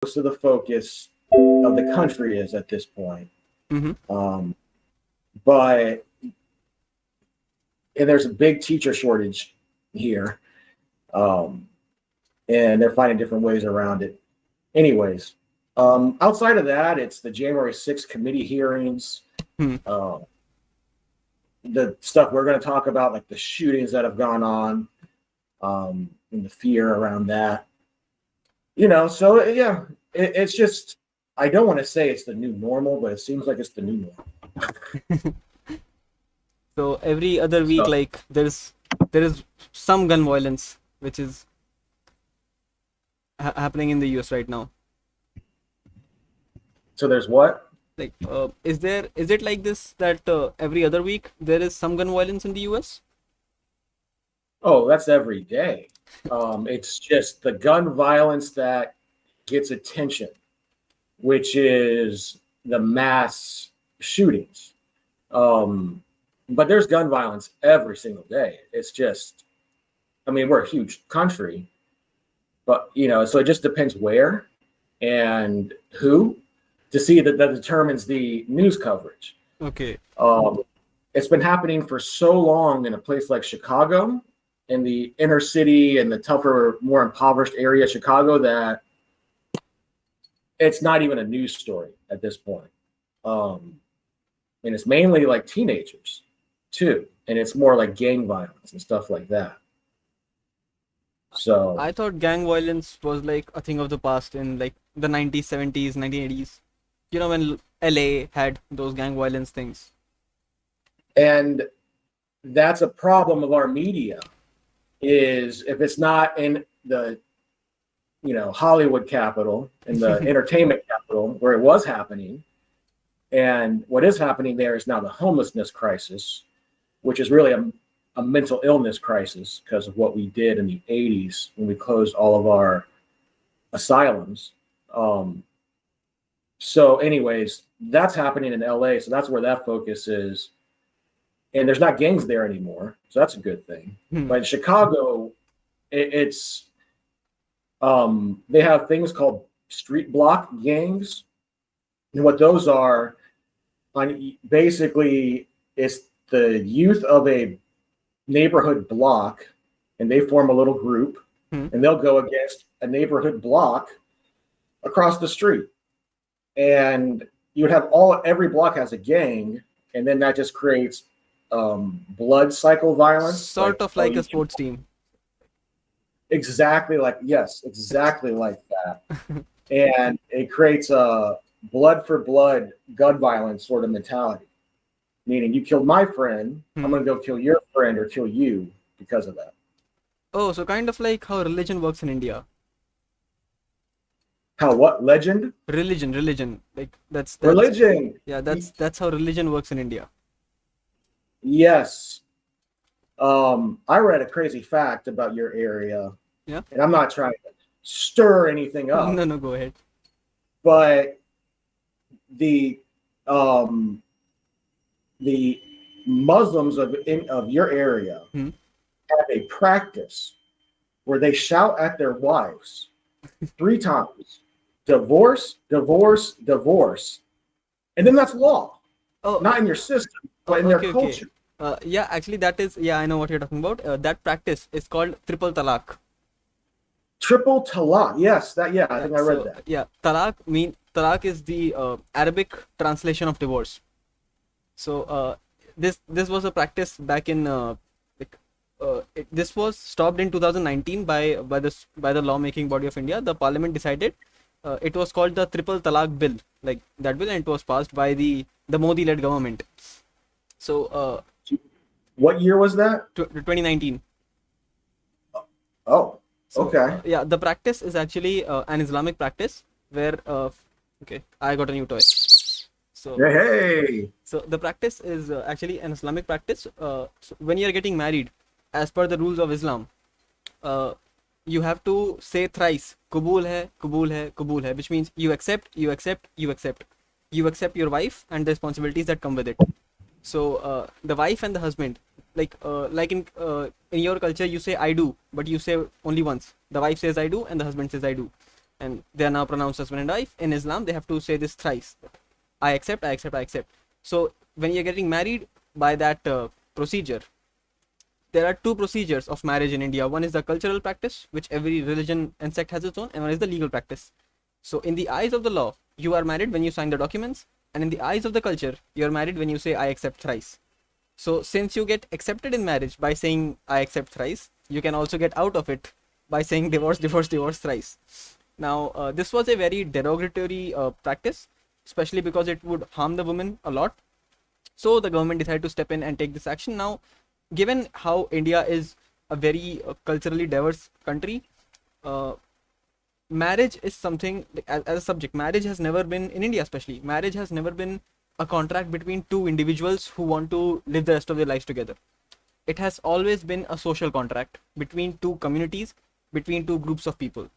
most of the focus of the country is at this point. Mm-hmm. But and there's a big teacher shortage here, and they're finding different ways around it. Anyways, outside of that, it's the January 6th committee hearings, Hmm. the stuff we're going to talk about, like the shootings that have gone on, and the fear around that. So yeah, it's just, I don't want to say it's the new normal, but it seems like it's the new normal. So every other week, So, like there is some gun violence which is happening in the US right now. so there's what? Like, is it like this that every other week there is some gun violence in the US? Oh, that's every day. It's just the gun violence that gets attention, which is the mass shootings. But there's gun violence every single day. It's just, I mean, we're a huge country, but so it just depends where and who to see that determines the news coverage. Okay. It's been happening for so long in a place like Chicago, in the inner city and the tougher, more impoverished area of Chicago, that it's not even a news story at this point. And it's mainly like teenagers too, and it's more like gang violence and stuff like that. So I thought gang violence was like a thing of the past in like the 90s, 70s, 1980s. When LA had those gang violence things. and that's a problem of our media, is if it's not in the Hollywood capital, in the entertainment capital where it was happening. And what is happening there is now the homelessness crisis, which is really a mental illness crisis because of what we did in the 80s when we closed all of our asylums. So anyways, that's happening in LA. So that's where that focus is. And there's not gangs there anymore. So that's a good thing. But in Chicago, it's they have things called street block gangs. And what those are, basically, it's the youth of a neighborhood block, and they form a little group, and they'll go against a neighborhood block across the street. And you would have every block has a gang, and then that just creates blood cycle violence. Sort of like a sports team. Exactly like that. And it creates a blood for blood gun violence sort of mentality. Meaning you killed my friend, I'm going to go kill your friend or kill you because of that. Oh, so kind of like how religion works in India. How what? Legend? Religion. Like that's Religion. Yeah, that's how religion works in India. Yes. I read a crazy fact about your area. Yeah. And I'm not trying to stir anything up. No, go ahead. But the Muslims of your area have a practice where they shout at their wives 3 times, divorce, divorce, divorce, and then that's law. Oh, not in your system, but in their culture. Yeah, actually, I know what you're talking about. That practice is called triple talak. Triple talak, yes, I think I read that. Yeah, talak is the Arabic translation of divorce. So this was a practice back in this was stopped in 2019 by the lawmaking body of India. The parliament decided it was called the triple talak bill, like that bill, and it was passed by the Modi led government. So what year was that? 2019. Oh, so, okay. Yeah, the practice is actually an Islamic practice where okay, I got a new toy. So hey. So the practice is actually an Islamic practice. So when you are getting married, as per the rules of Islam, you have to say thrice "Kabul hai, Kabul hai, Kabul hai," which means you accept, you accept, you accept. You accept your wife and the responsibilities that come with it. So the wife and the husband, like in your culture, you say "I do," but you say only once. The wife says "I do" and the husband says "I do." and they are now pronounced husband and wife. In Islam, they have to say this thrice: I accept, I accept, I accept. So when you're getting married by that procedure, there are two procedures of marriage in India. One is the cultural practice, which every religion and sect has its own, and one is the legal practice. So in the eyes of the law, you are married when you sign the documents, and in the eyes of the culture, you are married when you say I accept thrice. So since you get accepted in marriage by saying I accept thrice, you can also get out of it by saying divorce, divorce, divorce thrice. Now, this was a very derogatory practice, especially because it would harm the woman a lot. So the government decided to step in and take this action. Now, given how India is a very culturally diverse country, uh, marriage is something as a subject. Marriage has never been in India, especially marriage has never been a contract between two individuals who want to live the rest of their lives together. It has always been a social contract between two communities, between two groups of people.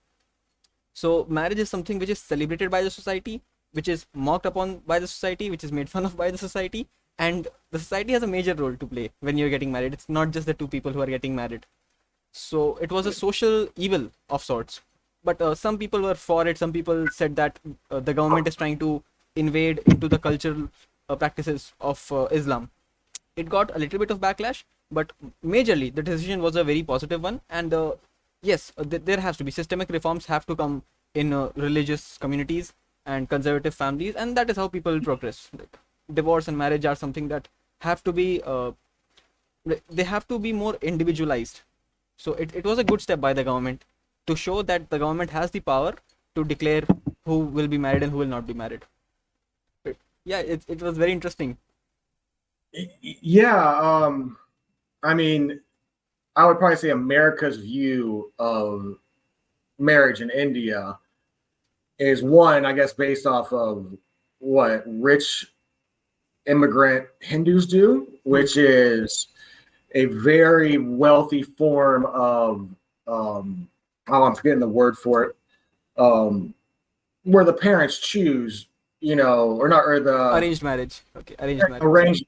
So marriage is something which is celebrated by the society, which is mocked upon by the society, which is made fun of by the society, and the society has a major role to play when you're getting married. It's not just the two people who are getting married. So it was a social evil of sorts. But some people were for it. Some people said that the government is trying to invade into the cultural practices of Islam. It got a little bit of backlash, but majorly the decision was a very positive one. And yes, there has to be systemic reforms have to come in religious communities and conservative families, and that is how people progress. Like, divorce and marriage are something that have to be they have to be more individualized. So it was a good step by the government to show that the government has the power to declare who will be married and who will not be married. But yeah, it was very interesting. Yeah, I mean, I would probably say America's view of marriage in India is one, I guess, based off of what rich immigrant Hindus do, which is a very wealthy form of, I'm forgetting the word for it, where the parents choose, or not, or the Arranged marriage. Okay, arranged marriage.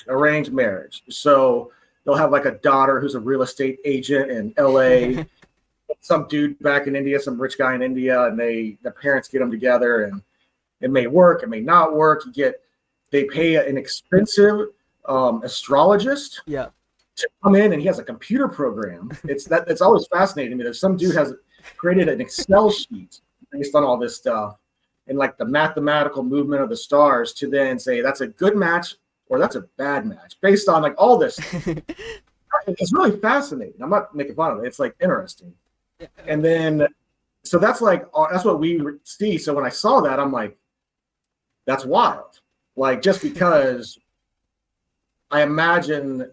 arranged marriage. So they'll have like a daughter who's a real estate agent in LA, some dude back in India, some rich guy in India, and the parents get them together, and it may work, it may not work. They pay an expensive astrologist Yeah. to come in, and he has a computer program. It's always fascinating that some dude has created an Excel sheet based on all this stuff and like the mathematical movement of the stars to then say that's a good match or that's a bad match based on like all this. It's really fascinating. I'm not making fun of it. It's like interesting. And then, so that's what we see. So when I saw that, I'm like, that's wild. Like, just because I imagine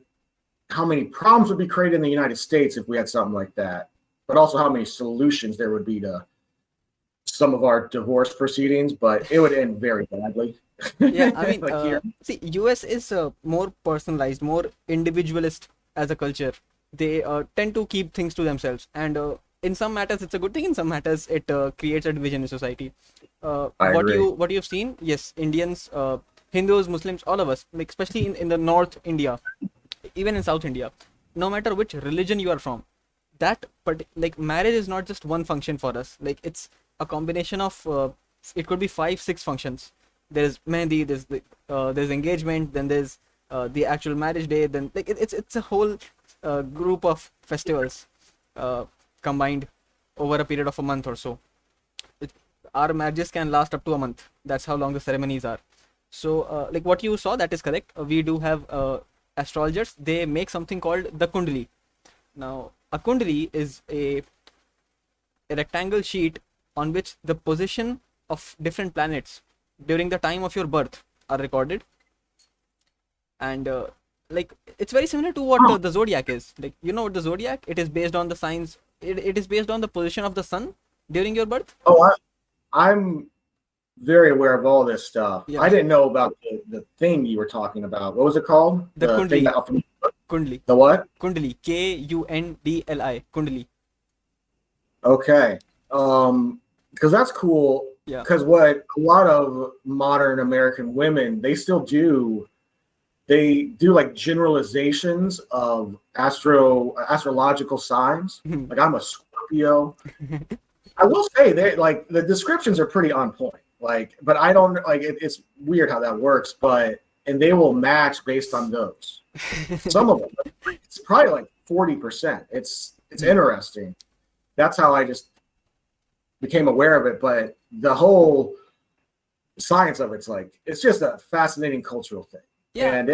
how many problems would be created in the United States if we had something like that, but also how many solutions there would be to some of our divorce proceedings, but it would end very badly. Yeah, I mean, Like see, US is more personalized, more individualist as a culture. They tend to keep things to themselves, and in some matters it's a good thing. In some matters it creates a division in society. I agree. What you've seen, yes, Indians, Hindus, Muslims, all of us, like especially in the North India, even in South India, no matter which religion you are from, like marriage is not just one function for us. Like it's a combination of it could be 5 6 functions. There's mehndi, there's engagement, then there's the actual marriage day, then like it's a whole group of festivals combined over a period of a month or so. Our marriages can last up to a month. That's how long the ceremonies are. So like what you saw, that is correct. We do have astrologers. They make something called the kundali. Now a kundali is a rectangle sheet on which the position of different planets during the time of your birth are recorded, and like it's very similar to what the zodiac is. Like, you know what the zodiac, it is based on the signs, it is based on the position of the sun during your birth. I'm very aware of all this stuff. Yeah. I didn't know about the thing you were talking about. What was it called? The kundali. Thing that, Kundali. The what? Kundali. Kundli. Kundali. Okay. Because that's cool. Yeah. Because what a lot of modern American women, they do like generalizations of astrological signs. Like I'm a Scorpio. I will say that like the descriptions are pretty on point. Like, but I don't like it's weird how that works. But and they will match based on those. Some of them, it's probably like 40%. It's interesting. That's how I just became aware of it. But the whole science of it's just a fascinating cultural thing. Yeah, And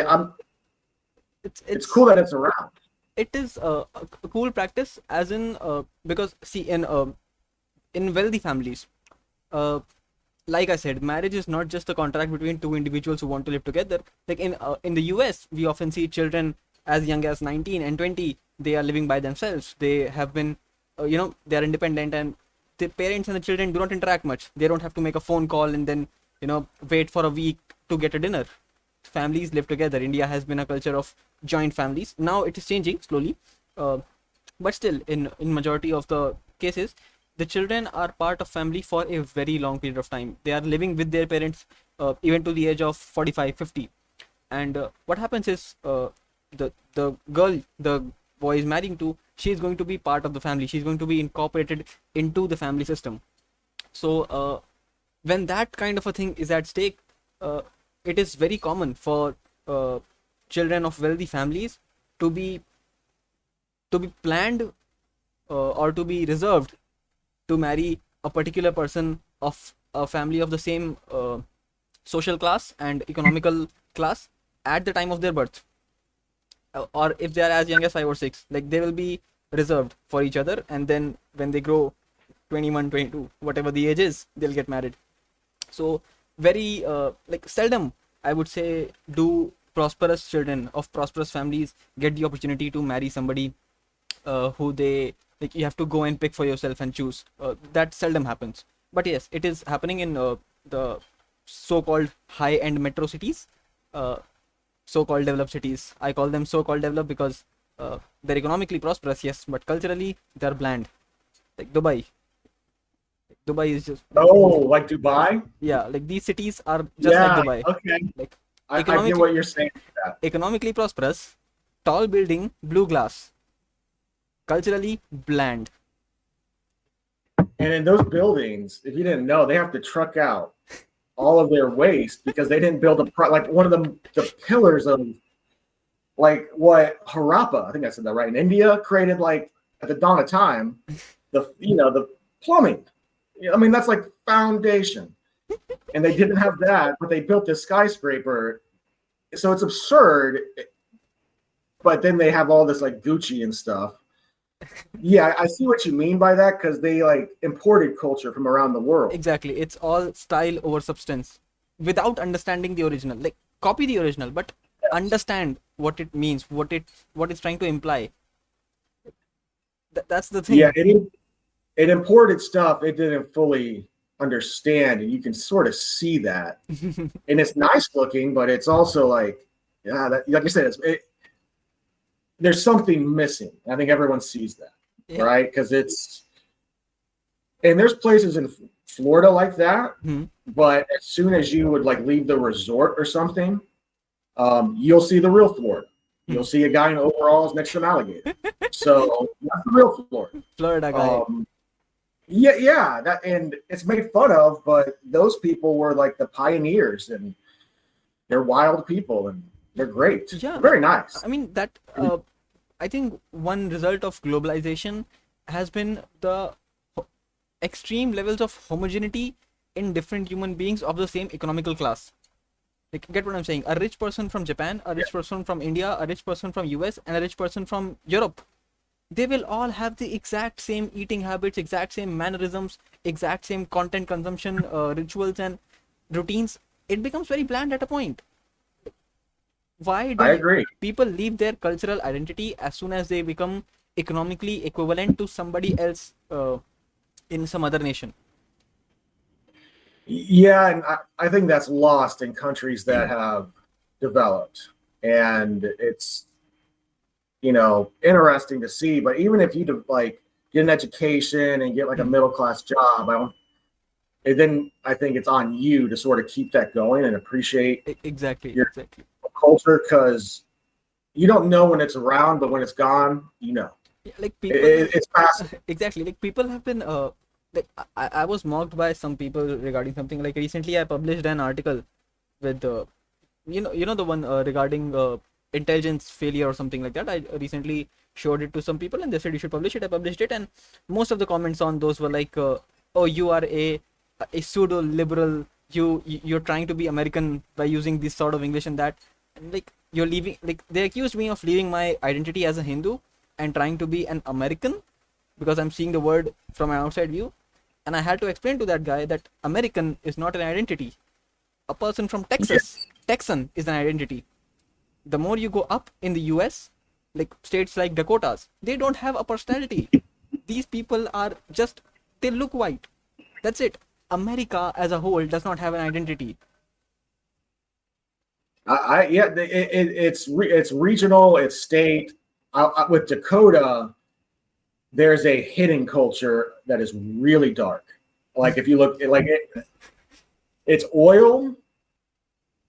it's it's cool that it's around. it is a cool practice, as in because see, in wealthy families, uh, like I said, marriage is not just a contract between two individuals who want to live together. Like in the US, we often see children as young as 19 and 20. They are living by themselves. They have been, they are independent, and the parents and the children do not interact much. They don't have to make a phone call and then wait for a week to get a dinner. Families live together. India has been a culture of joint families. Now it is changing slowly, uh, but still, in majority of the cases, the children are part of family for a very long period of time. They are living with their parents even to the age of 45, 50. And what happens is, the girl the boy is marrying to, she is going to be part of the family. She's going to be incorporated into the family system. So when that kind of a thing is at stake, uh, it is very common for children of wealthy families to be planned, or to be reserved to marry a particular person of a family of the same social class and economical class at the time of their birth. Or if they are as young as 5 or 6, like they will be reserved for each other, and then when they grow 21, 22, whatever the age is, they'll get married. So very like seldom, I would say, do prosperous children of prosperous families get the opportunity to marry somebody who they, like, you have to go and pick for yourself and choose. That seldom happens. But yes, it is happening in the so-called high-end metro cities, uh, so-called developed cities. I call them so-called developed because they're economically prosperous, yes, but culturally they're bland. Like Dubai. Dubai is just, Oh, like Dubai? yeah, like these cities are just like Yeah. Dubai. Okay. Like I get economically what you're saying. With that. economically prosperous, tall building, blue glass, culturally bland. And in those buildings, if you didn't know, they have to truck out all of their waste because they didn't build like one of the pillars of like what Harappa, I think I said that right, in India created like at the dawn of time, the plumbing. I mean, that's like foundation. And they didn't have that, but they built this skyscraper. So it's absurd. But then they have all this like Gucci and stuff. Yeah, I see what you mean by that because they like imported culture from around the world. Exactly. It's all style over substance without understanding the original. Like copy the original, but understand what it means, what it's trying to imply. That's the thing. Yeah, it imported stuff it didn't fully understand, and you can sort of see that. And it's nice looking, but it's also like, yeah, that, like I said, there's something missing. I think everyone sees that, Yeah. right? Because and there's places in Florida like that, but as soon as you would like leave the resort or something, you'll see the real Florida. You'll see a guy in overalls next to an alligator. So that's the real Florida. Florida guy. Yeah, that, and it's made fun of, but those people were like the pioneers, and they're wild people, and they're great. Yeah. They're very nice. I mean that. I think one result of globalization has been the extreme levels of homogeneity in different human beings of the same economical class. Like, get what I'm saying? A rich person from Japan, a rich person from India, a rich person from US, and a rich person from Europe. They will all have the exact same eating habits, exact same mannerisms, exact same content consumption rituals and routines. It becomes very bland at a point. Why I do agree. people leave their cultural identity as soon as they become economically equivalent to somebody else in some other nation? Yeah, and I think that's lost in countries that have developed, and it's interesting to see. But even if you like get an education and get like a middle class job, then I think it's on you to sort of keep that going and appreciate Exactly. your culture, because you don't know when it's around, but when it's gone, Yeah, like people. it's fast. Exactly. Like people have been like I was mocked by some people regarding something. Like recently I published an article with you know the one regarding intelligence failure or something like that. I recently showed it to some people and they said you should publish it. I published it, and most of the comments on those were like, oh, you are a pseudo liberal, you're trying to be American by using this sort of English and that. And like you're leaving, like they accused me of leaving my identity as a Hindu and trying to be an American because I'm seeing the word from an outside view. And I had to explain to that guy that American is not an identity. A person from Texas, Texan, is an identity. The more you go up in the US, like states like Dakotas, they don't have a personality. These people are just, they look white. That's it. America as a whole does not have an identity. It's regional, it's state. With Dakota, there's a hidden culture that is really dark. Like if you look, like it's oil.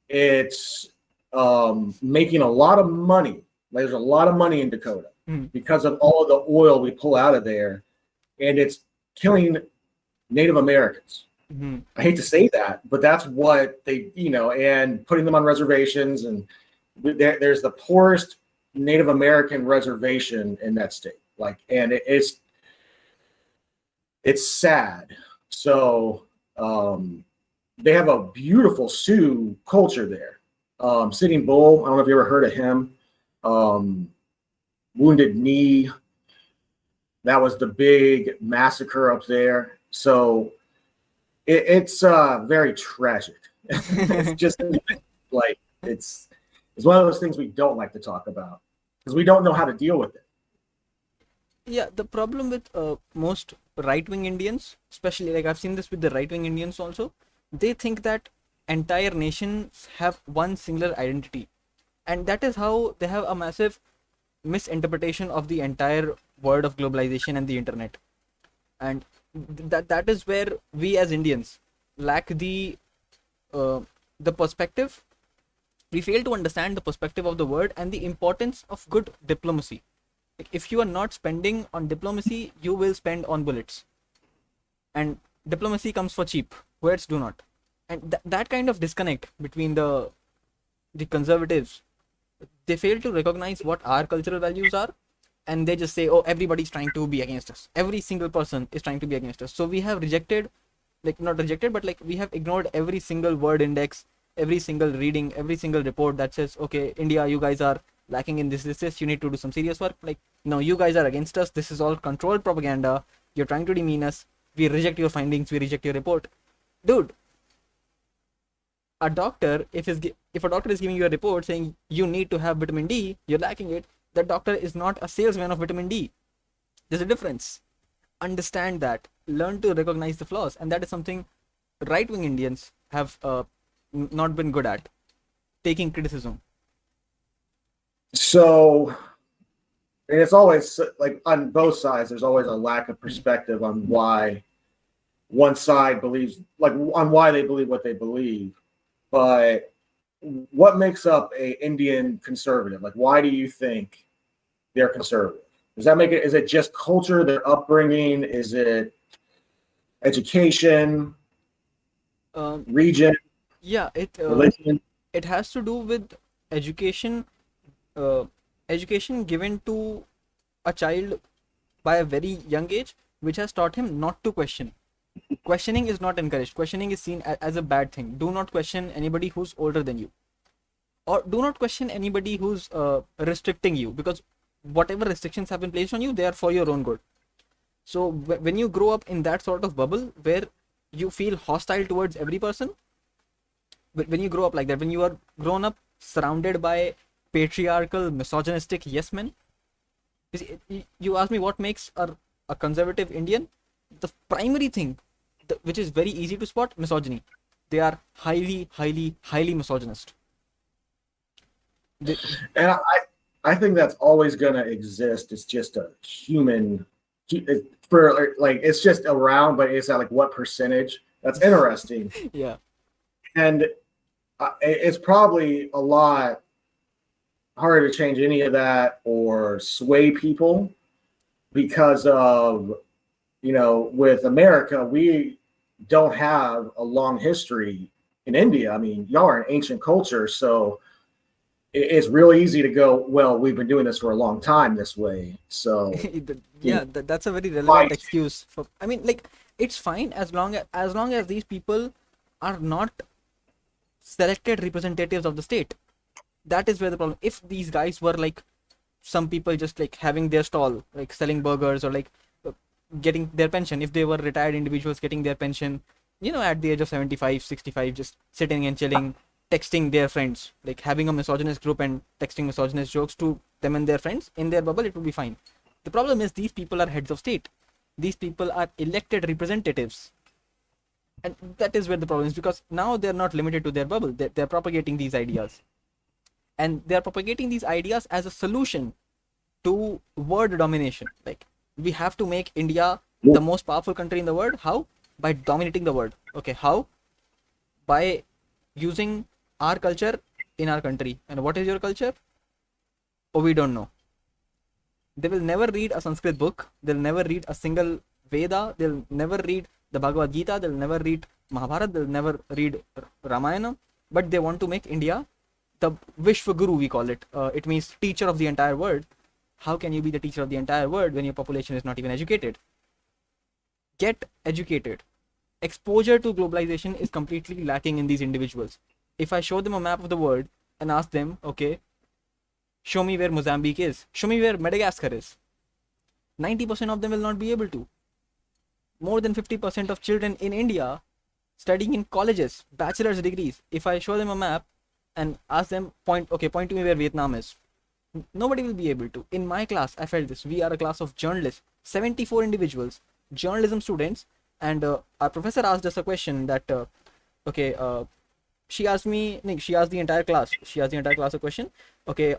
It's making a lot of money. Like there's a lot of money in Dakota because of all of the oil we pull out of there, and it's killing Native Americans. Mm-hmm. I hate to say that, but that's what they, and putting them on reservations. And there's the poorest Native American reservation in that state. Like, and it's sad. So they have a beautiful Sioux culture there. Sitting Bull, I don't know if you ever heard of him. Wounded Knee, that was the big massacre up there. So it's very tragic. It's just like it's one of those things we don't like to talk about because we don't know how to deal with it. Yeah, the problem with most right-wing Indians, especially like I've seen this with the right-wing Indians also, they think that entire nations have one singular identity, and that is how they have a massive misinterpretation of the entire word of globalization and the internet. And that is where we as Indians lack the perspective. We fail to understand the perspective of the word and the importance of good diplomacy. Like if you are not spending on diplomacy, you will spend on bullets, and diplomacy comes for cheap, words do not. And that kind of disconnect between the conservatives, they fail to recognize what our cultural values are, and they just say, oh, everybody's trying to be against us, every single person is trying to be against us. So we have rejected, like not rejected, but like we have ignored every single word index, every single reading, every single report that says, okay, India, you guys are lacking in this, you need to do some serious work. Like, no, you guys are against us, this is all controlled propaganda, you're trying to demean us, we reject your findings, we reject your report. Dude, a doctor, if a doctor is giving you a report saying you need to have vitamin D, you're lacking it, the doctor is not a salesman of vitamin D. There's a difference. Understand that. Learn to recognize the flaws, and that is something right-wing Indians have not been good at, taking criticism. So, and it's always like on both sides, there's always a lack of perspective on why one side believes, like on why they believe what they believe. But what makes up a Indian conservative? Like, why do you think they're conservative? Does that make it? Is it just culture, their upbringing? Is it education, region? Yeah, religion? It has to do with education. Education given to a child by a very young age, which has taught him not to question. Questioning is not encouraged. Questioning is seen as a bad thing. Do not question anybody who's older than you, or do not question anybody who's restricting you, because whatever restrictions have been placed on you, they are for your own good. So when you grow up in that sort of bubble where you feel hostile towards every person, when you grow up like that, when you are grown up surrounded by patriarchal, misogynistic yes men, you ask me what makes a conservative Indian, the primary thing, which is very easy to spot, misogyny. They are highly misogynist. And I think that's always going to exist. It's just a human, for like, it's just around, but it's at like what percentage? That's interesting. Yeah. And it's probably a lot harder to change any of that or sway people because of with America, we don't have a long history in India. I mean, y'all are an ancient culture, so it's really easy to go, well, we've been doing this for a long time this way. So, Yeah, that's a very relevant excuse for. I mean, like, it's fine as long as these people are not selected representatives of the state. That is where the problem. If these guys were like some people just like having their stall, like selling burgers or like getting their pension, if they were retired individuals getting their pension, at the age of 75, 65, just sitting and chilling, texting their friends, like having a misogynist group and texting misogynist jokes to them and their friends in their bubble, it would be fine. The problem is these people are heads of state. These people are elected representatives. And that is where the problem is, because now they're not limited to their bubble. They're propagating these ideas. And they're propagating these ideas as a solution to word domination. Like, we have to make India the most powerful country in the world. How? By dominating the world. Okay, how? By using our culture in our country. And what is your culture? Oh, we don't know. They will never read a Sanskrit book. They'll never read a single Veda. They'll never read the Bhagavad Gita. They'll never read Mahabharata. They'll never read Ramayana. But they want to make India the Vishwa Guru, we call it. It means teacher of the entire world. How can you be the teacher of the entire world when your population is not even educated? Get educated. Exposure to globalization is completely lacking in these individuals. If I show them a map of the world and ask them, okay, show me where Mozambique is, show me where Madagascar is, 90% of them will not be able to. More than 50% of children in India studying in colleges, bachelor's degrees, if I show them a map and ask them, point to me where Vietnam is, nobody will be able to. In my class, I felt this. We are a class of journalists, 74 individuals, journalism students, and our professor asked us a question that, she asked the entire class a question. Okay,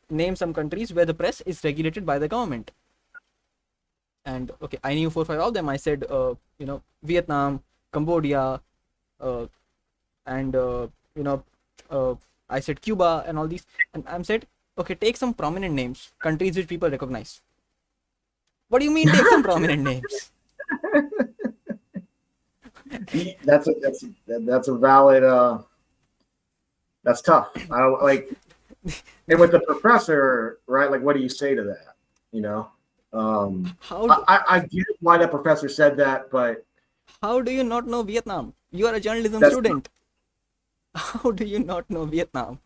name some countries where the press is regulated by the government. And okay, I knew 4 or 5 of them. I said, Vietnam, Cambodia, and I said Cuba and all these. And I said, okay, take some prominent names, countries which people recognize. What do you mean take some prominent names? That's a valid. That's tough. I don't like. And with the professor, right? Like, what do you say to that? I get why that professor said that, but how do you not know Vietnam? You are a journalism student. How do you not know Vietnam?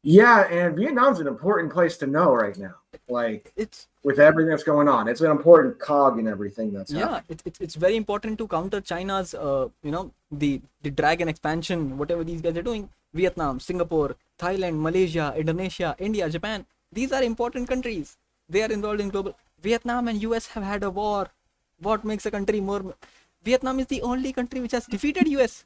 Yeah, and Vietnam's an important place to know right now. Like, it's with everything that's going on, it's an important cog in everything that's happening. It's very important to counter China's the dragon expansion, whatever these guys are doing. Vietnam, Singapore, Thailand, Malaysia, Indonesia, India, Japan, these are important countries. They are involved in global. Vietnam and US have had a war. What makes a country more? Vietnam is the only country which has defeated US.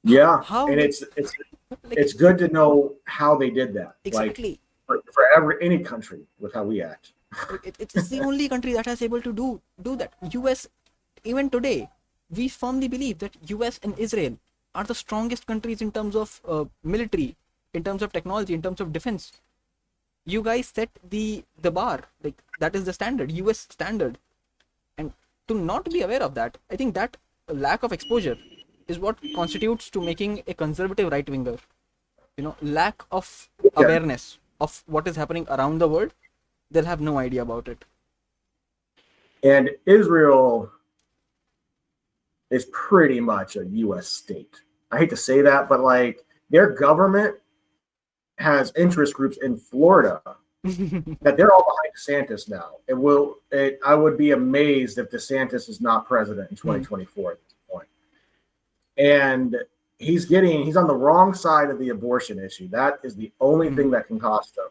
Yeah, how? And it's good to know how they did that. Exactly. Like, for any country with how we act. It's the only country that has able to do that. US, even today, we firmly believe that US and Israel are the strongest countries in terms of military, in terms of technology, in terms of defense. You guys set the bar, like that is the standard, US standard. And to not be aware of that, I think that lack of exposure is what constitutes to making a conservative right-winger. Lack of awareness of what is happening around the world. They'll have no idea about it. And Israel is pretty much a U.S. state. I hate to say that, but like their government has interest groups in Florida that they're all behind DeSantis now. I would be amazed if DeSantis is not president in 2024 at this point. And he's on the wrong side of the abortion issue. That is the only thing that can cost him.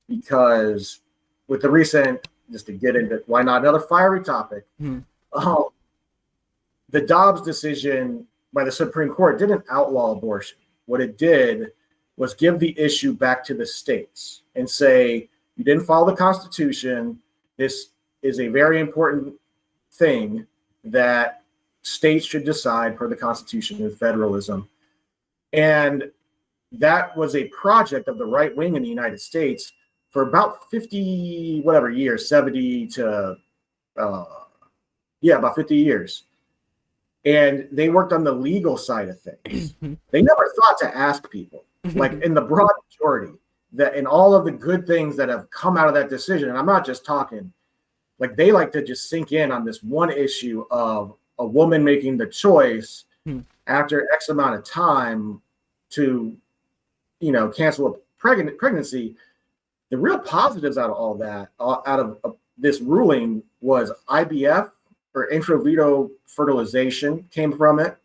Because with the recent, just to get into why not another fiery topic, the Dobbs decision by the Supreme Court didn't outlaw abortion. What it did was give the issue back to the states and say, you didn't follow the Constitution. This is a very important thing that states should decide per the Constitution and federalism. And that was a project of the right wing in the United States for about 50 whatever years, 70 to uh, yeah, about 50 years. And they worked on the legal side of things. They never thought to ask people, like in the broad majority, that in all of the good things that have come out of that decision, and I'm not just talking, like they like to just sink in on this one issue of a woman making the choice after X amount of time to, cancel a pregnancy. The real positives out of all that, out of this ruling, was IVF, or in vitro fertilization, came from it.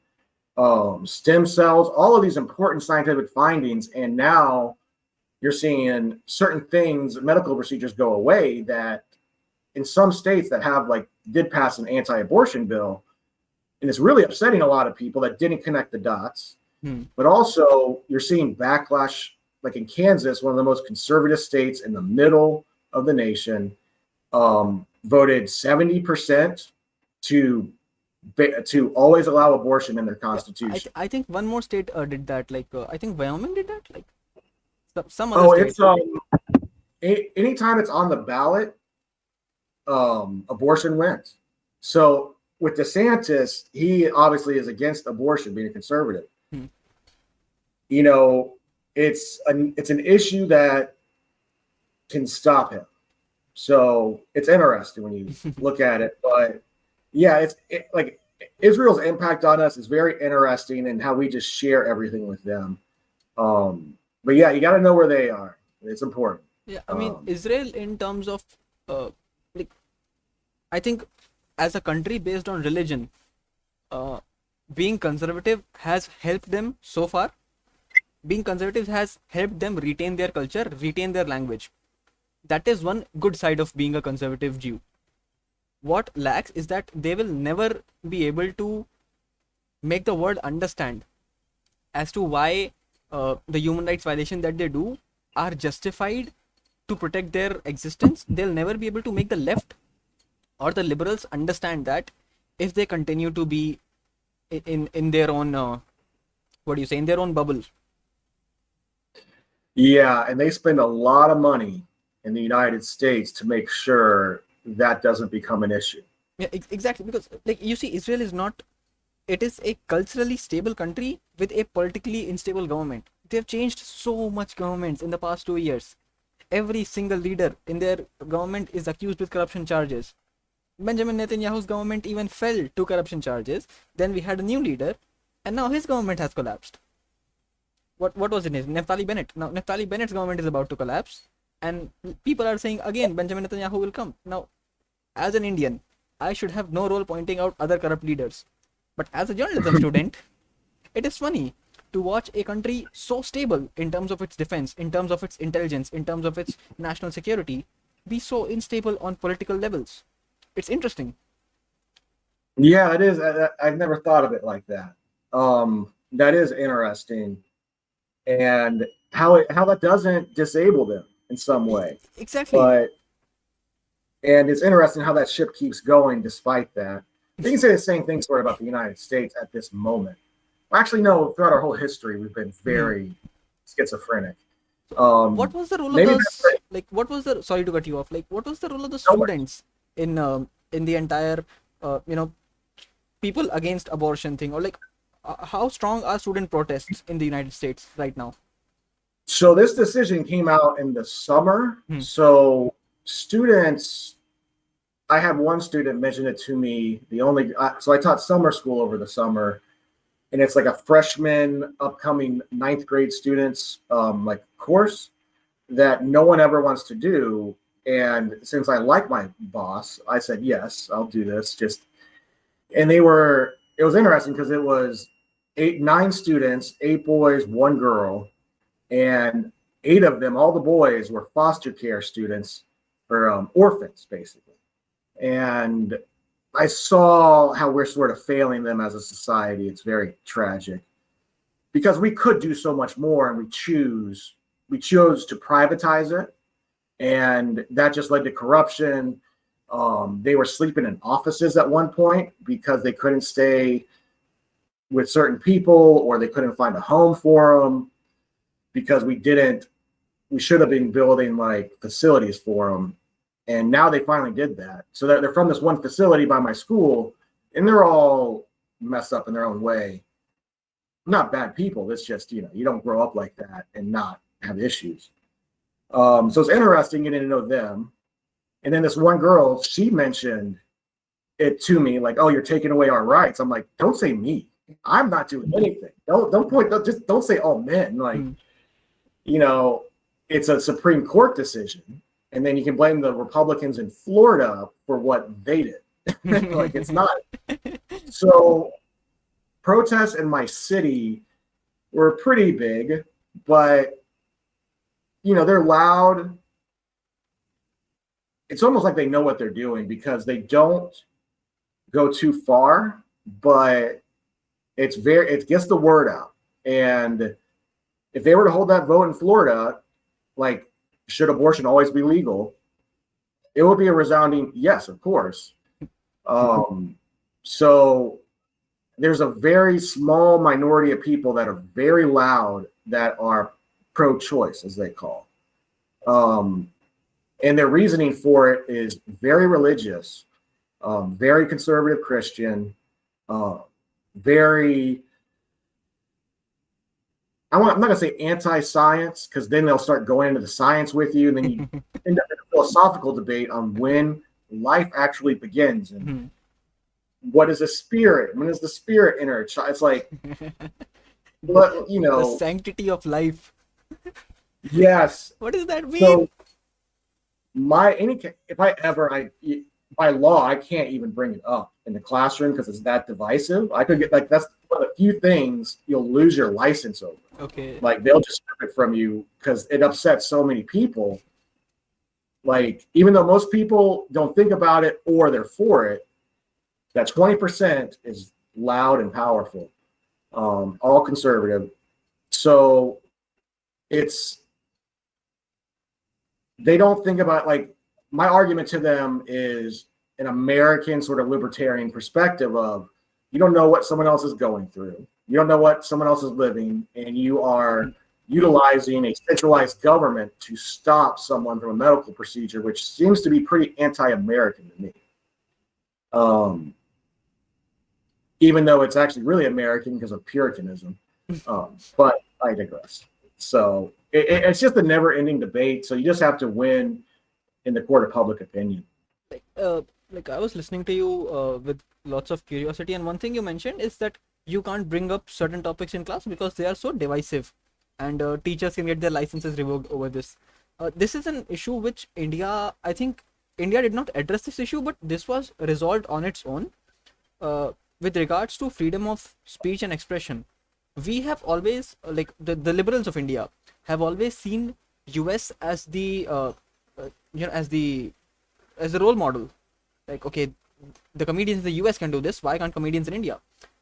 Stem cells, all of these important scientific findings, and now you're seeing certain things, medical procedures go away that in some states that have did pass an anti-abortion bill, and it's really upsetting a lot of people that didn't connect the dots. But also you're seeing backlash, like in Kansas, one of the most conservative states in the middle of the nation, voted 70% to always allow abortion in their constitution. I think one more state did that. I think Wyoming did that. Some other state. It's anytime it's on the ballot, abortion wins. So with DeSantis, he obviously is against abortion, being a conservative. It's an issue that can stop him. So it's interesting when you look at it. But yeah, like Israel's impact on us is very interesting, and how we just share everything with them. But yeah, you got to know where they are. It's important. Yeah, I mean, Israel in terms of I think as a country based on religion, being conservative has helped them so far. Being conservative has helped them retain their culture, retain their language. That is one good side of being a conservative Jew. What lacks is that they will never be able to make the world understand as to why the human rights violation that they do are justified to protect their existence. They'll never be able to make the left or the liberals understand that if they continue to be in their own in their own bubble. Yeah, and they spend a lot of money in the United States to make sure that doesn't become an issue. Yeah, exactly, because you see, Israel is not, it is a culturally stable country with a politically unstable government. They've changed so much governments in the past 2 years. Every single leader in their government is accused with corruption charges. Benjamin Netanyahu's government even fell to corruption charges. Then we had a new leader, and now his government has collapsed. What was it? Naftali Bennett. Now Naftali Bennett's government is about to collapse, and people are saying again Benjamin Netanyahu will come. Now, as an Indian, I should have no role pointing out other corrupt leaders. But as a journalism student, it is funny to watch a country so stable in terms of its defense, in terms of its intelligence, in terms of its national security, be so unstable on political levels. It's interesting. Yeah, it is. I've never thought of it like that. That is interesting. And how that doesn't disable them in some way. Exactly. And it's interesting how that ship keeps going despite that. You can say the same thing sort of about the United States at this moment. Well, actually, no, throughout our whole history, we've been very schizophrenic. What was the role of the, what was the, sorry to cut you off, what was the role of the students in the entire, people against abortion thing, or how strong are student protests in the United States right now? So this decision came out in the summer. So students, I had one student mention it to me. So I taught summer school over the summer, and it's like a freshman upcoming 9th grade students course that no one ever wants to do. And since I like my boss, I said, yes, I'll do this. And it was interesting because it was 9 students, 8 boys, 1 girl. And 8 of them, all the boys, were foster care students, or orphans, basically. And I saw how we're sort of failing them as a society. It's very tragic because we could do so much more, and we chose to privatize it. And that just led to corruption. They were sleeping in offices at one point because they couldn't stay with certain people, or they couldn't find a home for them because we should have been building facilities for them. And now they finally did that. So they're from this one facility by my school, and they're all messed up in their own way. Not bad people. It's just, you don't grow up like that and not have issues. So it's interesting getting to know them. And then this one girl, she mentioned it to me, like, "Oh, you're taking away our rights." I'm like, "Don't say me. I'm not doing anything. Don't point. Don't say all men." Like, it's a Supreme Court decision, and then you can blame the Republicans in Florida for what they did. Like, it's not. So protests in my city were pretty big, but they're loud. It's almost like they know what they're doing because they don't go too far, but it gets the word out. And if they were to hold that vote in Florida, like, should abortion always be legal, it would be a resounding yes, of course. So there's a very small minority of people that are very loud that are pro-choice, as they call. And their reasoning for it is very religious, very conservative Christian, very, I'm not going to say anti-science, because then they'll start going into the science with you, and then you end up in a philosophical debate on when life actually begins and what is a spirit? When is the spirit enter a child? It's like, but the sanctity of life. Yes. What does that mean? So if I ever, by law, I can't even bring it up in the classroom because it's that divisive. I could get, like, that's one of the few things you'll lose your license over. Okay. Like, they'll just strip it from you because it upsets so many people. Like, even though most people don't think about it or they're for it, that 20% is loud and powerful, all conservative. So they don't think about, like, my argument to them is an American sort of libertarian perspective of, you don't know what someone else is going through. You don't know what someone else is living, and you are utilizing a centralized government to stop someone from a medical procedure, which seems to be pretty anti-American to me. Even though it's actually really American because of Puritanism. But I digress. So it's just a never-ending debate. So you just have to win in the court of public opinion. Like I was listening to you with lots of curiosity, and one thing you mentioned is that you can't bring up certain topics in class because they are so divisive, and teachers can get their licenses revoked over this. This is an issue which I think India did not address this issue, but this was resolved on its own. With regards to freedom of speech and expression, we have always, like, the liberals of India have always seen US as the as the role model. Like, okay, the comedians in the US can do this, why can't comedians in India?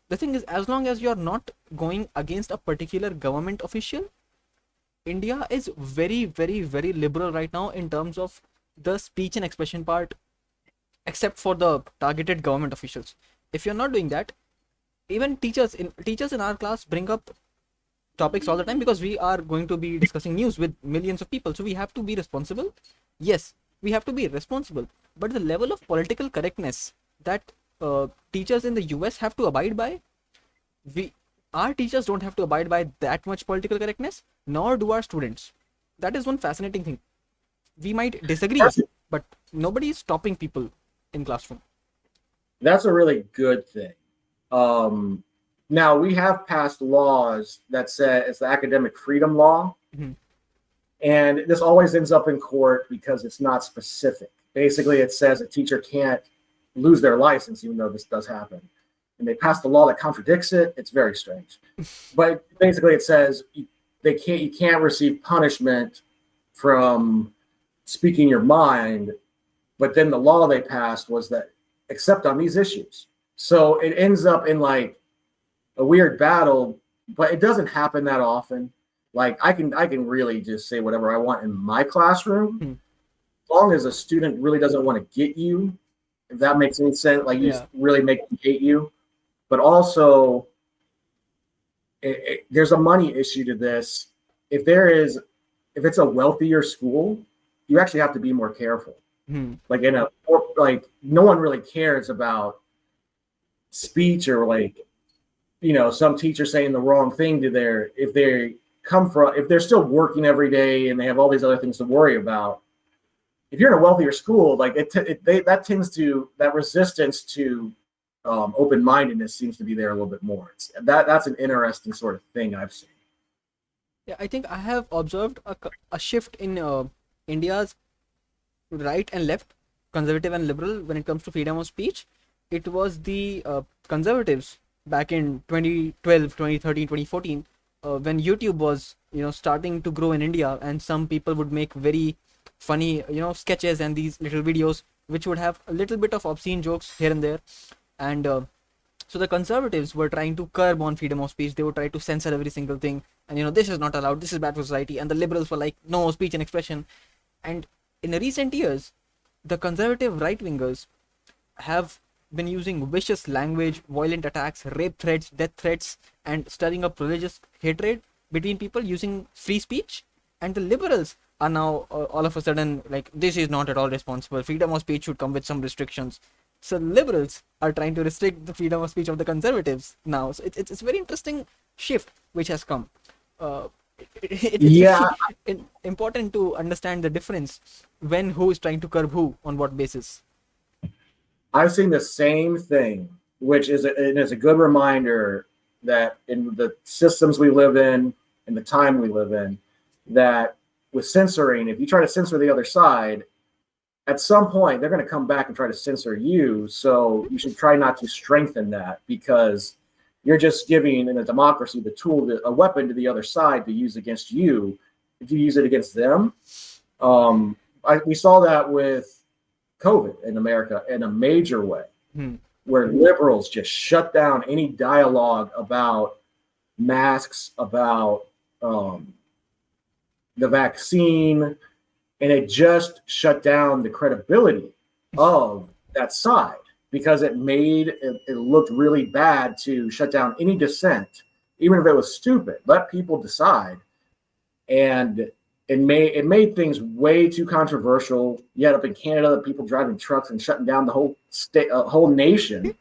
The thing is, as long as you're not going against a particular government official, India is very, very, very liberal right now in terms of the speech and expression part, except for the targeted government officials. If you're not doing that, even teachers in our class bring up topics all the time because we are going to be discussing news with millions of people, so we have to be responsible. Yes, we have to be responsible, but the level of political correctness that teachers in the US have to abide by, our teachers don't have to abide by that much political correctness, nor do our students. That is one fascinating thing. We might disagree, but nobody is stopping people in classroom. That's a really good thing. Now, we have passed laws that say it's the academic freedom law. And this always ends up in court because it's not specific. Basically, it says a teacher can't lose their license, even though this does happen. And they passed a law that contradicts it. It's very strange. But basically, it says you can't receive punishment from speaking your mind. But then the law they passed was that except on these issues. So it ends up in, like, a weird battle, but it doesn't happen that often. Like, I can really just say whatever I want in my classroom, as long as a student really doesn't want to get you, if that makes any sense. Like, you just really make them hate you. But also, there's a money issue to this. If it's a wealthier school, you actually have to be more careful Like like no one really cares about speech or like, some teacher saying the wrong thing to if they're still working every day and they have all these other things to worry about. If you're in a wealthier school, like that resistance to open-mindedness seems to be there a little bit more. That's an interesting sort of thing I've seen. Yeah, I think I have observed a shift in India's right and left, conservative and liberal, when it comes to freedom of speech. It was the conservatives back in 2012, 2013, 2014, when YouTube was, starting to grow in India, and some people would make very funny, sketches and these little videos which would have a little bit of obscene jokes here and there. And so the conservatives were trying to curb on freedom of speech. They would try to censor every single thing, and this is not allowed, this is bad for society. And the liberals were like, no, speech and expression. And in the recent years, the conservative right wingers have been using vicious language, violent attacks, rape threats, death threats, and stirring up religious hatred between people using free speech. And the liberals are now all of a sudden like, this is not at all responsible, freedom of speech should come with some restrictions. So liberals are trying to restrict the freedom of speech of the conservatives now. So it's a very interesting shift which has come. It's important to understand the difference when who is trying to curb who on what basis. I've seen the same thing, which is a good reminder that in the systems we live in the time we live in, that with censoring, if you try to censor the other side, at some point they're going to come back and try to censor you. So you should try not to strengthen that, because you're just giving, in a democracy, the tool, a weapon to the other side to use against you. If you use it against them, we saw that with COVID in America in a major way, where liberals just shut down any dialogue about masks, about the vaccine, and it just shut down the credibility of that side, because it looked really bad to shut down any dissent, even if it was stupid. Let people decide. And it made things way too controversial. You had up in Canada, the people driving trucks and shutting down the whole state, whole nation.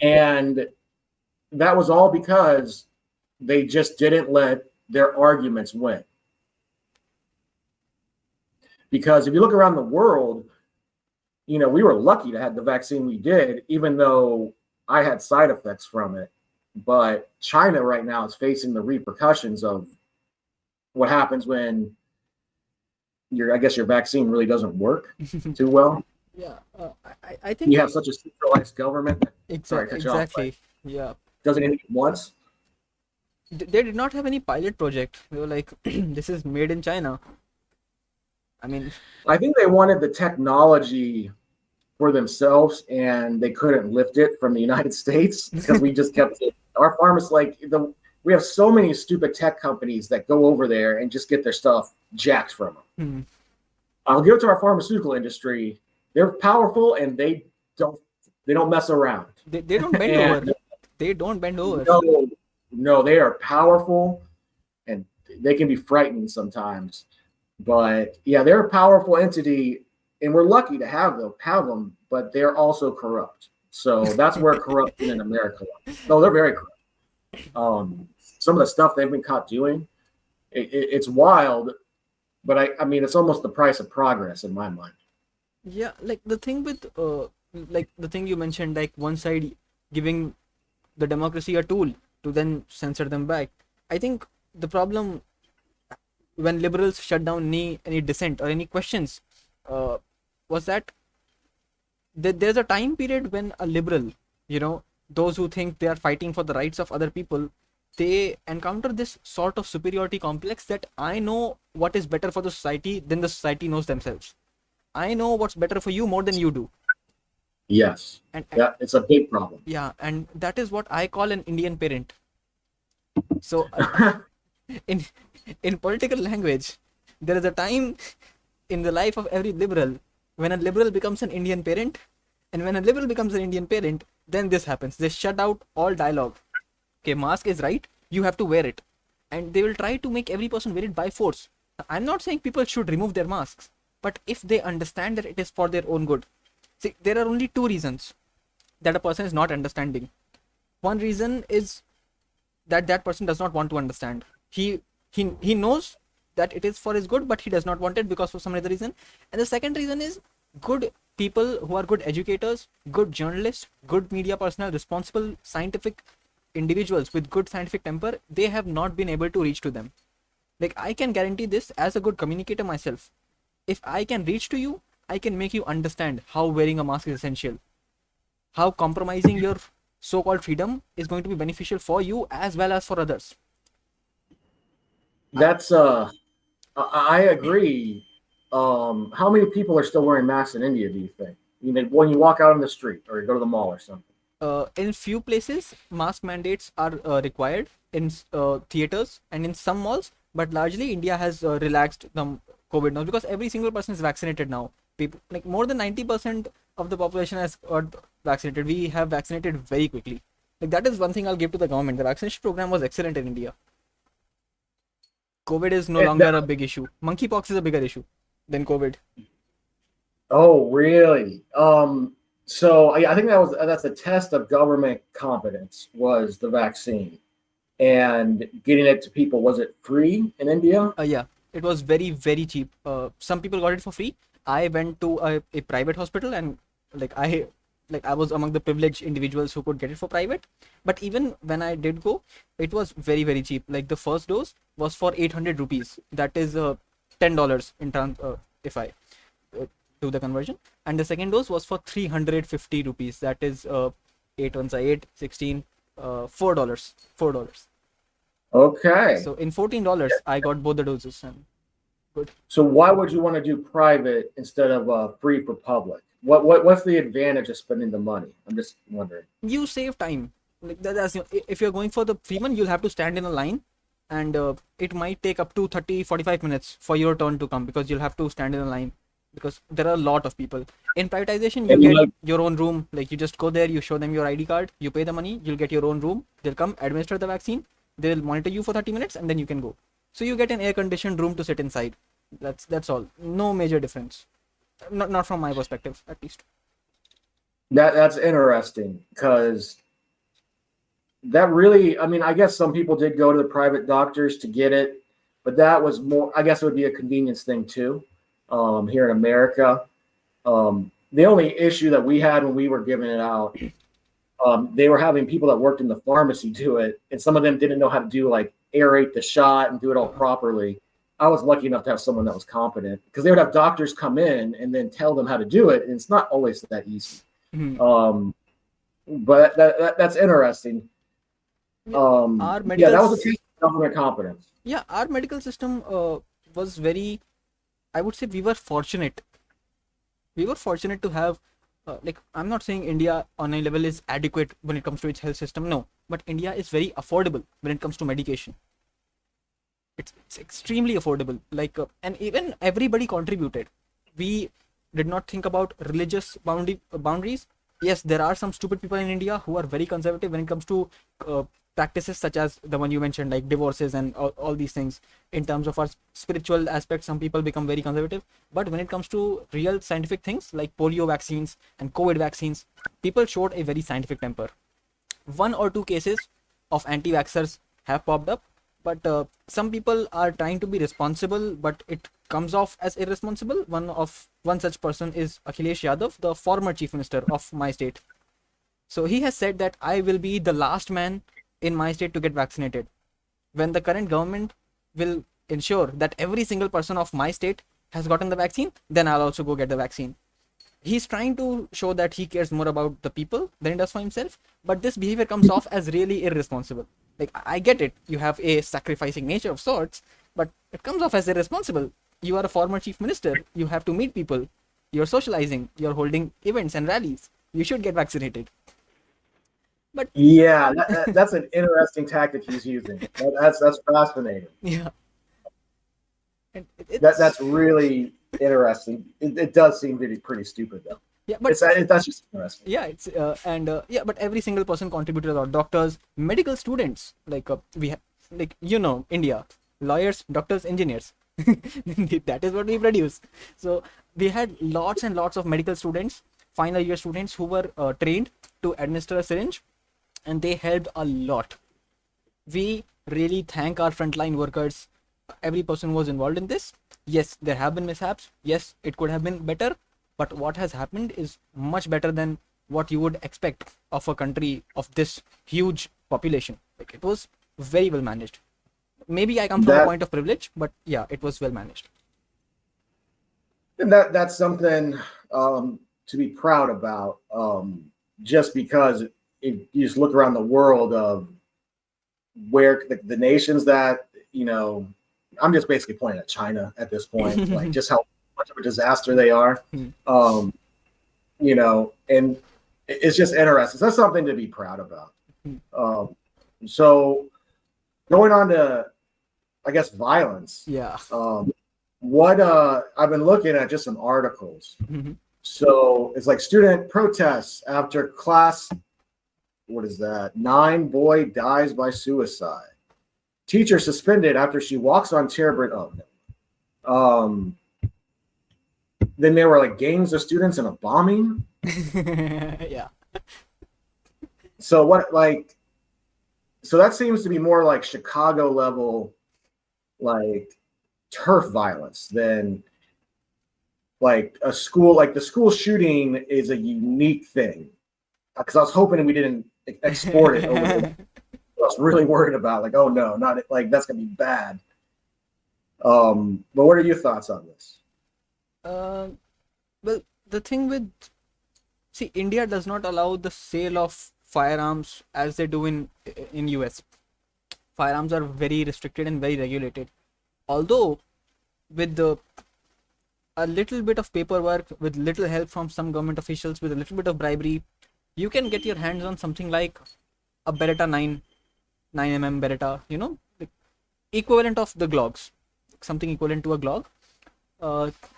And that was all because they just didn't let their arguments win. Because if you look around the world, we were lucky to have the vaccine we did, even though I had side effects from it. But China right now is facing the repercussions of what happens when your vaccine really doesn't work too well. Yeah, I think you have such a centralized government. Exactly. Yeah. Doesn't it once? They did not have any pilot project. They were like, this is made in China. I think they wanted the technology for themselves, and they couldn't lift it from the United States, because we just kept it. Our pharmacists, we have so many stupid tech companies that go over there and just get their stuff jacked from them. I'll give it to our pharmaceutical industry. They're powerful, and they don't mess around. They don't bend over. They don't bend over. No, they are powerful, and they can be frightening sometimes. But yeah, they're a powerful entity, and we're lucky to have them, but they're also corrupt. So that's where corruption in America lies. No, they're very corrupt. Some of the stuff they've been caught doing, it's wild, but I mean, it's almost the price of progress in my mind. Yeah, like the thing with the thing you mentioned, like one side giving the democracy a tool to then censor them back. I think the problem when liberals shut down any dissent or any questions was that there's a time period when a liberal, those who think they are fighting for the rights of other people, they encounter this sort of superiority complex that I know what is better for the society than the society knows themselves. I know what's better for you more than you do. Yes. And it's a big problem. Yeah, and that is what I call an Indian parent. So in political language, there is a time in the life of every liberal when a liberal becomes an Indian parent, and when a liberal becomes an Indian parent, then this happens. They shut out all dialogue. Okay, mask is right, you have to wear it, and they will try to make every person wear it by force. I'm not saying people should remove their masks. But if they understand that it is for their own good, see, there are only two reasons that a person is not understanding. One reason is that that person does not want to understand. He knows that it is for his good, but he does not want it because of some other reason. And the second reason is good people who are good educators, good journalists, good media personnel, responsible scientific individuals with good scientific temper, they have not been able to reach to them. Like, I can guarantee this as a good communicator myself. If I can reach to you, I can make you understand how wearing a mask is essential, how compromising your so-called freedom is going to be beneficial for you as well as for others. That's I agree. How many people are still wearing masks in India, do you think? You know, when you walk out on the street or you go to the mall or something? In few places, mask mandates are required in theaters and in some malls, but largely India has relaxed the COVID now because every single person is vaccinated now. People, like more than 90% of the population has got vaccinated. We have vaccinated very quickly. Like, that is one thing I'll give to the government. The vaccination program was excellent in India. COVID is no longer a big issue. Monkeypox is a bigger issue than COVID. Oh, really? So I think that's a test of government competence was the vaccine and getting it to people. Was it free in India? Yeah, it was very, very cheap. Some people got it for free. I went to a private hospital, and like I was among the privileged individuals who could get it for private. But even when I did go, it was very, very cheap. Like, the first dose was for 800 rupees. That is $10 in terms, if I do the conversion. And the second dose was for 350 rupees. That is 8 ones are 8, 16, $4. $4. Okay. So in $14, I got both the doses. And good. So why would you want to do private instead of free for public? What's the advantage of spending the money? I'm just wondering. You save time. Like, if you're going for the free one, you'll have to stand in a line, and it might take up to 30-45 minutes for your turn to come because you'll have to stand in a line because there are a lot of people. In privatization, you get your own room. Like, you just go there, you show them your ID card, you pay the money, you'll get your own room. They'll come administer the vaccine, they'll monitor you for 30 minutes, and then you can go. So you get an air-conditioned room to sit inside. That's all. No major difference. Not from my perspective, at least. That's interesting because that really, I mean, I guess some people did go to the private doctors to get it, but that was more, I guess it would be a convenience thing too. Here in America, the only issue that we had when we were giving it out, they were having people that worked in the pharmacy do it, and some of them didn't know how to do, like, aerate the shot and do it all properly. I was lucky enough to have someone that was competent because they would have doctors come in and then tell them how to do it, and it's not always that easy. Mm-hmm. But that's interesting. Our medical, yeah, that was a test of government competence. Yeah, our medical system was very, I would say we were fortunate. We were fortunate to have, like, I'm not saying India on a level is adequate when it comes to its health system, no, but India is very affordable when it comes to medication. It's extremely affordable. Like, and even everybody contributed. We did not think about religious boundaries. Yes, there are some stupid people in India who are very conservative when it comes to practices such as the one you mentioned, like divorces and all these things. In terms of our spiritual aspects, some people become very conservative. But when it comes to real scientific things like polio vaccines and COVID vaccines, people showed a very scientific temper. 1 or 2 cases of anti-vaxxers have popped up, but some people are trying to be responsible, but it comes off as irresponsible. One such person is Akhilesh Yadav, the former chief minister of my state. So he has said that I will be the last man in my state to get vaccinated. When the current government will ensure that every single person of my state has gotten the vaccine, then I'll also go get the vaccine. He's trying to show that he cares more about the people than he does for himself, but this behavior comes off as really irresponsible. Like, I get it, you have a sacrificing nature of sorts, but it comes off as irresponsible. You are a former chief minister, you have to meet people, you're socializing, you're holding events and rallies, you should get vaccinated. But yeah, that's an interesting tactic he's using. That's fascinating. Yeah, and that's really interesting. It does seem to be pretty stupid though. Yeah, but that's just interesting. Yeah, it's yeah, but every single person contributed a lot. Doctors, medical students, like we have, like, India, lawyers, doctors, engineers. That is what we produce. So we had lots and lots of medical students, final year students, who were trained to administer a syringe, and they helped a lot. We really thank our frontline workers, every person who was involved in this. Yes, there have been mishaps. Yes, it could have been better, but what has happened is much better than what you would expect of a country of this huge population. Like, it was very well managed. Maybe I come from a That point of privilege, but yeah, it was well managed. and that's something to be proud about. Just because you just look around the world of where the nations that I'm just basically pointing at China at this point, like just how much of a disaster they are. Um, and it's just interesting. So that's something to be proud about. So going on to, I guess, violence. Yeah. What I've been looking at just some articles. So it's like student protests after class. What is that? 9 boy dies by suicide. Teacher suspended after she walks on chair. Oh no. Then there were like gangs of students in a bombing. Yeah. So so that seems to be more like Chicago level, like turf violence than like a school. Like the school shooting is a unique thing, because I was hoping we didn't export it over there. I was really worried about, like, oh no, not like that's gonna be bad. But what are your thoughts on this? Well, the thing with, see, India does not allow the sale of firearms as they do in US. Firearms are very restricted and very regulated. Although, with a little bit of paperwork, with little help from some government officials, with a little bit of bribery, you can get your hands on something like a Beretta 9mm Beretta, the equivalent of the Glocks, something equivalent to a Glock.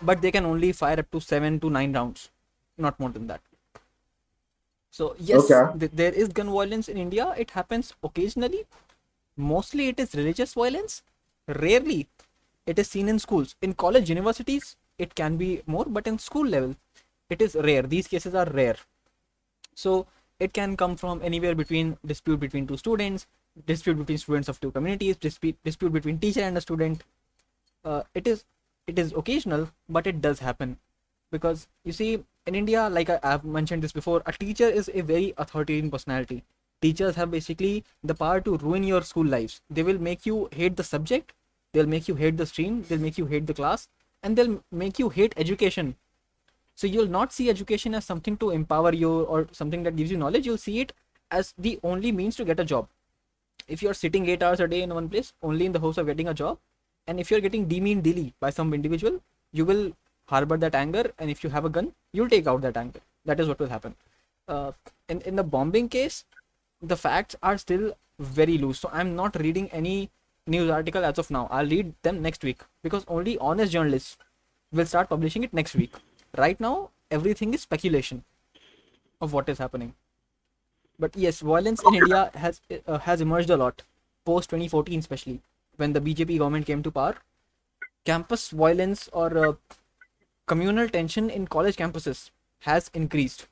But they can only fire up to 7 to 9 rounds, not more than that. So yes, Okay. there is gun violence in India. It happens occasionally. Mostly it is religious violence. Rarely it is seen in schools. In college, universities, it can be more, but in school level, it is rare. These cases are rare. So it can come from anywhere between dispute between two students, dispute between students of two communities, dispute between teacher and a student. It is occasional, but it does happen, because you see, in India, like I've mentioned this before, a teacher is a very authoritarian personality. Teachers have basically the power to ruin your school lives. They will make you hate the subject, they'll make you hate the stream, they'll make you hate the class, and they'll make you hate education. So you'll not see education as something to empower you or something that gives you knowledge. You'll see it as the only means to get a job. If you're sitting 8 hours a day in one place only in the hopes of getting a job, and if you're getting demeaned daily by some individual, you will harbor that anger, and if you have a gun, you'll take out that anger. That is what will happen. In the bombing case, the facts are still very loose, so I'm not reading any news article as of now. I'll read them next week, because only honest journalists will start publishing it next week. Right now, everything is speculation of what is happening. But yes, violence in India has emerged a lot post 2014, especially when the BJP government came to power. Campus violence or communal tension in college campuses has increased.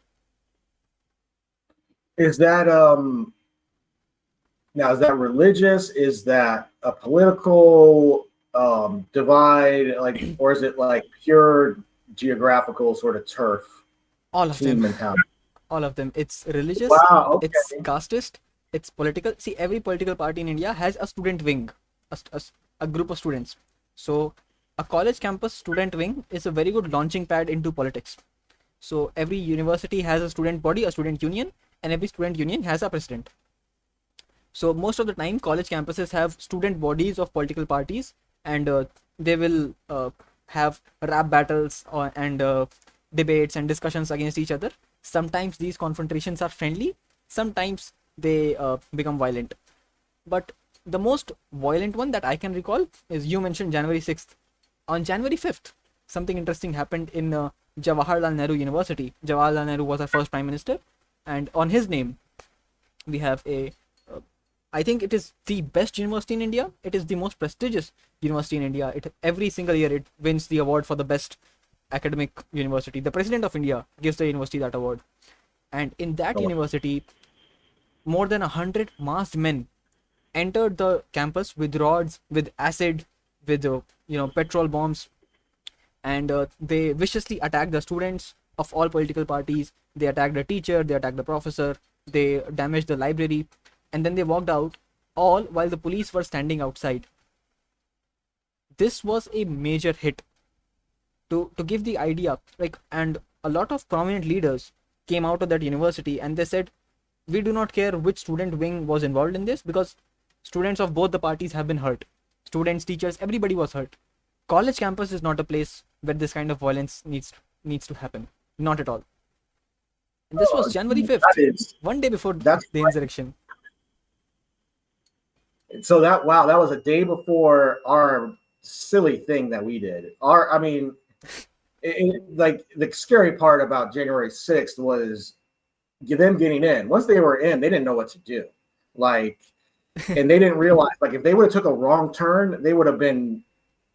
Is that now, is that religious? Is that a political divide, like, or is it like pure geographical sort of turf All of team them. mentality? All of them. It's religious, Wow. Okay. it's casteist, it's political. See, every political party in India has a student wing, a group of students. So a college campus student wing is a very good launching pad into politics. So every university has a student body, a student union, and every student union has a president. So most of the time, college campuses have student bodies of political parties, and they will have rap battles and debates and discussions against each other. Sometimes these confrontations are friendly, sometimes they become violent. But the most violent one that I can recall is, you mentioned January 6th. On January 5th, something interesting happened in Jawaharlal Nehru University. Jawaharlal Nehru was our first prime minister, and on his name, we have a I think it is the best university in India. It is the most prestigious university in India. Every single year it wins the award for the best academic university. The president of India gives the university that award. And in that So, university, more than 100 masked men entered the campus with rods, with acid, with petrol bombs, and they viciously attacked the students of all political parties. They attacked the teacher, they attacked the professor, they damaged the library, and then they walked out, all while the police were standing outside. This was a major hit. To give the idea, like, and a lot of prominent leaders came out of that university and they said, we do not care which student wing was involved in this, because students of both the parties have been hurt. Students, teachers, everybody was hurt. College campus is not a place where this kind of violence needs to happen, not at all. And this was January that 5th, is one day before that's the insurrection. so that wow, that was a day before our silly thing that we did. I mean, like the scary part about January 6th was them getting in. Once they were in, they didn't know what to do. Like, and they didn't realize, like, if they would have took a wrong turn, they would have been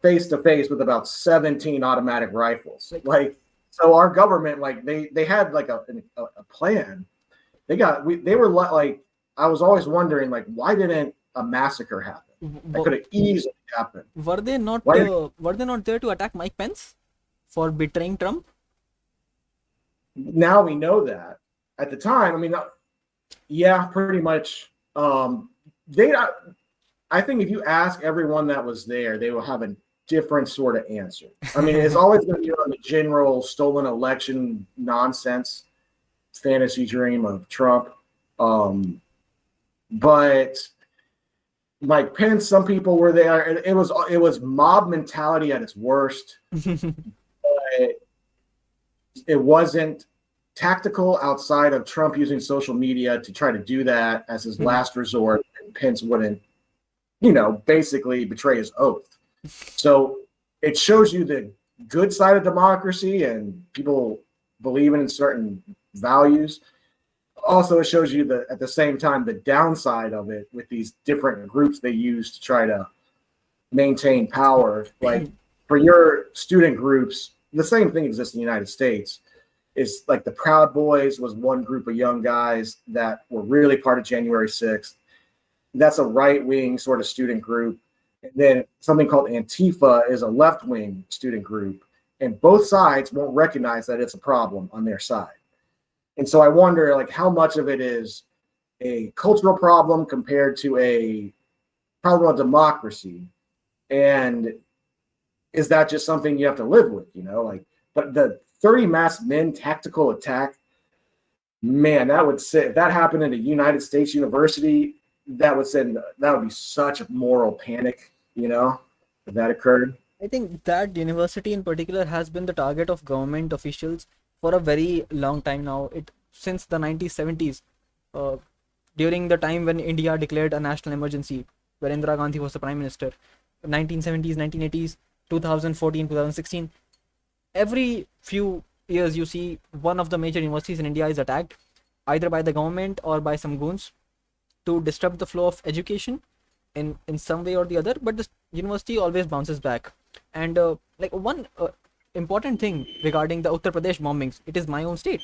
face to face with about 17 automatic rifles. Like, so our government, like, they had like a plan. They were like, I was always wondering, like, why didn't a massacre happen? That could have easily happened. Were they not there to attack Mike Pence for betraying Trump? Now we know that. At the time, I mean, yeah, pretty much. I think if you ask everyone that was there, they will have a different sort of answer. I mean, it's always going to be on the general stolen election nonsense fantasy dream of Trump. But Mike Pence, some people were there. It was mob mentality at its worst. But it wasn't tactical outside of Trump using social media to try to do that as his last resort. And Pence wouldn't, basically betray his oath. So it shows you the good side of democracy and people believing in certain values. Also, it shows you at the same time the downside of it with these different groups they use to try to maintain power. Like for your student groups, the same thing exists in the United States. Is like the Proud Boys was one group of young guys that were really part of January 6th. That's a right-wing sort of student group. And then something called Antifa is a left-wing student group. And both sides won't recognize that it's a problem on their side. And so I wonder, like, how much of it is a cultural problem compared to a problem of democracy? And is that just something you have to live with, But the 30 masked men tactical attack, man, if that happened in a United States university, that would be such a moral panic, if that occurred. I think that university in particular has been the target of government officials for a very long time now. Since the 1970s, during the time when India declared a national emergency, where Indira Gandhi was the prime minister, 1970s, 1980s, 2014, 2016. Every few years you see one of the major universities in India is attacked either by the government or by some goons to disrupt the flow of education in some way or the other, but the university always bounces back. And one important thing regarding the Uttar Pradesh bombings, it is my own state.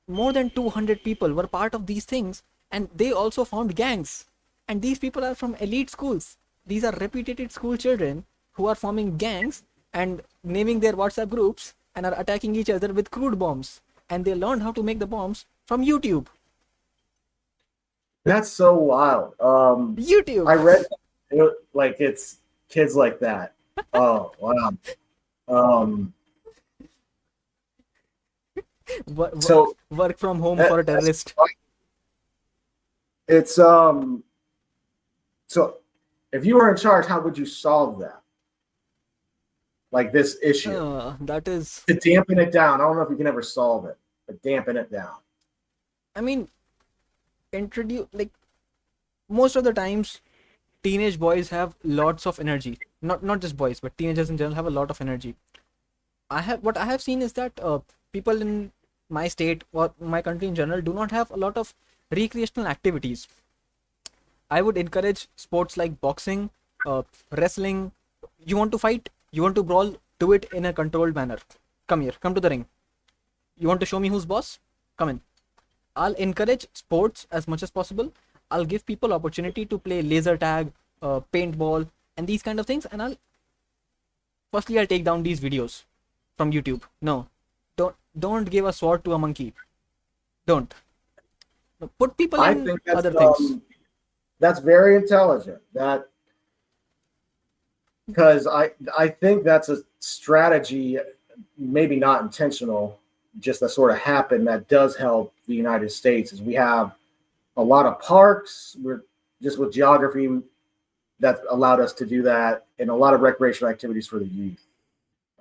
More than 200 people were part of these things, and they also formed gangs. And these people are from elite schools. These are reputed school children who are forming gangs and naming their WhatsApp groups and are attacking each other with crude bombs. And they learned how to make the bombs from YouTube. That's so wild. YouTube. I read like it's kids like that. Oh wow. So work from home for a terrorist. It's so if you were in charge, how would you solve that? Like this issue. That is to dampen it down. I don't know if you can ever solve it, but dampen it down. I mean, most of the times teenage boys have lots of energy. Not just boys, but teenagers in general have a lot of energy. What I have seen is that people in my state or my country in general do not have a lot of recreational activities. I would encourage sports like boxing, wrestling. You want to fight, you want to brawl, do it in a controlled manner. Come here, come to the ring. You want to show me who's boss? Come in. I'll encourage sports as much as possible. I'll give people opportunity to play laser tag, paintball, and these kind of things. And I'll take down these videos from YouTube. No, don't give a sword to a monkey. Don't. No, put people I in think that's other things. that's very intelligent. That because I think that's a strategy, maybe not intentional, just that sort of happened that does help the United States. Is we have a lot of parks. We're just with geography that allowed us to do that, and a lot of recreational activities for the youth.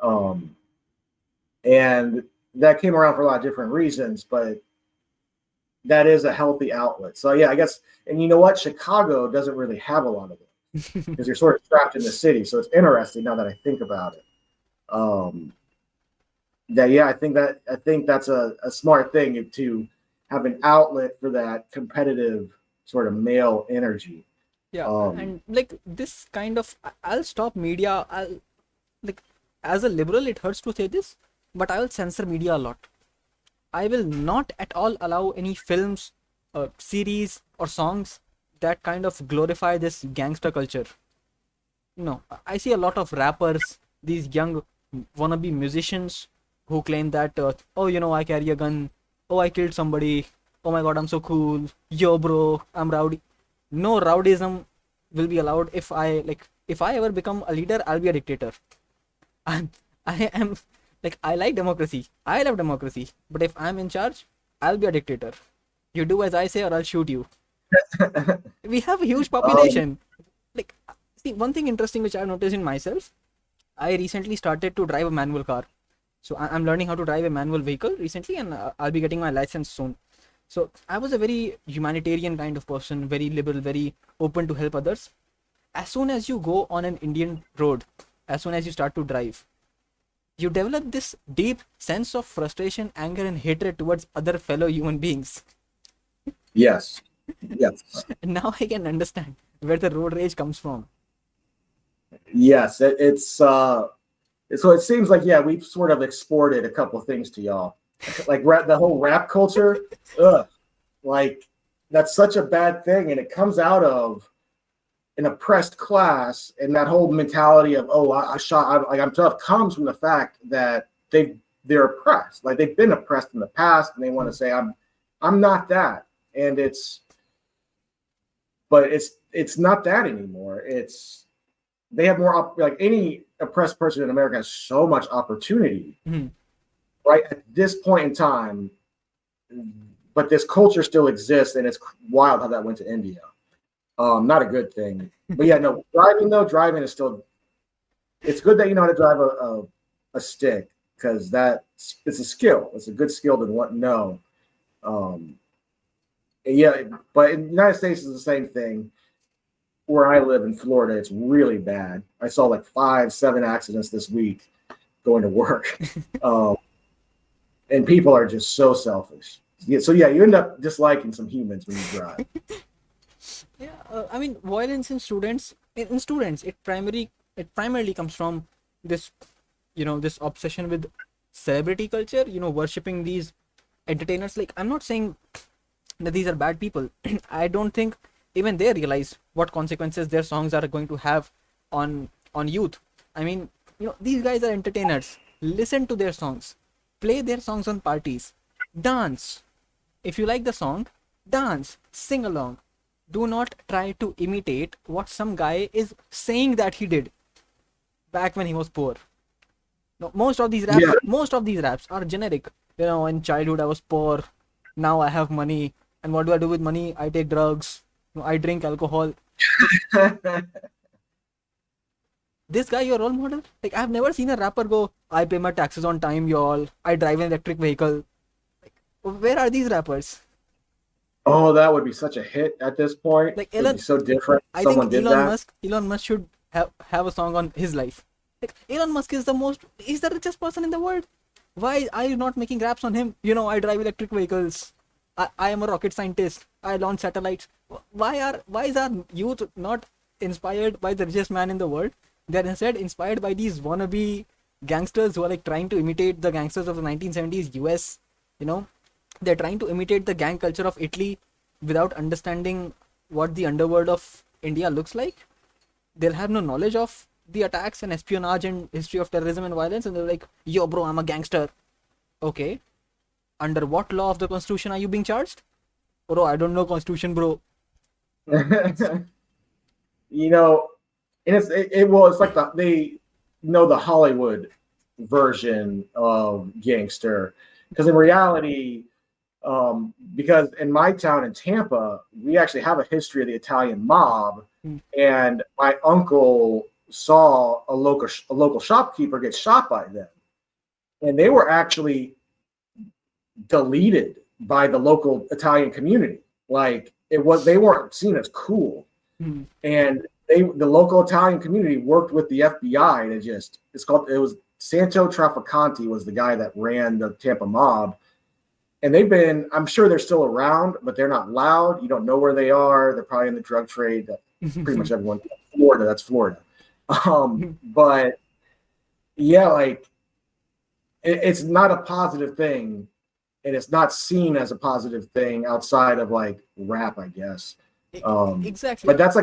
Um, and that came around for a lot of different reasons, but that is a healthy outlet. So yeah, I guess, and you know what, Chicago doesn't really have a lot of it because you're sort of trapped in the city. So it's interesting now that I think about it. That yeah, I think that's a smart thing to have an outlet for that competitive sort of male energy. Yeah, Um, and like this kind of, I'll stop media. I'll like, as a liberal, it hurts to say this, but I'll censor media a lot. I will not at all allow any films, series, or songs that kind of glorify this gangster culture. No, I see a lot of rappers, these young wannabe musicians who claim that, oh, I carry a gun. Oh, I killed somebody. Oh my god, I'm so cool. Yo, bro, I'm rowdy. No rowdyism will be allowed. If I ever become a leader, I'll be a dictator. And I am I like democracy. I love democracy. But if I'm in charge, I'll be a dictator. You do as I say, or I'll shoot you. We have a huge um, population. Like, see, one thing interesting which I've noticed in myself, I recently started to drive a manual car. So I'm learning how to drive a manual vehicle recently, and I'll be getting my license soon. So I was a very humanitarian kind of person, very liberal, very open to help others. As soon as you go on an Indian road, as soon as you start to drive, you develop this deep sense of frustration, anger, and hatred towards other fellow human beings. yes, yes, And now I can understand where the road rage comes from. yes. So it seems like yeah, we've sort of exported a couple of things to y'all, like the whole rap culture. Ugh, like that's such a bad thing, and it comes out of an oppressed class, and that whole mentality of oh, I'm tough comes from the fact that they're oppressed, like they've been oppressed in the past, and they want to say I'm not that, and it's not that anymore. It's they have more like any oppressed person in America has so much opportunity, Mhm. right at this point in time. But this culture still exists, and it's wild how that went to India. Not a good thing. But yeah, no, driving is still. It's good that you know how to drive a stick because it's a skill. It's a good skill to know. Um, yeah, but in the United States is the same thing. Where I live in Florida, it's really bad. I saw like 5, 7 accidents this week going to work, and people are just so selfish. Yeah, so yeah, you end up disliking some humans when you drive. Yeah, I mean, violence in students, it primarily comes from this, this obsession with celebrity culture. Worshipping these entertainers. Like, I'm not saying that these are bad people. I don't think even they realize what consequences their songs are going to have on youth. I mean, these guys are entertainers. Listen to their songs, play their songs on parties, dance. If you like the song, dance, sing along. Do not try to imitate what some guy is saying that he did back when he was poor. No, Yeah, most of these raps are generic. In childhood I was poor, now I have money, and what do I do with money? I take drugs, I drink alcohol. This guy your role model? Like, I've never seen a rapper go, I pay my taxes on time, y'all. I drive an electric vehicle. Like, where are these rappers? oh, that would be such a hit at this point. Like, It would be so different if I think someone did that. Elon Musk should have a song on his life. Like, Elon Musk is he's the richest person in the world. Why are you not making raps on him? I drive electric vehicles. I am a rocket scientist. I launch satellites. Why is our youth not inspired by the richest man in the world? They're instead inspired by these wannabe gangsters who are like trying to imitate the gangsters of the 1970s US. You know, they're trying to imitate the gang culture of Italy without understanding what the underworld of India looks like. They'll have no knowledge of the attacks and espionage and history of terrorism and violence, and they're like, yo bro, I'm a gangster. Okay, under what law of the constitution are you being charged? Bro, I don't know constitution, bro. You know, and it's like they know the Hollywood version of gangster, because in reality, because in my town in Tampa, we actually have a history of the Italian mob, and my uncle saw a local shopkeeper get shot by them, and they were actually deleted by the local Italian community. Like they weren't seen as cool, and the local Italian community worked with the FBI to it was Santo Traficanti was the guy that ran the Tampa mob. And I'm sure they're still around, but they're not loud. You don't know where they are. They're probably in the drug trade. Pretty much everyone. Florida, that's Florida. But yeah, like it's not a positive thing, and it's not seen as a positive thing outside of like rap, I guess. Exactly. But that's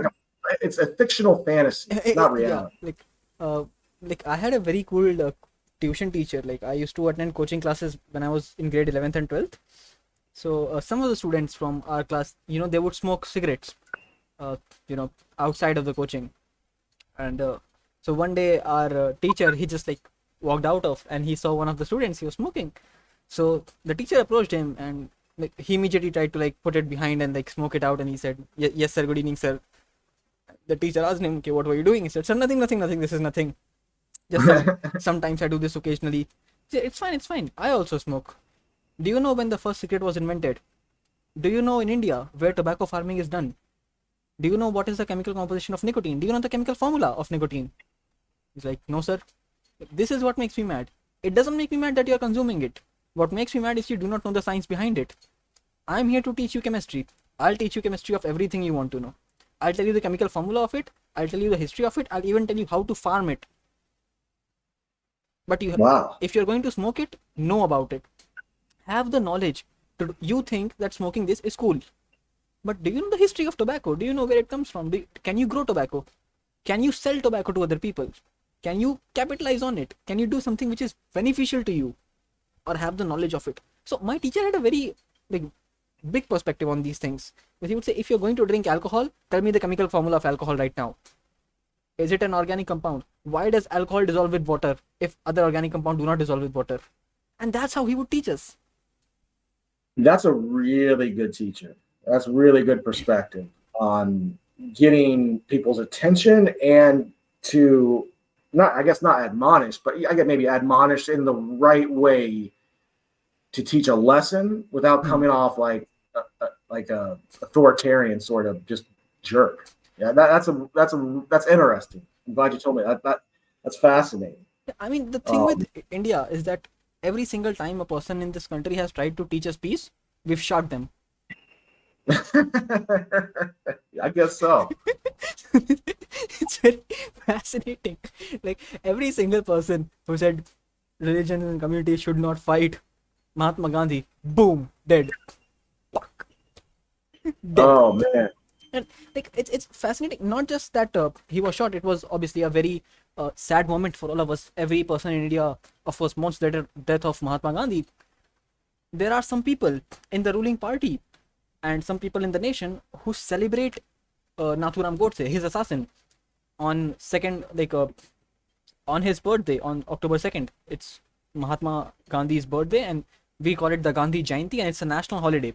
it's a fictional fantasy. It's not reality. Yeah, like I had a very cool tuition teacher. Like I used to attend coaching classes when I was in grade 11th and 12th. So some of the students from our class, they would smoke cigarettes, outside of the coaching. And so one day our teacher, he just like walked out of, and he saw one of the students, he was smoking. So the teacher approached him, and like he immediately tried to like put it behind and like smoke it out. And he said, yes sir, good evening sir. The teacher asked him, okay, what were you doing? He said, sir, nothing, this is nothing. Just sometimes I do this occasionally. It's fine. I also smoke. Do you know when the first cigarette was invented? Do you know in India where tobacco farming is done? Do you know what is the chemical composition of nicotine? Do you know the chemical formula of nicotine? He's like, no sir. This is what makes me mad. It doesn't make me mad that you're consuming it. What makes me mad is you do not know the science behind it. I'm here to teach you chemistry. I'll teach you chemistry of everything you want to know. I'll tell you the chemical formula of it. I'll tell you the history of it. I'll even tell you how to farm it. But if you're going to smoke it, know about it. Have the knowledge. You think that smoking this is cool. But do you know the history of tobacco? Do you know where it comes from? Can you grow tobacco? Can you sell tobacco to other people? Can you capitalize on it? Can you do something which is beneficial to you? Or have the knowledge of it? So my teacher had a very big perspective on these things. But he would say, if you're going to drink alcohol, tell me the chemical formula of alcohol right now. Is it an organic compound? Why does alcohol dissolve with water if other organic compounds do not dissolve with water? And that's how he would teach us. That's a really good teacher. That's really good perspective on getting people's attention and to not admonish, but I get maybe admonish in the right way to teach a lesson without coming off like a authoritarian sort of just jerk. Yeah, that's interesting. I'm glad you told me that. That's fascinating. I mean, the thing with India is that every single time a person in this country has tried to teach us peace, we've shot them. I guess so. It's very fascinating. Like every single person who said religion and community should not fight, Mahatma Gandhi, boom, dead. Fuck. Dead. Oh man. And like it's fascinating. Not just that he was shot. It was obviously a very sad moment for all of us. Every person in India, of course, mourns the death of Mahatma Gandhi. There are some people in the ruling party and some people in the nation who celebrate Nathuram Godse, his assassin, on on his birthday on October 2nd. It's Mahatma Gandhi's birthday, and we call it the Gandhi Jayanti, and it's a national holiday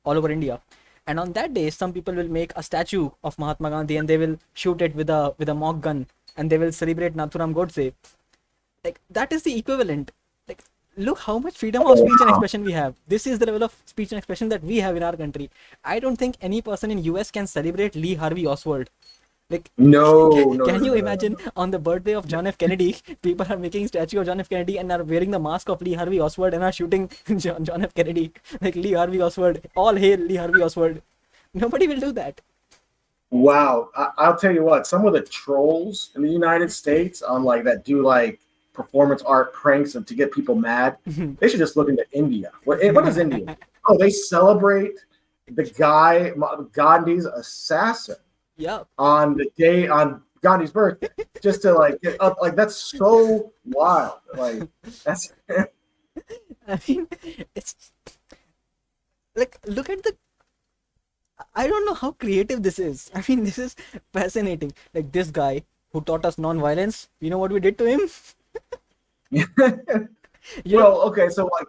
all over India. And on that day, some people will make a statue of Mahatma Gandhi and they will shoot it with a mock gun, and they will celebrate Nathuram Godse. Like that is the equivalent. Like look how much freedom of speech and expression we have. This is the level of speech and expression that we have in our country. I don't think any person in US can celebrate Lee Harvey Oswald. Like can you imagine on the birthday of John F. Kennedy, people are making statue of John F. Kennedy and are wearing the mask of Lee Harvey Oswald and are shooting John F. Kennedy, like Lee Harvey Oswald, all hail Lee Harvey Oswald. Nobody will do that. Wow, I'll tell you what. Some of the trolls in the United States on like that do like performance art pranks and to get people mad. They should just look into India. What does India do? Oh, they celebrate the guy Gandhi's assassin Yeah. on the day on Gandhi's birthday, just to like get up. Like that's so wild. Like that's I mean, it's like, look at the. I don't know how creative this is. I mean, this is fascinating. Like, this guy who taught us non-violence, you know what we did to him? You know, well, okay. So like,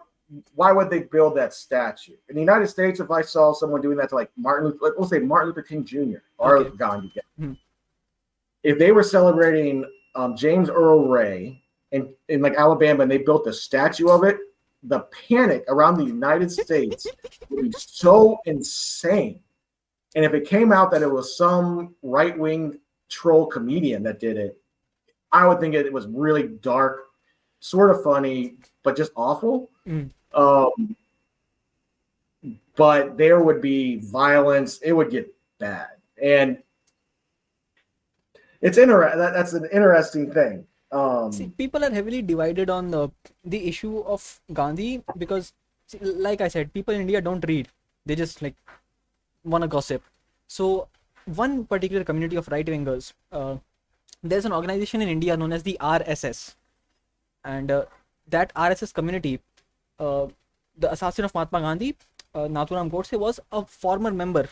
why would they build that statue in the United States? If I saw someone doing that to like we'll say Martin Luther King Jr. or okay. Gandhi, Hmm. if they were celebrating James Earl Ray in like Alabama and they built a statue of it, the panic around the United States would be so insane. And if it came out that it was some right-wing troll comedian that did it, I would think it was really dark, sort of funny, but just awful. Mm. But there would be violence. It would get bad. And it's that's an interesting thing. See, people are heavily divided on the issue of Gandhi because, see, like I said, people in India don't read. They just like want to gossip. So, one particular community of right-wingers, there's an organization in India known as the RSS, and that RSS community, the assassin of Mahatma Gandhi, Nathuram Godse, was a former member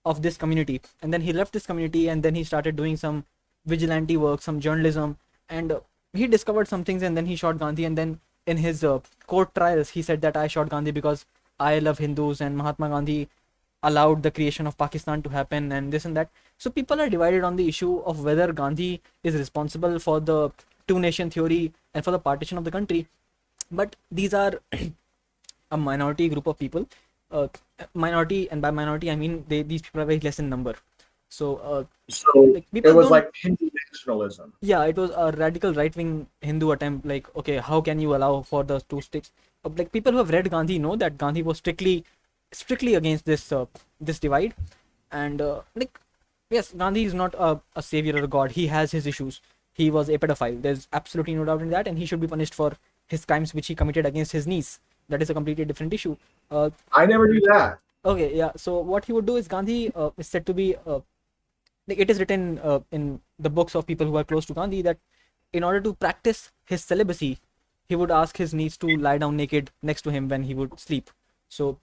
of this community, and then he left this community, and then he started doing some vigilante work, some journalism, and he discovered some things, and then he shot Gandhi, and then in his court trials, he said that I shot Gandhi because I love Hindus, and Mahatma Gandhi allowed the creation of Pakistan to happen, and this and that. So people are divided on the issue of whether Gandhi is responsible for the two-nation theory and for the partition of the country. But these are a minority group of people. Minority, and by minority I mean these people are very less in number. So like, it was like Hindu nationalism. Yeah, it was a radical right-wing Hindu attempt. Like, okay, how can you allow for the two states? Like, people who have read Gandhi know that Gandhi was strictly against this divide, and like, yes, Gandhi is not a savior or a god. He has his issues. He was a pedophile. There's absolutely no doubt in that, and he should be punished for his crimes which he committed against his niece. That is a completely different issue. I never knew that. Okay, yeah. So what he would do is Gandhi is said to be like, it is written in the books of people who are close to Gandhi that in order to practice his celibacy, he would ask his niece to lie down naked next to him when he would sleep. So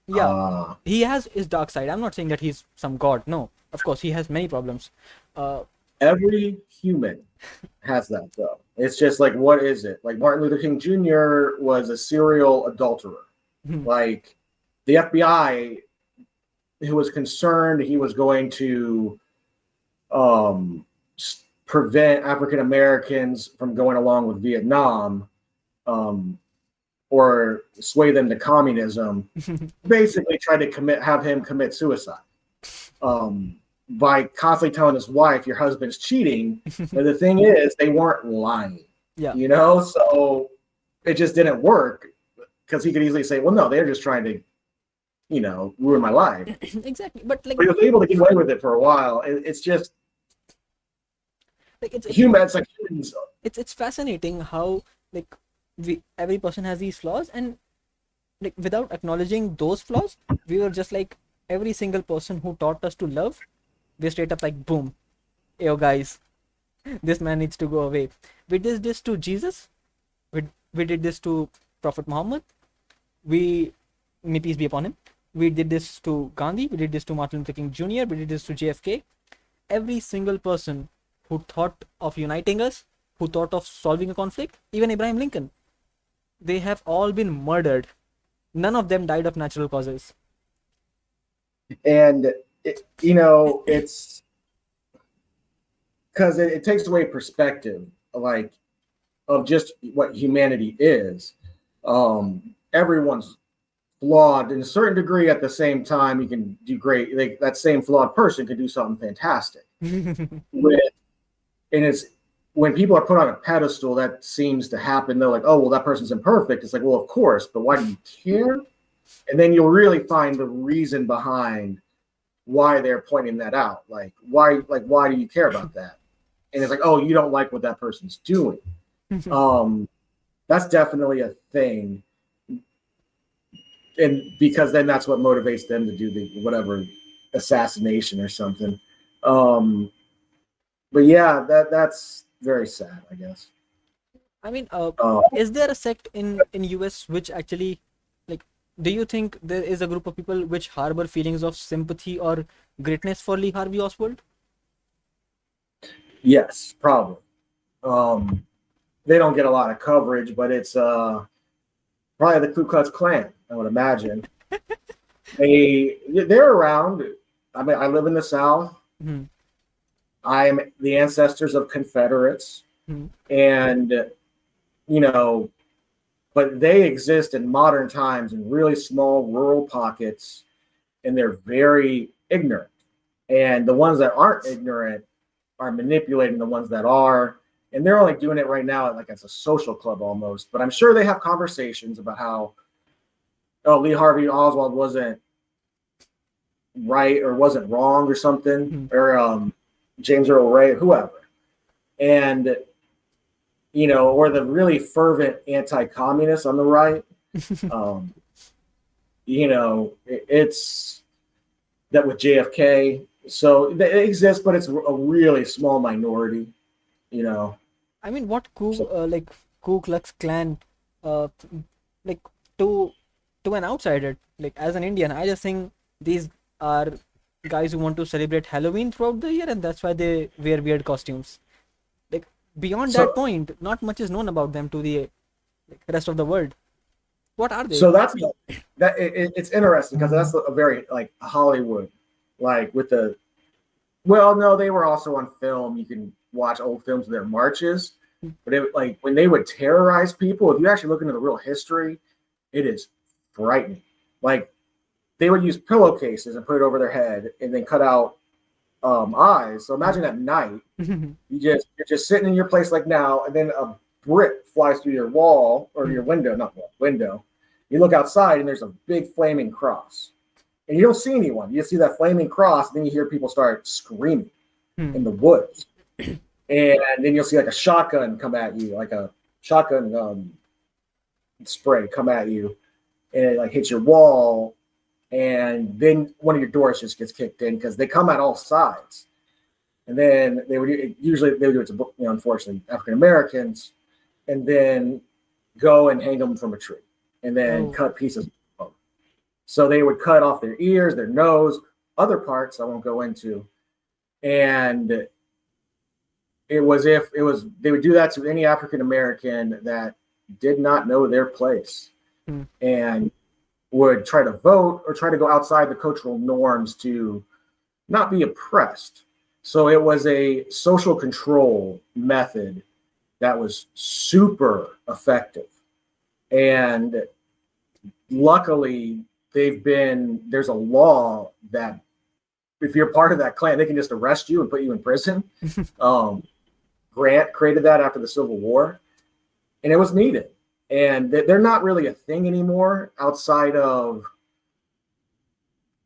yeah, he has his dark side. I'm not saying that he's some god. No, of course he has many problems. Every human has that though. It's just like, what is it? Like Martin Luther King Jr. was a serial adulterer. Like the FBI, who was concerned he was going to prevent African Americans from going along with Vietnam, or sway them to communism, basically tried to have him commit suicide. By constantly telling his wife, your husband's cheating. But the thing is, they weren't lying. Yeah. You know, so it just didn't work because he could easily say, well, no, they're just trying to, you know, ruin my life. Exactly. But like, he was able to get away with it for a while. It's just like, it's humans, like humans. It's fascinating how, like, every person has these flaws, and like, without acknowledging those flaws, we were just like, every single person who taught us to love, we straight up like, boom, yo guys, this man needs to go away. We did this to Jesus. We did this to Prophet Muhammad. May peace be upon him. We did this to Gandhi. We did this to Martin Luther King Jr. We did this to JFK. Every single person who thought of uniting us, who thought of solving a conflict, even Abraham Lincoln, they have all been murdered. None of them died of natural causes. And you know, it's because it takes away perspective, like, of just what humanity is. Everyone's flawed in a certain degree. At the same time, you can do great. Like, that same flawed person could do something fantastic. And it's when people are put on a pedestal, that seems to happen. They're like, oh, well, that person's imperfect. It's like, well, of course, but why do you care? And then you'll really find the reason behind why they're pointing that out. Like why do you care about that? And it's like, oh, you don't like what that person's doing. That's definitely a thing. And because then that's what motivates them to do the whatever assassination or something. But yeah, that's very sad, I guess. I mean, Uh, is there a sect in US which actually, like, do you think there is a group of people which harbor feelings of sympathy or greatness for Lee Harvey Oswald? yes, probably. Um, they don't get a lot of coverage, but it's probably the Ku Klux Klan, I would imagine. They're around. I mean, I live in the South. Hmm. I'm the ancestors of Confederates, Hmm. and you know, but they exist in modern times in really small rural pockets, and they're very ignorant. And the ones that aren't ignorant are manipulating the ones that are, and they're only doing it right now like it's a social club almost. But I'm sure they have conversations about how, oh, Lee Harvey Oswald wasn't right or wasn't wrong or something, Hmm. or James Earl Ray, whoever. And or the really fervent anti-communists on the right. Um, it's that with JFK. So it exists, but it's a really small minority. You know, I mean, what so like Ku Klux Klan, uh, like to to an outsider, like as an Indian, I just think these are guys who want to celebrate Halloween throughout the year, and that's why they wear weird costumes. Like beyond that so point, not much is known about them to the rest of the world. What are they? so that's it's interesting because that's a very like Hollywood, like with the well, no, they were also on film. You can watch old films of their marches, but like when they would terrorize people, if you actually look into the real history, it is frightening. Like they would use pillowcases and put it over their head and then cut out eyes. So imagine at night, you're just sitting in your place like now, and then a brick flies through your wall or your window, not wall, window. You look outside and there's a big flaming cross. And you don't see anyone. You just see that flaming cross, and then you hear people start screaming in the woods. And then you'll see like a shotgun come at you, like a shotgun spray come at you, and it like hits your wall, and then one of your doors just gets kicked in because they come at all sides. And then they would usually do it to unfortunately African Americans, and then go and hang them from a tree, and then cut pieces. So they would cut off their ears, their nose, other parts I won't go into, and they would do that to any African American that did not know their place and would try to vote or try to go outside the cultural norms to not be oppressed. So it was a social control method that was super effective. And luckily, there's a law that if you're part of that Klan, they can just arrest you and put you in prison. Grant created that after the Civil War, and it was needed. And they're not really a thing anymore outside of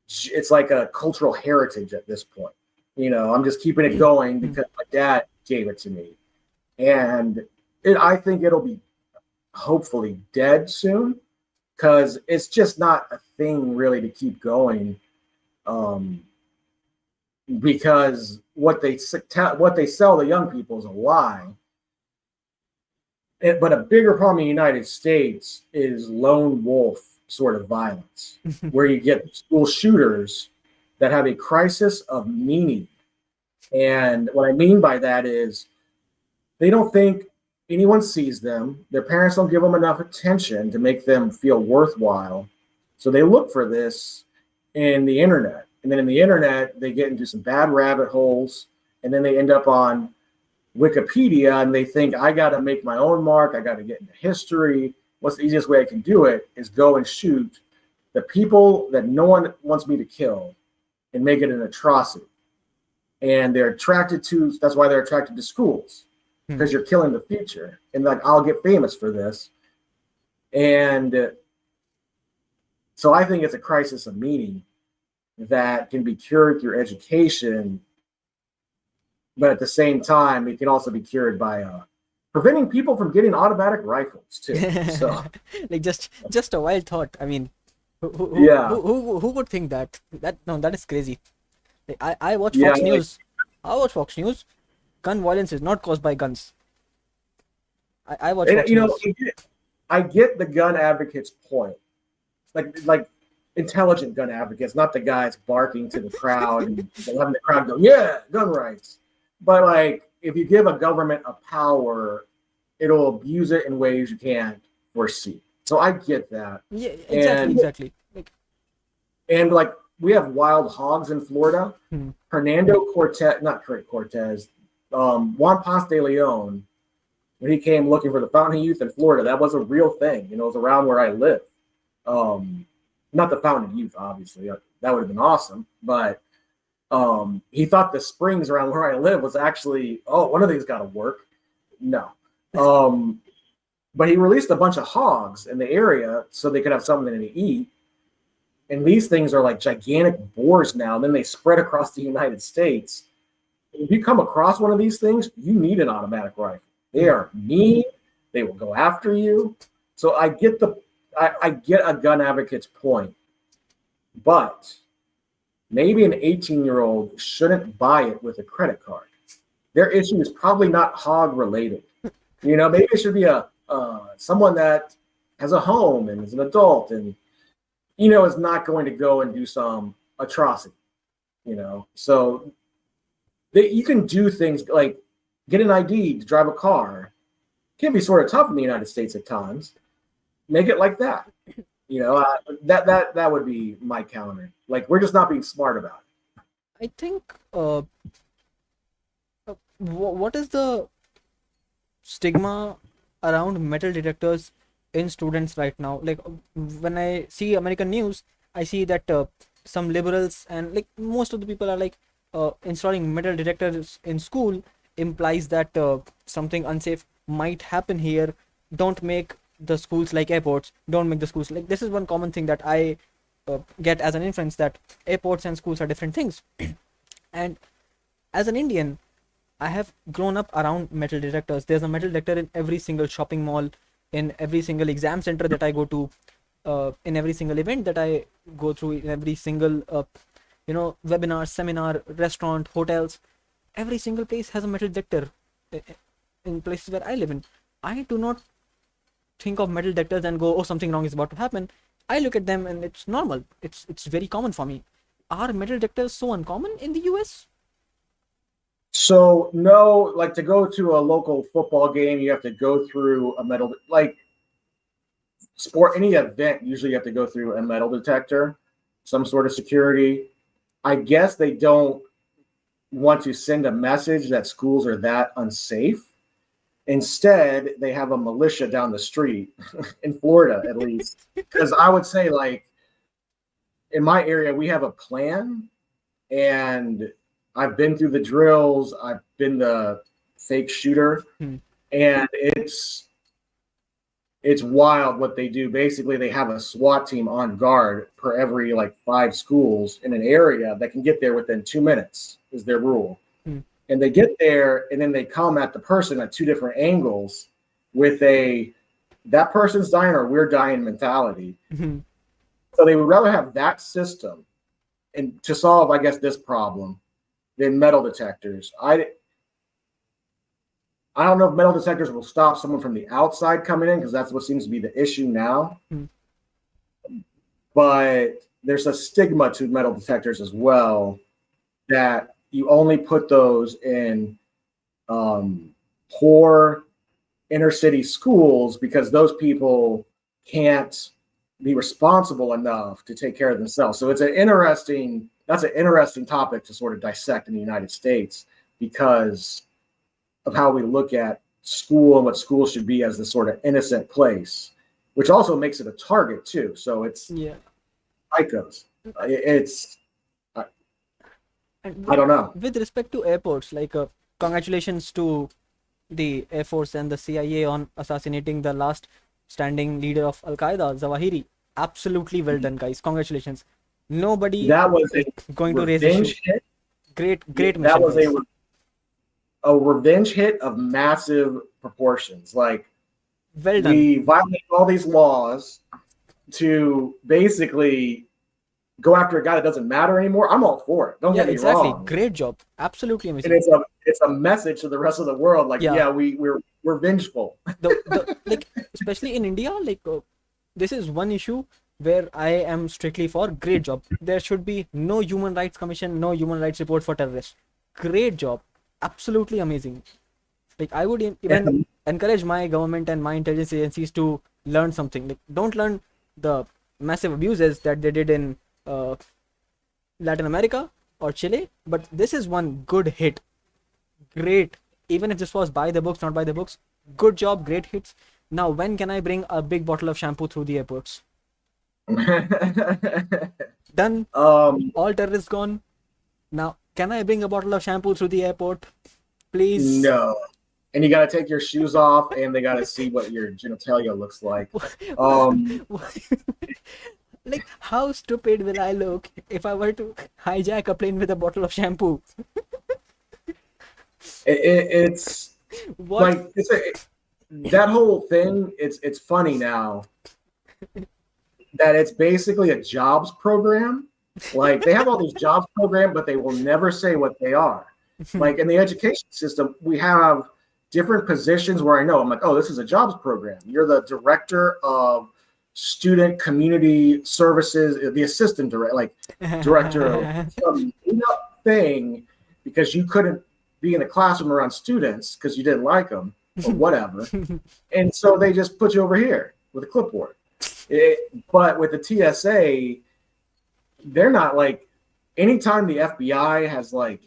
it's like a cultural heritage at this point. I'm just keeping it going because my dad gave it to me. And I think it'll be hopefully dead soon because it's just not a thing really to keep going. Because what they sell the young people is a lie. But a bigger problem in the United States is lone wolf sort of violence, where you get school shooters that have a crisis of meaning. And what I mean by that is they don't think anyone sees them. Their parents don't give them enough attention to make them feel worthwhile. So they look for this in the internet. And then in the internet, they get into some bad rabbit holes. And then they end up on Wikipedia and they think, I got to make my own mark. I got to get into history. What's the easiest way I can do it is go and shoot the people that no one wants me to kill and make it an atrocity. And that's why they're attracted to schools, because you're killing the future. And like, I'll get famous for this. And so I think it's a crisis of meaning. that can be cured through education, but at the same time, it can also be cured by preventing people from getting automatic rifles too. So Like just a wild thought. I mean, yeah, who would think that? That is crazy. Like, I watch yeah, Fox like, News. I watch Fox News. Gun violence is not caused by guns. I watch and Fox News. I get the gun advocate's point, like intelligent gun advocates, not the guys barking to the crowd and having the crowd go, yeah, gun rights. But like, if you give a government a power, it'll abuse it in ways you can't foresee. So I get that, Yeah, exactly, and exactly. Like, like we have wild hogs in Florida. hmm, Hernando Cortez, not Cortez, Juan Ponce de Leon, when he came looking for the Fountain of Youth in Florida, that was a real thing. You know, it was around where I live. Not the Fountain of Youth, obviously. That would have been awesome. But he thought the springs around where I live was actually, oh, one of these got to work. No. But he released a bunch of hogs in the area so they could have something to eat. And these things are like gigantic boars now. And then they spread across the United States. If you come across one of these things, you need an automatic rifle. They are mean. They will go after you. So I get I get a gun advocate's point, but maybe an 18-year-old shouldn't buy it with a credit card. Their issue is probably not hog related. You know, maybe it should be a someone that has a home and is an adult and is not going to go and do some atrocity. So you can do things like get an ID to drive a car. It can be sort of tough in the United States at times. Make it like that. That would be my counter. Like, we're just not being smart about it. I think what is the stigma around metal detectors in students right now? Like, when I see American news, I see that some liberals and like most of the people are like installing metal detectors in school implies that something unsafe might happen here. Don't make the schools like airports. Don't make the schools like, this is one common thing that I get as an inference, that airports and schools are different things. And as an Indian, I have grown up around metal detectors. There's a metal detector in every single shopping mall, in every single exam center that I go to, in every single event that I go through, in every single webinar, seminar, restaurant, hotels. Every single place has a metal detector in places where I live in. I do not think of metal detectors and go, oh, something wrong is about to happen. I look at them and it's normal. It's very common for me. Are metal detectors so uncommon in the US? So no, like to go to a local football game, you have to go through a metal, like any event, usually you have to go through a metal detector, some sort of security. I guess they don't want to send a message that schools are that unsafe. Instead, they have a militia down the street in Florida, at least. Because I would say, like, in my area, we have a plan, and I've been through the drills. I've been the fake shooter, and it's wild what they do. Basically, they have a SWAT team on guard per every like 5 schools in an area that can get there within 2 minutes is their rule. And they get there, and then they come at the person at 2 different angles with that person's dying or we're dying mentality. So they would rather have that system and to solve, I guess, this problem than metal detectors. I don't know if metal detectors will stop someone from the outside coming in, because that's what seems to be the issue now. But there's a stigma to metal detectors as well, that you only put those in poor inner city schools because those people can't be responsible enough to take care of themselves. So that's an interesting topic to sort of dissect in the United States, because of how we look at school and what school should be as this sort of innocent place, which also makes it a target too. So it's psychos. I don't know. With respect to airports, like congratulations to the Air Force and the CIA on assassinating the last standing leader of Al Qaeda, Zawahiri. Absolutely well done, guys. Congratulations. Nobody That was a going to raise issue. revenge hit. Great That mission, was guys. a revenge hit of massive proportions. Like, Well done. we violate all these laws to basically go after a guy that doesn't matter anymore. I'm all for it. Don't Yeah, get me exactly. wrong. Great job. Absolutely And amazing. it's a message to the rest of the world. Like, Yeah, yeah, we're vengeful. the like especially in India, like this is one issue where I am strictly for. Great job. There should be no human rights commission, no human rights report for terrorists. Great job. Absolutely amazing. Like I would even And encourage my government and my intelligence agencies to learn something. Like don't learn the massive abuses that they did in uh, Latin America or Chile, but this is one good hit. Great. Even if this was by the books, not by the books. Good job, great hits. Now, when can I bring a big bottle of shampoo through the airports? Done. um, All terrorists gone. Now, can I bring a bottle of shampoo through the airport? Please. no. And you got to take your shoes off, and they got to see what your genitalia looks like. Um, Like, how stupid will I look if I were to hijack a plane with a bottle of shampoo? it's What? like that whole thing. It's funny now that it's basically a jobs program. Like, they have all these jobs program, but they will never say what they are. Like, in the education system, we have different positions where I'm like, oh, this is a jobs program. You're the director of student community services, the assistant director, like director of some thing, because you couldn't be in a classroom around students because you didn't like them or whatever. And so they just put you over here with a clipboard. But with the TSA, they're not like, anytime the FBI has like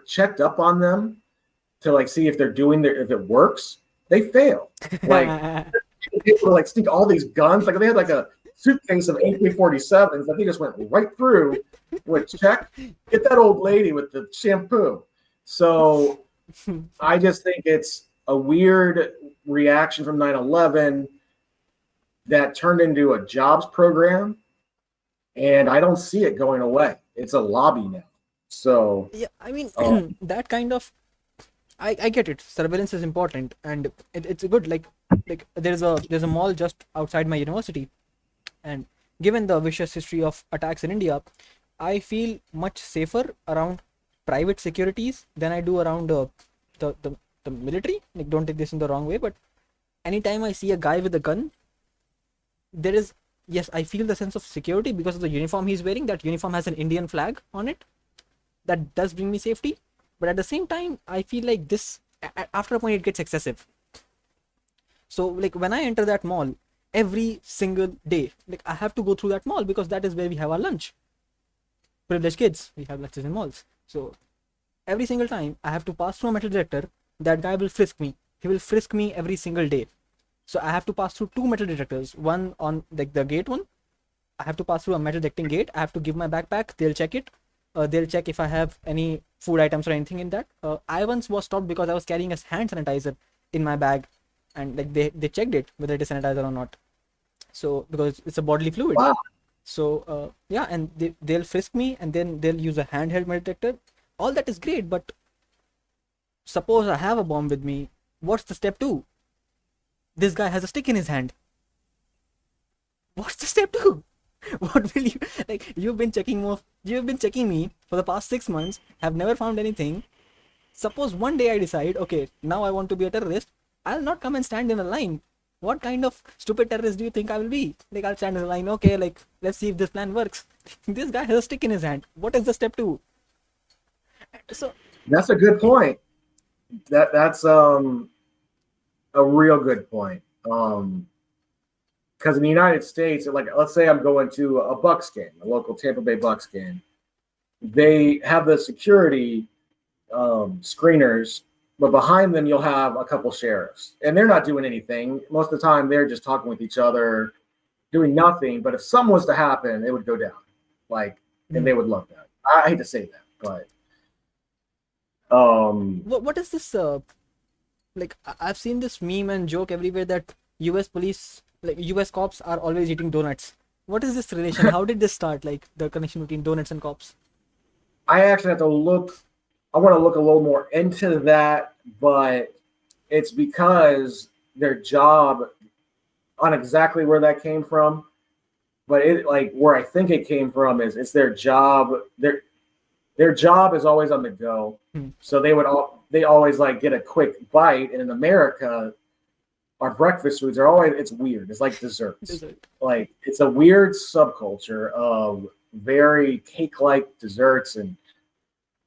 checked up on them to like see if they're doing if it works, they fail. Like, people like sneak all these guns. Like, they had like a suitcase of AK-47s that they just went right through. Went, check, get that old lady with the shampoo. So I just think it's a weird reaction from 9/11 that turned into a jobs program, and I don't see it going away. It's a lobby now. So Yeah, I mean, that kind of, I get it. Surveillance is important, and it's good. Like there's a mall just outside my university, and given the vicious history of attacks in India, I feel much safer around private securities than I do around the, the the military. Like, don't take this in the wrong way, but anytime I see a guy with a gun, there is, yes, I feel the sense of security because of the uniform he's wearing. That uniform has an Indian flag on it. That does bring me safety, but at the same time, I feel like this, after a point, it gets excessive. So like when I enter that mall every single day, like I have to go through that mall because that is where we have our lunch. Privileged kids, we have lunches in malls. So every single time I have to pass through a metal detector, that guy will frisk me. He will frisk me every single day. So I have to pass through two metal detectors, one on like the gate one. I have to pass through a metal detecting gate. I have to give my backpack. They'll check it. They'll check if I have any food items or anything in that. I once was stopped because I was carrying a hand sanitizer in my bag, and like they checked it whether it is sanitizer or not. So because it's a bodily fluid. wow. So yeah, and they'll frisk me, and then they'll use a handheld metal detector. All that is great, but suppose I have a bomb with me. What's the step two? This guy has a stick in his hand. What's the step two? What will you, like, you've been checking me for the past 6 months, have never found anything. Suppose one day I decide, okay, now I want to be a terrorist, I'll not come and stand in a line. What kind of stupid terrorist do you think I will be? Like, I'll stand in a line, okay, like, let's see if this plan works. This guy has a stick in his hand. What is the step two? So That's a good point. That's a real good point. Because in the United States, like, let's say I'm going to a Bucks game, a local Tampa Bay Bucks game, they have the security screeners, but behind them you'll have a couple sheriffs, and they're not doing anything. Most of the time, they're just talking with each other, doing nothing. But if something was to happen, it would go down, like, and they would love that. I hate to say that, but what is this? Like, I've seen this meme and joke everywhere that U.S. police, like U.S. cops, are always eating donuts. What is this relation? How did this start? Like the connection between donuts and cops? I actually have to look. I want to look a little more into that, but it's because their job on exactly where that came from. But it like where I think it came from is it's their job. Their job is always on the go, Hmm. so they always like get a quick bite. And in America, our breakfast foods are always it's weird. It's like desserts. Dessert. Like it's a weird subculture of very cake-like desserts and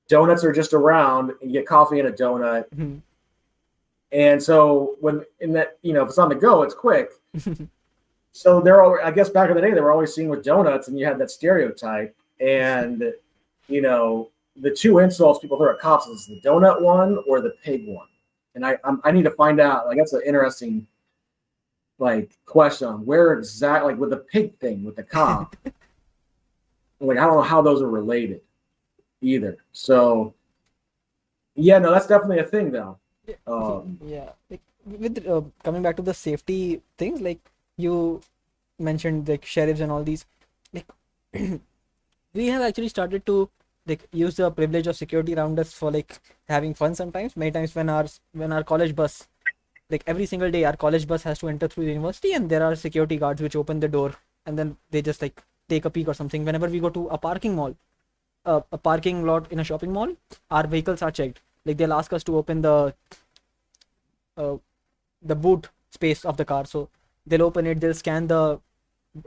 donuts are just around. And you get coffee and a donut. Hmm. And so when in that, if it's on the go, it's quick. So they're all, I guess back in the day, they were always seen with donuts and you had that stereotype. And, the two insults people throw at cops is the donut one or the pig one. And I need to find out, like, that's an interesting, like, question on where exactly, like with the pig thing with the cop. Like, I don't know how those are related either. So, yeah, no, that's definitely a thing though. Yeah, like with coming back to the safety things, like you mentioned, like sheriffs and all these, like we have actually started to like use the privilege of security around us for like having fun sometimes. Many times when our college bus, like every single day, our college bus has to enter through the university, and there are security guards which open the door, and then they just like take a peek or something. Whenever we go to a parking mall, a parking lot in a shopping mall, our vehicles are checked. Like they'll ask us to open uh, the boot space of the car. So they'll open it, they'll scan the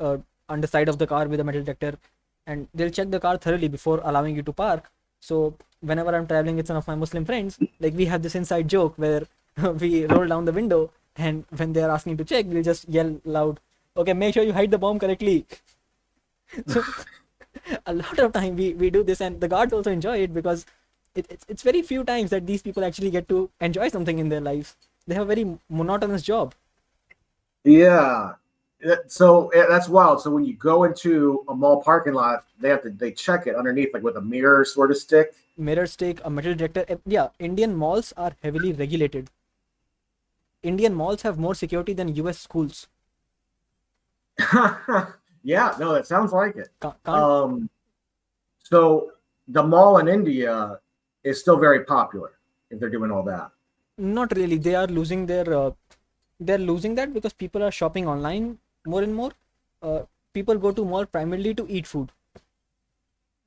uh, underside of the car with a metal detector, and they'll check the car thoroughly before allowing you to park. So whenever I'm traveling with some of my Muslim friends, like we have this inside joke where we roll down the window, and when they're asking to check, we'll just yell loud, "Okay, make sure you hide the bomb correctly." So a lot of time we do this, and the guards also enjoy it because it's very few times that these people actually get to enjoy something in their lives. They have a very monotonous job. Yeah. So that's wild. So when you go into a mall parking lot, they check it underneath like with a mirror sort of stick. Mirror stick, a metal detector. Yeah, Indian malls are heavily regulated. Indian malls have more security than US schools. Yeah, no, that sounds like it. Can't Um, so the mall in India is still very popular if they're doing all that. Not really. They're losing that because people are shopping online more and more. Uh, People go to mall primarily to eat food.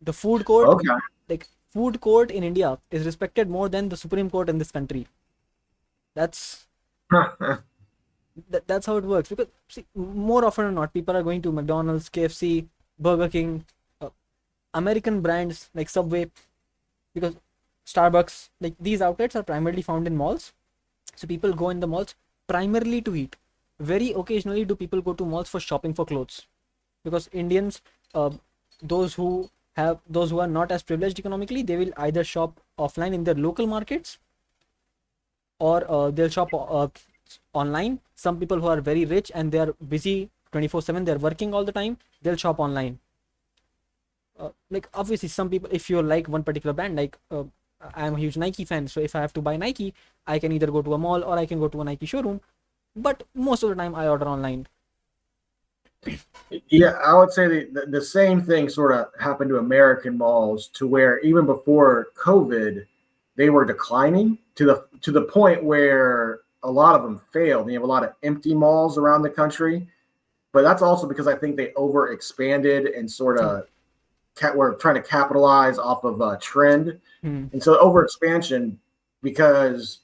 The food court, Okay. like food court in India, is respected more than the Supreme Court in this country. That's that's how it works. Because see, more often than not, people are going to McDonald's, KFC, Burger King, uh, American brands like Subway, because Starbucks, like these outlets are primarily found in malls. So people go in the malls primarily to eat. Very occasionally do people go to malls for shopping for clothes, because Indians, uh, those who are not as privileged economically, they will either shop offline in their local markets, or they'll shop online. Some people who are very rich and they are busy 24/7, they're working all the time, they'll shop online. Like obviously some people, if you like one particular brand, like I'm a huge Nike fan, so if I have to buy Nike, I can either go to a mall or I can go to a Nike showroom, but most of the time I order online. Yeah, I would say the same thing sort of happened to American malls to where even before COVID, they were declining to the point where a lot of them failed. And you have a lot of empty malls around the country, but that's also because I think they overexpanded and sort Hmm. of were trying to capitalize off of a trend. Hmm. And so overexpansion, because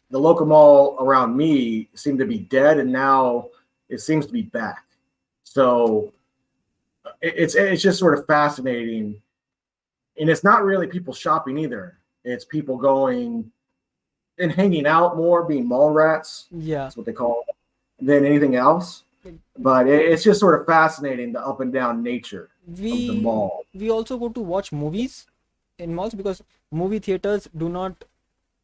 the local mall around me seemed to be dead and now it seems to be back. So it's just sort of fascinating, and it's not really people shopping either. It's people going and hanging out more, being mall rats. Yeah. That's what they call it, than anything else. But it's just sort of fascinating the up and down nature of the we mall. we also go to watch movies in malls because movie theaters do not,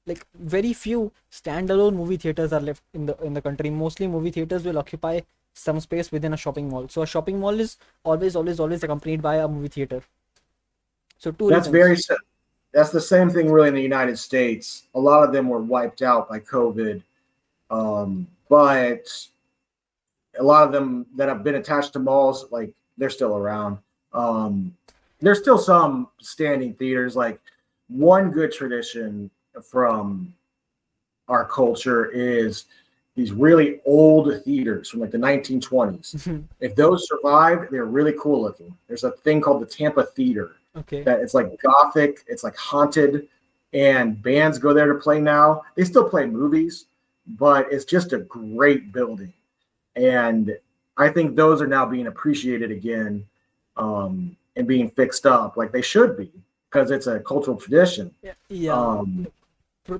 like very few standalone movie theaters are left in the country. Mostly movie theaters will occupy some space within a shopping mall. So a shopping mall is always accompanied by a movie theater. So two That's reasons. very that's the same thing really in the United States. A lot of them were wiped out by COVID, but a lot of them that have been attached to malls, like they're still around. There's still some standing theaters. Like one good tradition from our culture is these really old theaters from like the 1920s. If those survive, they're really cool looking. There's a thing called the Tampa Theater. Okay. That it's like gothic, it's like haunted, and bands go there to play now. They still play movies, but it's just a great building. And I think those are now being appreciated again, and being fixed up like they should be because it's a cultural tradition. Yeah.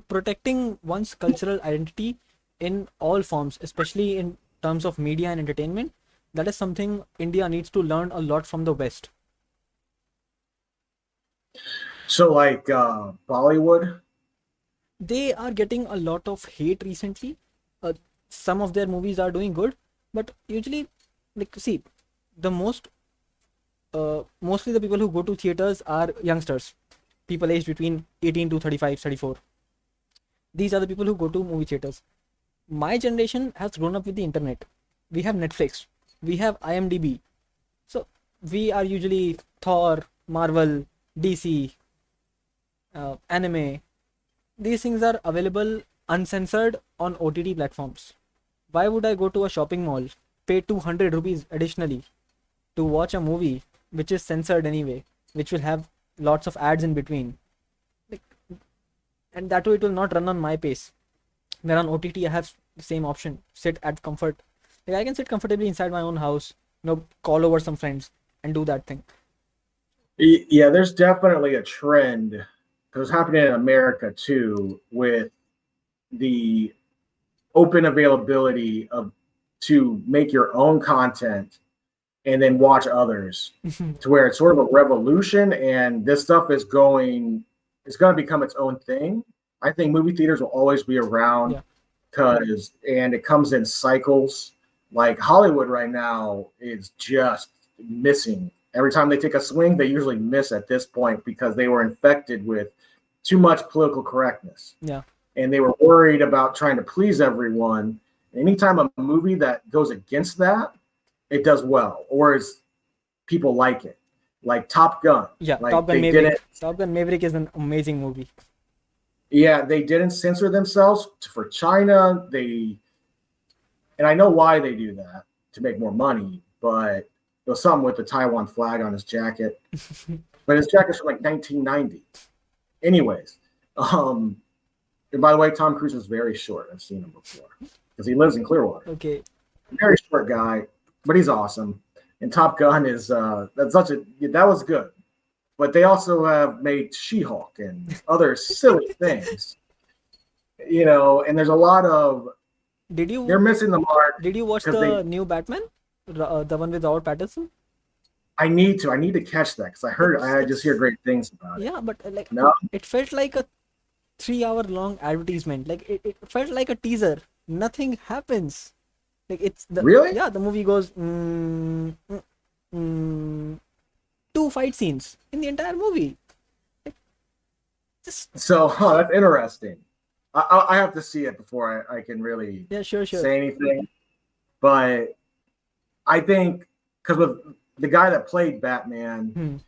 Protecting one's cultural identity in all forms, especially in terms of media and entertainment, that is something India needs to learn a lot from the West. So like Bollywood. They are getting a lot of hate recently. Uh, some of their movies are doing good, but usually, like, see, the mostly the people who go to theaters are youngsters, people aged between 18 to 35, 34. These are the people who go to movie theaters. My generation has grown up with the internet. We have Netflix, we have IMDb, so we are usually Thor, Marvel, DC, anime. These things are available uncensored on OTT platforms. Why would I go to a shopping mall, pay 200 rupees additionally to watch a movie which is censored anyway, which will have lots of ads in between? Like, and that way it will not run on my pace. Where on OTT I have the same option, sit at comfort. Like I can sit comfortably inside my own house, call over some friends and do that thing. Yeah, there's definitely a trend because it's happening in America too with the open availability of to make your own content and then watch others to where it's sort of a revolution and this stuff is going it's going to become its own thing. I think movie theaters will always be around because and it comes in cycles. Like Hollywood right now is just missing. Every time they take a swing, they usually miss at this point because they were infected with too much political correctness. Yeah. And they were worried about trying to please everyone. Anytime a movie that goes against that, it does well, or is people like it, like Top Gun. Yeah, like Top Gun they Maverick. didn't, Top Gun Maverick is an amazing movie. yeah, they didn't censor themselves for China. And I know why they do that to make more money, but there was something with the Taiwan flag on his jacket. But his jacket's from like 1990. Anyways, and by the way, Tom Cruise is very short. I've seen him before because he lives in Clearwater. Okay. Very short guy, but he's awesome. And Top Gun is that was good. But they also have made She-Hulk and other silly things. And there's a lot of they're missing the mark. Did you watch the new Batman? The one with Robert Pattinson? I need to catch that because I just hear great things about it. Yeah, but No? it felt like a 3-hour long advertisement. Like it felt like a teaser. Nothing happens. Like Really? Yeah, the movie goes 2 fight scenes in the entire movie. Like, So that's interesting. I have to see it before I can really sure. say anything. But I think because with the guy that played Batman,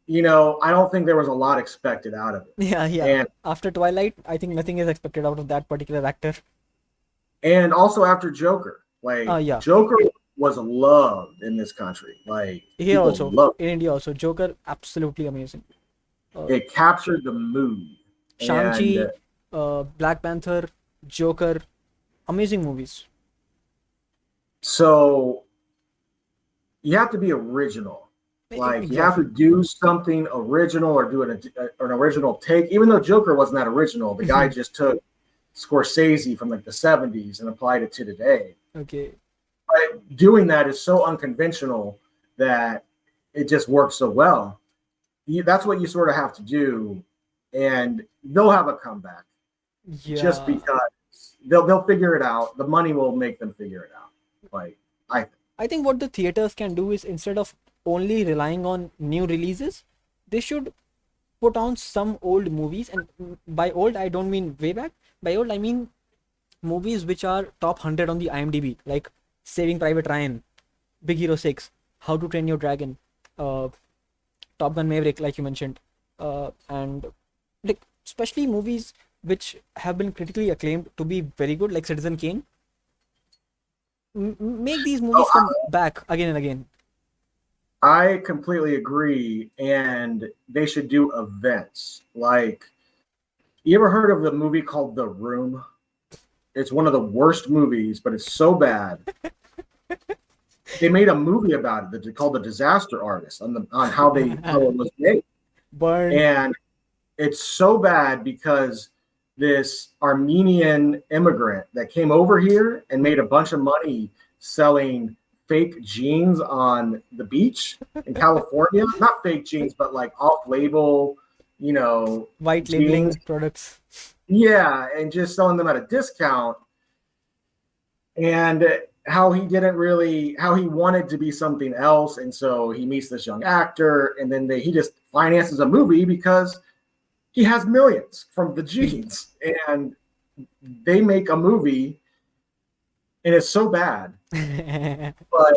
I don't think there was a lot expected out of it. Yeah. And after Twilight, I think nothing is expected out of that particular actor. And also after Joker, Joker was loved in this country. Like here also loved in India also, Joker absolutely amazing. It captured the mood. Shang-Chi, Black Panther, Joker, amazing movies. So you have to be original. Like you have to do something original or do an original take. Even though Joker wasn't that original, the guy just took Scorsese from like the 70s and applied it to today. Okay. But doing that is so unconventional that it just works so well. That's what you sort of have to do, and they'll have a comeback. Yeah. Just because they'll figure it out. The money will make them figure it out. Like I think what the theaters can do is instead of only relying on new releases, they should put on some old movies. And by old, I don't mean way back. By old, I mean movies which are top 100 on the IMDb, like Saving Private Ryan, Big Hero 6, How to Train Your Dragon, uh, Top Gun Maverick, like you mentioned, and like especially movies which have been critically acclaimed to be very good, like Citizen Kane. Make these movies come Oh, back again and again. I completely agree. And they should do events. Like, you ever heard of the movie called The Room? It's one of the worst movies, but it's so bad. They made a movie about it called The Disaster Artist on how it was made. Burned. And it's so bad because this Armenian immigrant that came over here and made a bunch of money selling fake jeans on the beach in California. Not fake jeans, but like off label, White jeans. labeling products. Yeah, and just selling them at a discount. And how he wanted to be something else. And so he meets this young actor, and then he just finances a movie because he has millions from the jeans, and they make a movie, and it's so bad, but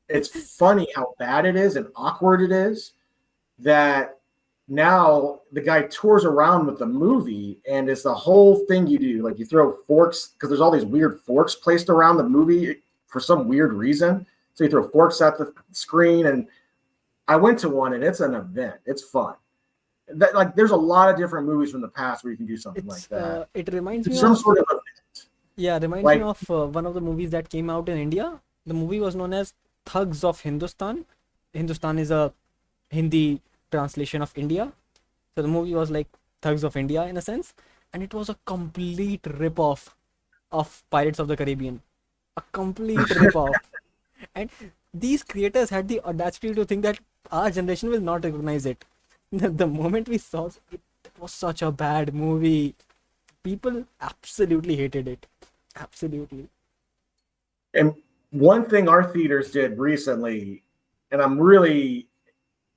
it's funny how bad it is and awkward it is that now the guy tours around with the movie, and it's the whole thing you do. Like, you throw forks because there's all these weird forks placed around the movie for some weird reason. So you throw forks at the screen, and I went to one, and it's an event. It's fun. Like, there's a lot of different movies from the past where you can do something like that. It reminds me It's some of, sort of event. yeah, reminds me Like, of one of the movies that came out in India. The movie was known as Thugs of Hindustan. Hindustan is a Hindi translation of India. So the movie was like Thugs of India in a sense, and it was a complete rip-off of Pirates of the Caribbean. A complete rip-off. And these creators had the audacity to think that our generation will not recognize it. The moment we saw it, it was such a bad movie. People absolutely hated it. Absolutely. and one thing our theaters did recently, and I'm really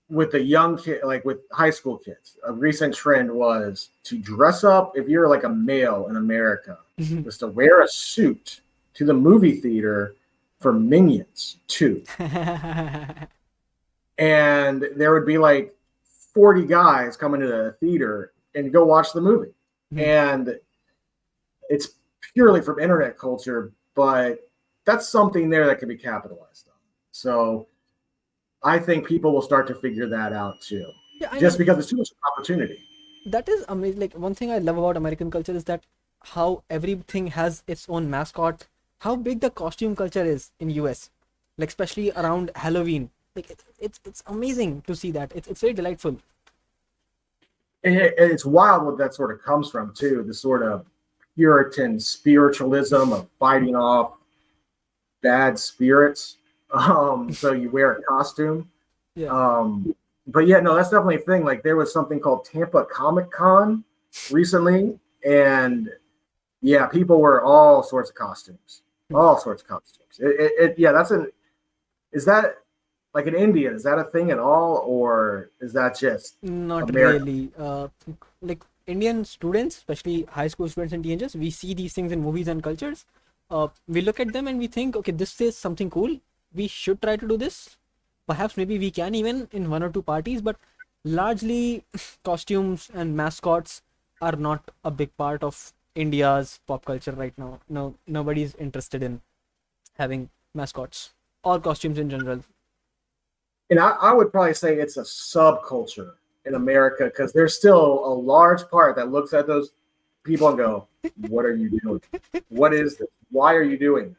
with the young kid, like with high school kids, a recent trend was to dress up. If you're like a male in America, was to wear a suit to the movie theater for Minions 2. And there would be like 40 guys coming to the theater and go watch the movie. And it's purely from internet culture, but that's something there that can be capitalized on. So I think people will start to figure that out too, Yeah, I just mean, because there's too much opportunity. that is amazing. Like, one thing I love about American culture is that how everything has its own mascot, how big the costume culture is in US, like especially around Halloween. Like, it's amazing to see that. It's very delightful. And it's wild what that sort of comes from too, the sort of Puritan spiritualism of fighting off bad spirits. So you wear a costume. Yeah. But yeah, no, that's definitely a thing. Like, there was something called Tampa Comic Con recently, and yeah, people wear all sorts of costumes, all sorts of costumes. Yeah, is that like in India? Is that a thing at all, or is that just Not America? really. Like Indian students, especially high school students and teenagers, we see these things in movies and cultures. We look at them and we think, okay, this is something cool. We should try to do this. Perhaps maybe we can even in one or two parties, but largely costumes and mascots are not a big part of India's pop culture right now. No, nobody's interested in having mascots or costumes in general. And I would probably say it's a subculture in America, because there's still a large part that looks at those people and go, "What are you doing? What is this? Why are you doing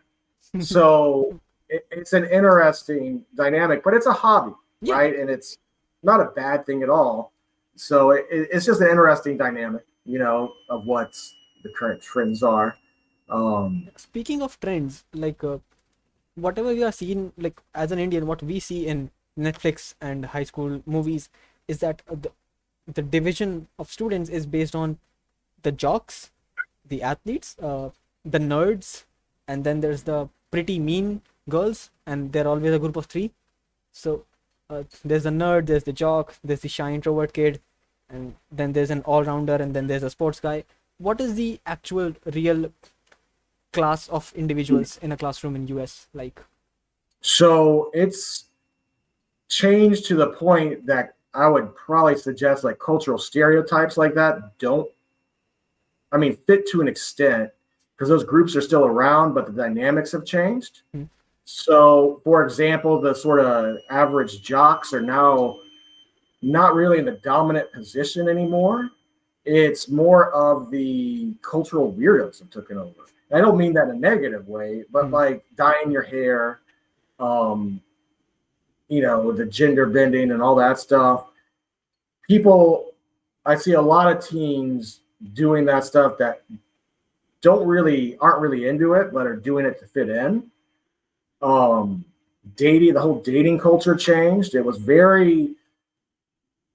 that?" So it's an interesting dynamic, but it's a hobby, Yeah. right? And it's not a bad thing at all. So it's just an interesting dynamic, of what the current trends are. Speaking of trends, like whatever we are seeing, like as an Indian, what we see in Netflix and high school movies is that the division of students is based on the jocks, the athletes, the nerds, and then there's the pretty mean girls, and they're always a group of three. So there's the nerd, there's the jock, there's the shy introvert kid, and then there's an all-rounder, and then there's a sports guy. What is the actual real class of individuals in a classroom in US like? So it's changed to the point that I would probably suggest like cultural stereotypes like that don't, I mean, fit to an extent because those groups are still around, but the dynamics have changed. Hmm. So, for example, the sort of average jocks are now not really in the dominant position anymore. It's more of the cultural weirdos that took it over. I don't mean that in a negative way, but Hmm. like dyeing your hair, um, the gender bending and all that stuff. People, I see a lot of teens doing that stuff that aren't really into it, but are doing it to fit in. Um, the whole dating culture changed. It was very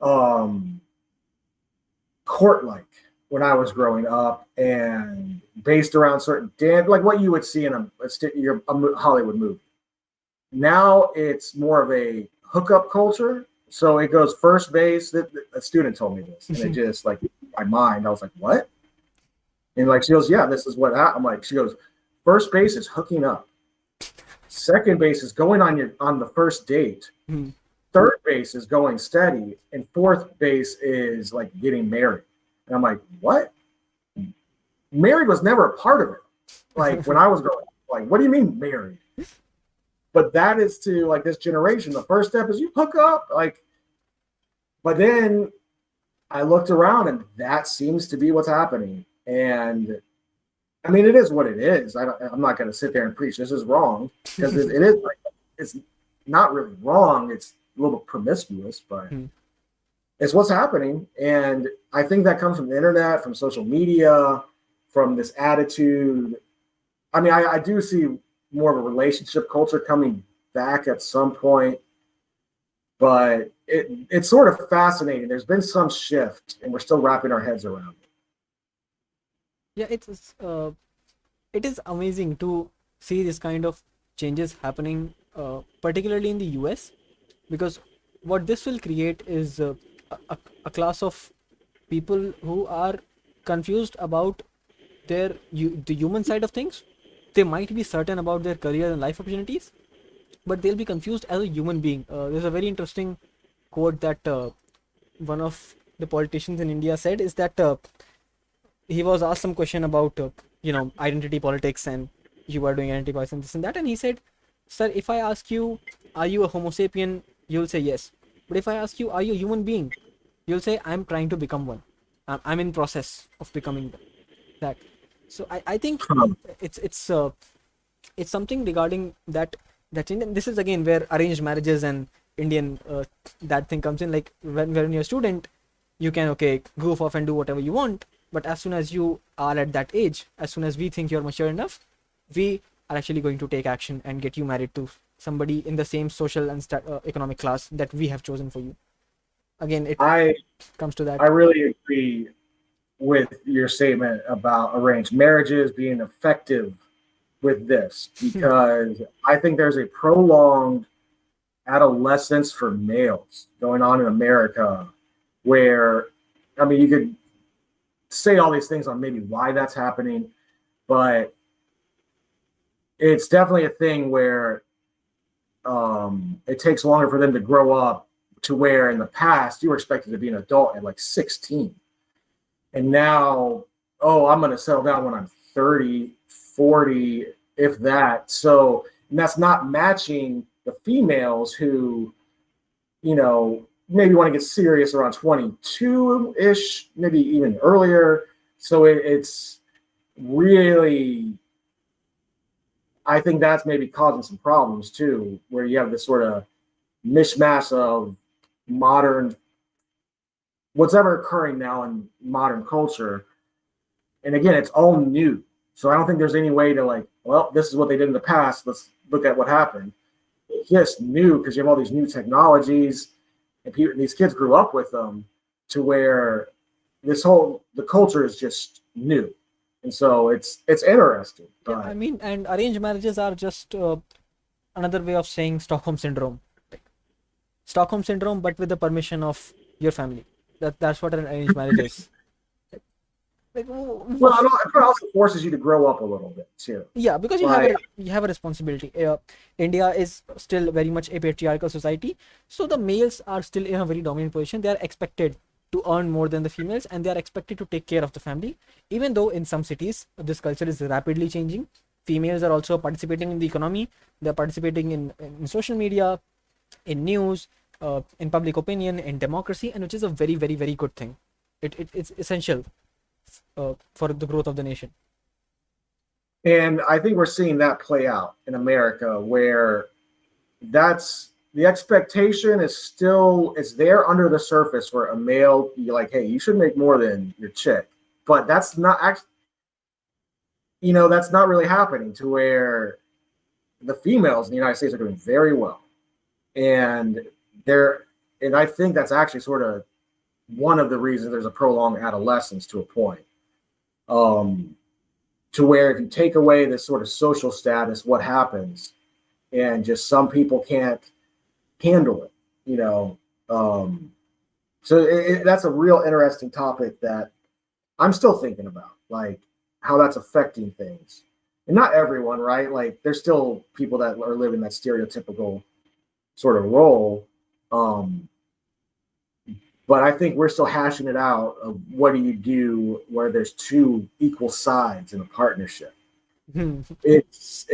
um, court-like when I was growing up, and based around certain like what you would see in a Hollywood movie. Now it's more of a hookup culture. So it goes first base. A student told me this, and it just like my mind. I was like, what? And like she goes, yeah, this is what I'm like. She goes, first base is hooking up. Second base is going on the first date. Hmm. Third base is going steady, and fourth base is like getting married. And I'm like, what? Married was never a part of it. Like when I was growing up, like, what do you mean married? But that is to like this generation. The first step is you hook up, like. But then I looked around, and that seems to be what's happening. And I mean, it is what it is. I'm not going to sit there and preach this is wrong because it is. Like, it's not really wrong. It's a little promiscuous, but it's what's happening. And I think that comes from the internet, from social media, from this attitude. I mean, I do see more of a relationship culture coming back at some point, but it's sort of fascinating. There's been some shift, and we're still wrapping our heads around it. Yeah, it is amazing to see this kind of changes happening, particularly in the US, because what this will create is a class of people who are confused about the human side of things. They might be certain about their career and life opportunities, but they'll be confused as a human being. There's a very interesting quote that one of the politicians in India said is that he was asked some question about identity politics, and you are doing identity politics and this and that, and he said, sir, if I ask you, are you a homo sapien, you'll say yes, but if I ask you, are you a human being, you'll say, I'm trying to become one. I'm in process of becoming that. So I think it's something regarding that Indian, this is again where arranged marriages and Indian that thing comes in. Like when you're a student, you can goof off and do whatever you want, but as soon as you are at that age, as soon as we think you're mature enough, we are actually going to take action and get you married to somebody in the same social and economic class that we have chosen for you. Again, comes to that. I really agree with your statement about arranged marriages being effective with this, because I think there's a prolonged adolescence for males going on in America where, I mean, you could say all these things on maybe why that's happening, but it's definitely a thing where it takes longer for them to grow up, to where in the past you were expected to be an adult at like 16. And now, I'm going to settle down when I'm 30, 40, if that. So, and that's not matching the females who, maybe want to get serious around 22-ish, maybe even earlier. So it's really, I think that's maybe causing some problems too, where you have this sort of mishmash of modern, what's ever occurring now in modern culture. And again, it's all new. So I don't think there's any way to like, well, this is what they did in the past. Let's look at what happened. It's just new because you have all these new technologies, and these kids grew up with them, to where the culture is just new. And so it's interesting. Yeah, I mean, and arranged marriages are just another way of saying Stockholm syndrome. Stockholm syndrome, but with the permission of your family. That's what an arranged marriage is. Like, Well, it also forces you to grow up a little bit too. yeah, because Like, you have a responsibility. India is still very much a patriarchal society, so the males are still in a very dominant position. They are expected to earn more than the females, and they are expected to take care of the family. Even though in some cities this culture is rapidly changing, females are also participating in the economy. They are participating in social media, in news, in public opinion, in democracy, and which is a very, very, very good thing. It's essential for the growth of the nation. and I think we're seeing that play out in America, where that's the expectation is still it's there under the surface for a male. You're like, hey, you should make more than your chick, but that's not actually, that's not really happening to where the females in the United States are doing very well, and they're and I think that's actually sort of one of the reasons there's a prolonged adolescence to a point. Um, to where if you take away this sort of social status, what happens? And just some people can't handle it, you know. So that's a real interesting topic that I'm still thinking about, like how that's affecting things. And not everyone, right? Like there's still people that are living that stereotypical sort of role. Um, but I think we're still hashing it out of what do you do where there's two equal sides in a partnership. It's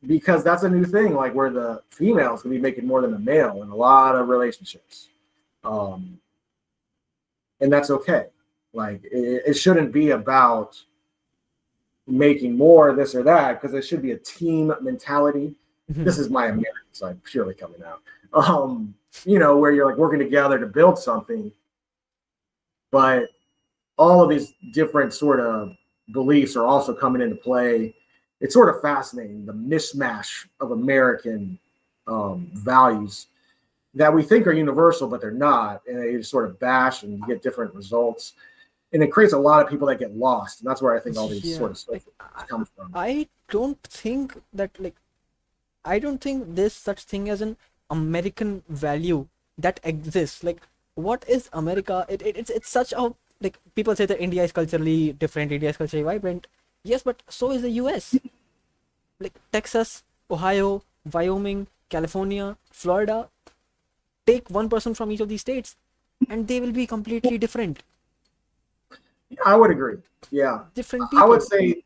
because that's a new thing, like where the females can be making more than the male in a lot of relationships, um, and that's okay. Like it shouldn't be about making more this or that because it should be a team mentality. This is my American side purely coming out. Where you're like working together to build something, but all of these different sort of beliefs are also coming into play. It's sort of fascinating, the mismatch of American values that we think are universal, but they're not. And they just sort of bash and you get different results. And it creates a lot of people that get lost. And that's where I think all these sort of stuff comes from. I don't think I don't think there's such thing as an American value that exists. Like, what is America? It's such a, like, people say that India is culturally different, India is culturally vibrant. Yes, but so is the US. Like Texas, Ohio, Wyoming, California, Florida. Take one person from each of these states, and they will be completely different. I would agree. Yeah. Different people. I would say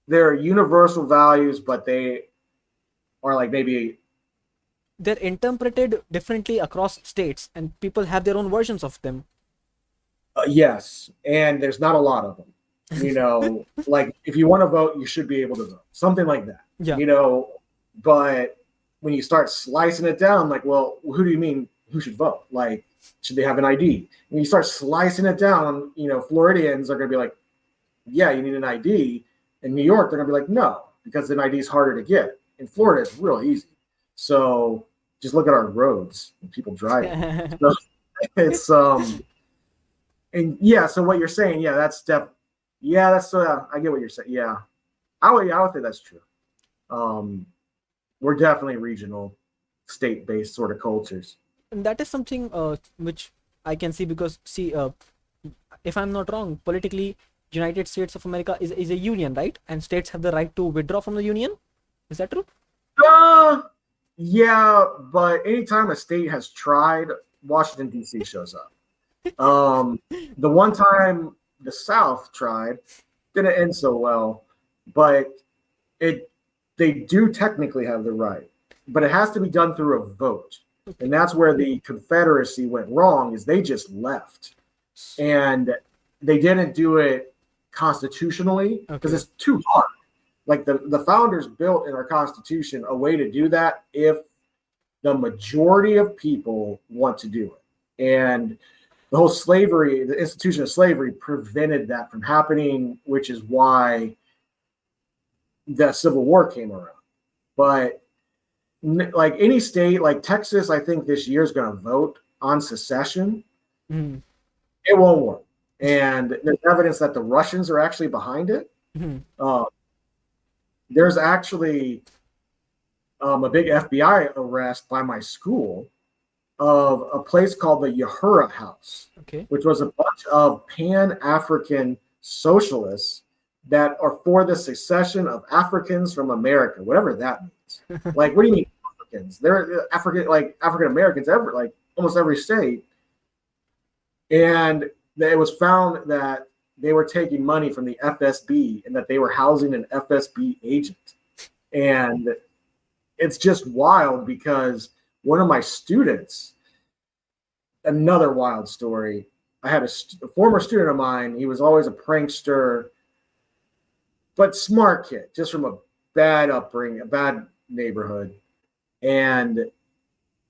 they're universal values, but they are like maybe they're interpreted differently across states, and people have their own versions of them. Yes, and there's not a lot of them. Like if you want to vote, you should be able to vote. Something like that. Yeah. But when you start slicing it down, like, well, who do you mean who should vote? Like, should they have an ID? When you start slicing it down, Floridians are going to be like, yeah, you need an ID. In New York, they're going to be like, no, because an ID is harder to get. In Florida, it's real easy. So just look at our roads and people driving. So it's and yeah. So what you're saying, yeah, that's I get what you're saying. Yeah, I would think that's true. We're definitely regional, state-based sort of cultures. And that is something which I can see because if I'm not wrong, politically, United States of America is a union, right? And states have the right to withdraw from the union. Is that true? Yeah, but anytime a state has tried, Washington D.C. shows up. The one time the South tried, didn't end so well, but they do technically have the right, but it has to be done through a vote. And that's where the Confederacy went wrong, is they just left. And they didn't do it constitutionally because it's too hard. Like the founders built in our Constitution a way to do that if the majority of people want to do it. And the whole the institution of slavery prevented that from happening, which is why the Civil War came around. But like any state, like Texas, I think this year is going to vote on secession. It won't work. And there's evidence that the Russians are actually behind it. There's actually a big FBI arrest by my school of a place called the Uhura House, Okay. which was a bunch of Pan-African socialists that are for the secession of Africans from America, whatever that means. Like, what do you mean Africans? They're African, like African Americans, like almost every state. And it was found that they were taking money from the FSB and that they were housing an FSB agent. And it's just wild because one of my students, another wild story. I had a former student of mine. He was always a prankster, but smart kid, just from a bad upbringing, a bad neighborhood. And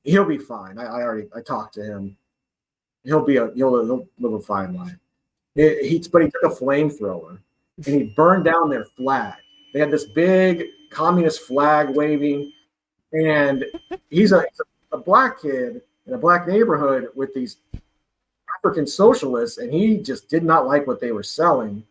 he'll be fine. I talked to him. He'll live a fine life. But he took a flamethrower and he burned down their flag. They had this big communist flag waving, and he's a black kid in a black neighborhood with these African socialists, and he just did not like what they were selling.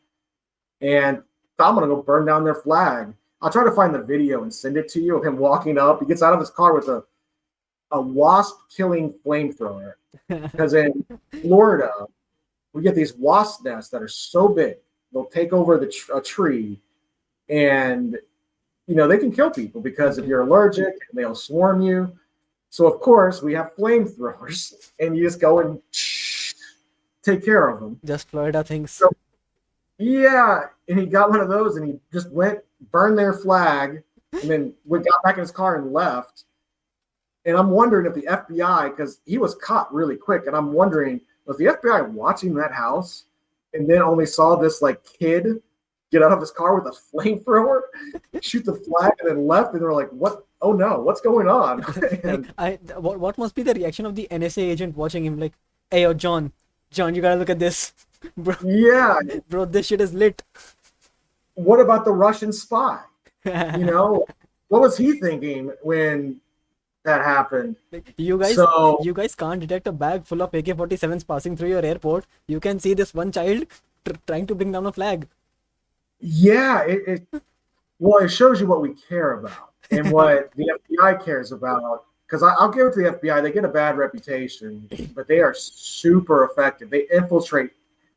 And I'm gonna go burn down their flag. I'll try to find the video and send it to you of him walking up. He gets out of his car with a wasp killing flamethrower. Because in Florida, we get these wasp nests that are so big, they'll take over a tree, and they can kill people because if you're allergic, they'll swarm you. So of course we have flamethrowers, and you just go and take care of them. Just Florida things. So, yeah, and he got one of those, and he just went, burned their flag, and then got back in his car and left. And I'm wondering if the FBI, because he was caught really quick, and I'm wondering, was the FBI watching that house and then only saw this kid get out of his car with a flamethrower, shoot the flag, and then left, and they're like, "What? Oh no, what's going on?" What must be the reaction of the NSA agent watching him? Like, hey, yo, John, you gotta look at this, bro. Yeah, bro, this shit is lit. What about the Russian spy? What was he thinking when that happened? You guys can't detect a bag full of AK-47s passing through your airport. You can see this one child trying to bring down a flag. Yeah, it shows you what we care about and what the FBI cares about. Because I'll give it to the FBI. They get a bad reputation, but they are super effective. They infiltrate,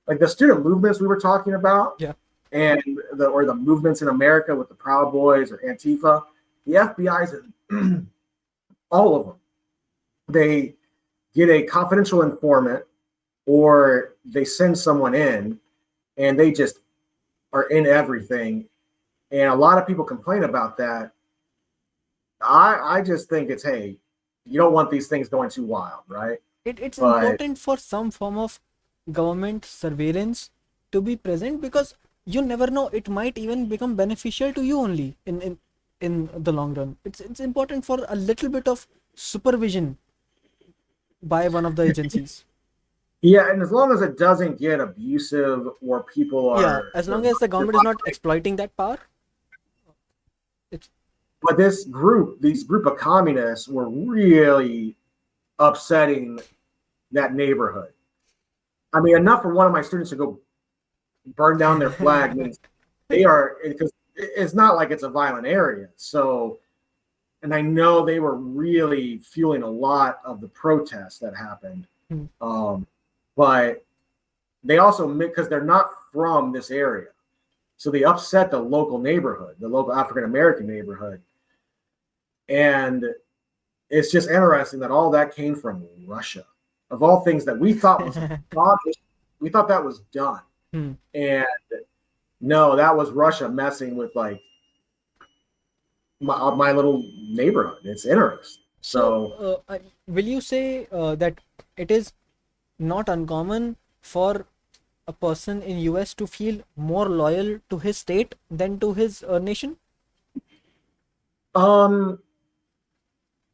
like the student movements we were talking about, yeah, and the movements in America with the Proud Boys or Antifa. The FBI's in all of them. They get a confidential informant, or they send someone in, and they just are in everything. And a lot of people complain about that. I just think it's, hey, you don't want these things going too wild, right? It's important for some form of government surveillance to be present, because you never know, it might even become beneficial to you only in the long run. It's important for a little bit of supervision by one of the agencies. Yeah, and as long as it doesn't get abusive or people are... Yeah, as long as the government is not exploiting that power. But this group of communists were really upsetting that neighborhood. I mean, enough for one of my students to go burn down their flag means they are, because it's not like it's a violent area. So, and I know they were really fueling a lot of the protests that happened. But they also, because they're not from this area, so they upset the local neighborhood, the local African-American neighborhood. And it's just interesting that all that came from Russia. Of all things that we thought was we thought that was done. And no, that was Russia messing with my little neighborhood. It's interesting. So will you say that it is not uncommon for a person in US to feel more loyal to his state than to his nation?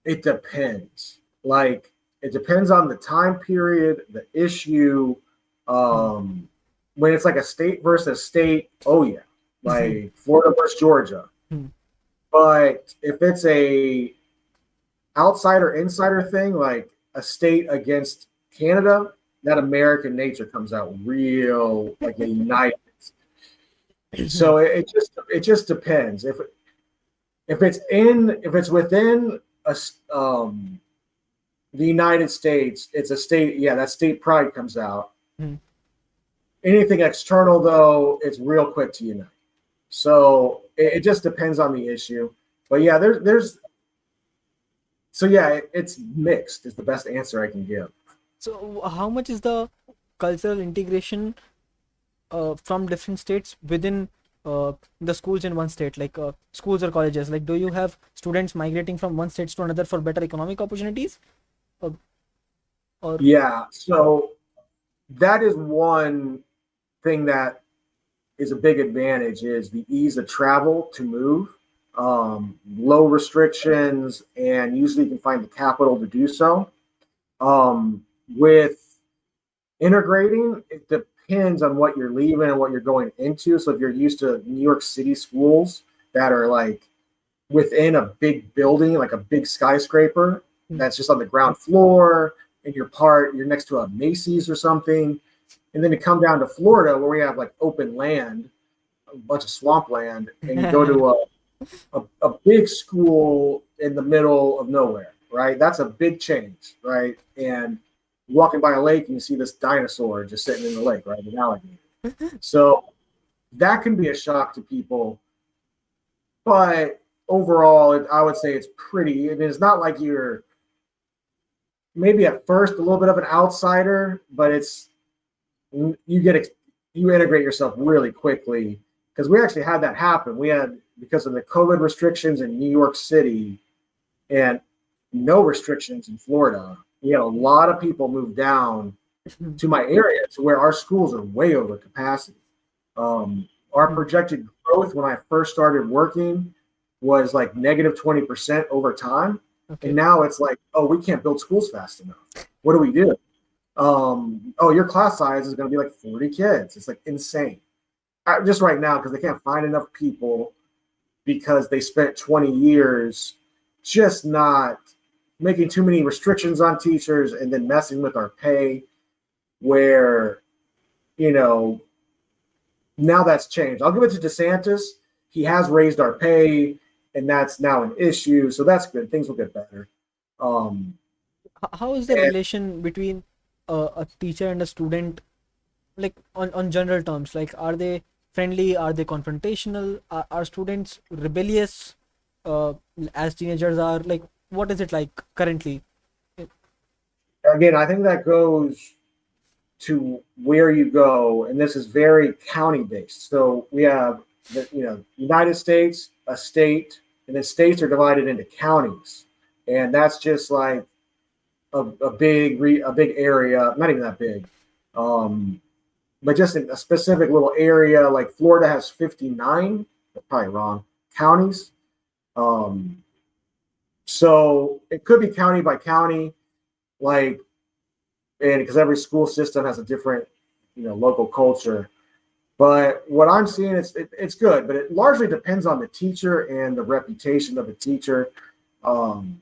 It depends. It depends on the time period, the issue. When it's like a state versus state, oh yeah, like Florida versus Georgia. But if it's a outsider insider thing, like a state against Canada, that American nature comes out real, like united. So it just depends. If it's within the United States, it's a state. Yeah, that state pride comes out. Hmm. Anything external, though, it's real quick to unite. So it just depends on the issue. But yeah, there's so yeah, it's mixed. Is the best answer I can give. So how much is the cultural integration from different states within the schools in one state, like schools or colleges? Like, do you have students migrating from one state to another for better economic opportunities? Uh, or Yeah, so that is one thing that is a big advantage is the ease of travel to move, low restrictions, and usually you can find the capital to do so. With integrating, it depends on what you're leaving and what you're going into. So if you're used to New York City schools that are like within a big building, like a big skyscraper Hmm. that's just on the ground floor, and you're next to a Macy's or something. And then you come down to Florida where we have like open land, a bunch of swampland, and you go to a big school in the middle of nowhere, right? That's a big change, right? And walking by a lake and you see this dinosaur just sitting in the lake, right? An alligator. So that can be a shock to people. But overall, I would say it's pretty. And it's not like you're maybe at first a little bit of an outsider, but it's you integrate yourself really quickly because we actually had that happen. We had because of the COVID restrictions in New York City and no restrictions in Florida. We had a lot of people move down to my area to where our schools are way over capacity. Our projected growth when I first started working was like negative 20% over time. Okay. And now it's like, oh, we can't build schools fast enough. What do we do? Oh, your class size is going to be like 40 kids. It's like insane. Just right now, because they can't find enough people because they spent 20 years just not making too many restrictions on teachers and then messing with our pay where, you know, now that's changed. I'll give it to DeSantis. He has raised our pay and that's now an issue. So that's good. Things will get better. How is the And relation between a teacher and a student, like on general terms? Like, are they friendly? Are they confrontational? Are students rebellious uh, as teenagers are? Like, what is it like currently? again, I think that goes to where you go, and this is very county based. So we have the United States, a state, and then states are divided into counties, and that's just like a big area, not even that big, but just in a specific little area. Like Florida has 59, probably wrong, counties. Um, so it could be county by county, like, and because every school system has a different, local culture. But what I'm seeing is it's good, but it largely depends on the teacher and the reputation of the teacher. Um,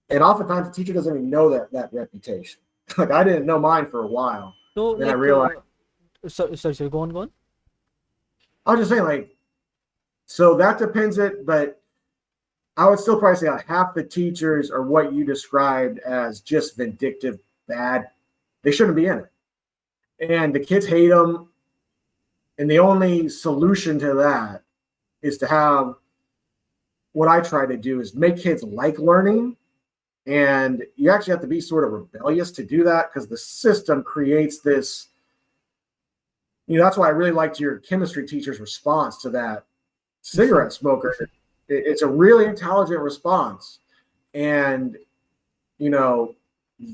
and oftentimes the teacher doesn't even know that reputation. Like I didn't know mine for a while. So, Then I like, realized sorry, go on, go on. I was just saying like so that depends but I would still probably say like half the teachers are what you described as just vindictive, bad. They shouldn't be in it. And the kids hate them. And the only solution to that is to have what I try to do is make kids like learning. And you actually have to be sort of rebellious to do that because the system creates this. That's why I really liked your chemistry teacher's response to that cigarette smoker. It's a really intelligent response. And,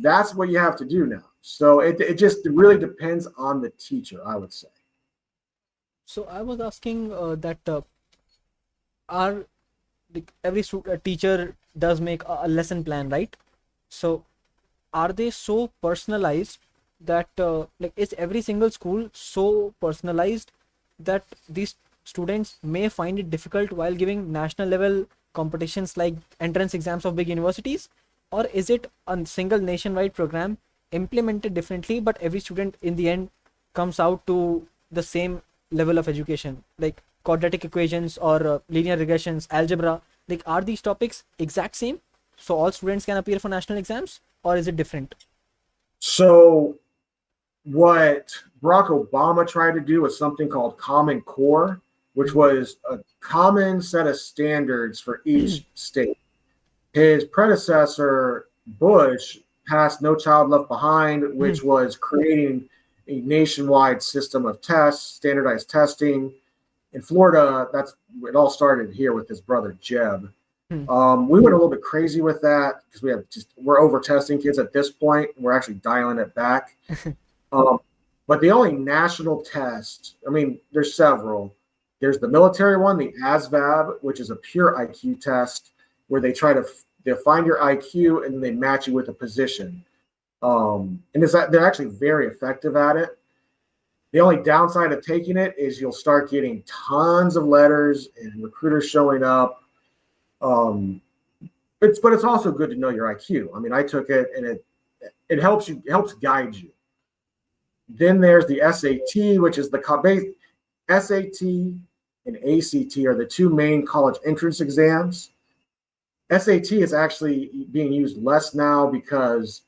that's what you have to do now. So it just really depends on the teacher, I would say. So I was asking that are like teacher does make a lesson plan, right? So are they so personalized that like is every single school so personalized that these students may find it difficult while giving national level competitions like entrance exams of big universities, or is it a single nationwide program implemented differently but every student in the end comes out to the same level of education, like quadratic equations or linear regressions, algebra? Like, are these topics exact same so all students can appear for national exams, or is it different? So what Barack Obama tried to do was something called Common Core, which Mhm. was a common set of standards for each state. His predecessor, Bush, passed No Child Left Behind, which was creating a nationwide system of tests, standardized testing. In Florida, that's it all started here with his brother Jeb. We went a little bit crazy with that because we're over testing kids at this point. We're actually dialing it back. Um, but the only national test, I mean, there's several. There's the military one, the ASVAB, which is a pure IQ test where they find your IQ and they match you with a position. And they're actually very effective at it. The only downside of taking it is you'll start getting tons of letters and recruiters showing up. Um, but it's also good to know your IQ. I mean, I took it and it helps guide you. Then there's the SAT, which is the SAT and ACT are the two main college entrance exams. SAT is actually being used less now because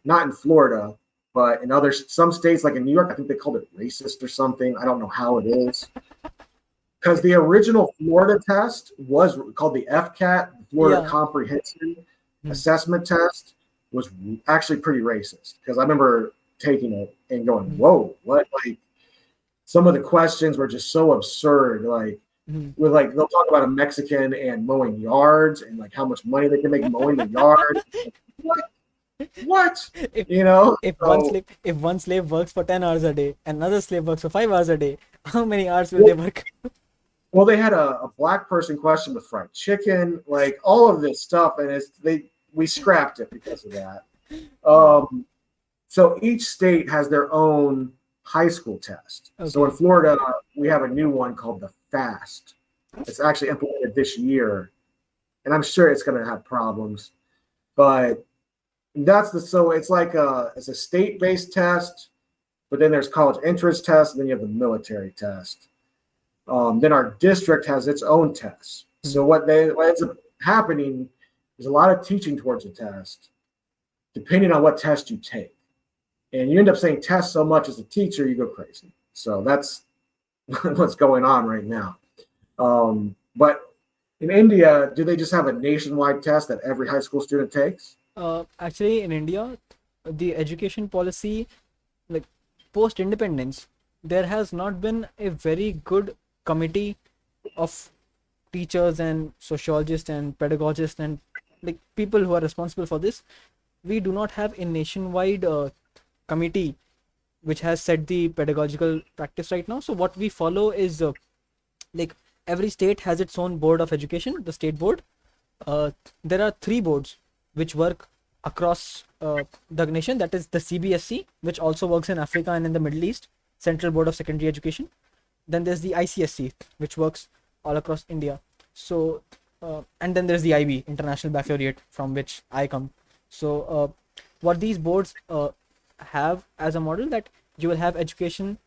not in Florida, but in some states like in New York, I think they called it racist or something. I don't know how it is. Because the original Florida test was called the FCAT, the Florida Yeah. Comprehension Assessment Test, was actually pretty racist. Because I remember taking it and going, "Whoa, what?" Like some of the questions were just so absurd. Like with they'll talk about a Mexican and mowing yards and like how much money they can make mowing the yard. What? What? if You know? So if one slave works for 10 hours a day and another slave works for 5 hours a day, how many hours will they well, work? well they had a black person question with fried chicken, like all of this stuff, and we scrapped it because of that. Um, so each state has their own high school test. So in Okay. Florida, we have a new one called the FAST. It's actually implemented this year, and I'm sure it's going to have problems. But so it's a state-based test, but then there's college entrance tests, and then you have the military test. Then our district has its own tests. So what ends up happening is a lot of teaching towards a test, depending on what test you take. And you end up saying test so much as a teacher, you go crazy. So that's what's going on right now. But in India, do they just have a nationwide test that every high school student takes? Actually, in India, the education policy, like post independence, there has not been a very good committee of teachers and sociologists and pedagogists and like people who are responsible for this. We do not have a nationwide committee which has set the pedagogical practice right now. So what we follow is like every state has its own board of education, the state board. There are three boards which work across the nation. That is the CBSC, which also works in Africa and in the Middle East, Central Board of Secondary Education. Then there's the ICSC, which works all across India. So, and then there's the IB, International Baccalaureate, from which I come. So, what these boards have as a model that you will have education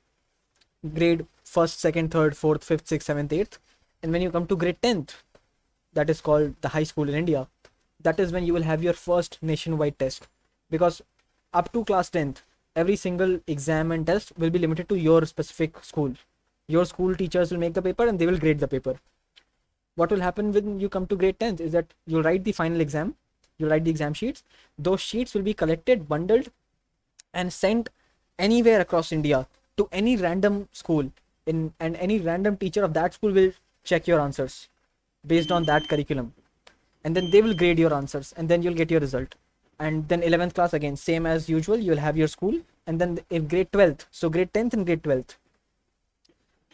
grade first, second, third, fourth, fifth, sixth, seventh, eighth, and when you come to grade 10th, that is called the high school in India. That is when you will have your first nationwide test, because up to class 10th, every single exam and test will be limited to your specific school. Your school teachers will make the paper and they will grade the paper. What will happen when you come to grade 10th is that you'll write the final exam, you'll write the exam sheets. Those sheets will be collected, bundled, and sent anywhere across India to any random school and any random teacher of that school will check your answers based on that curriculum, and then they will grade your answers and then you'll get your result. And then 11th class, again same as usual, you'll have your school. And then if grade 12th, so grade 10th and grade 12th,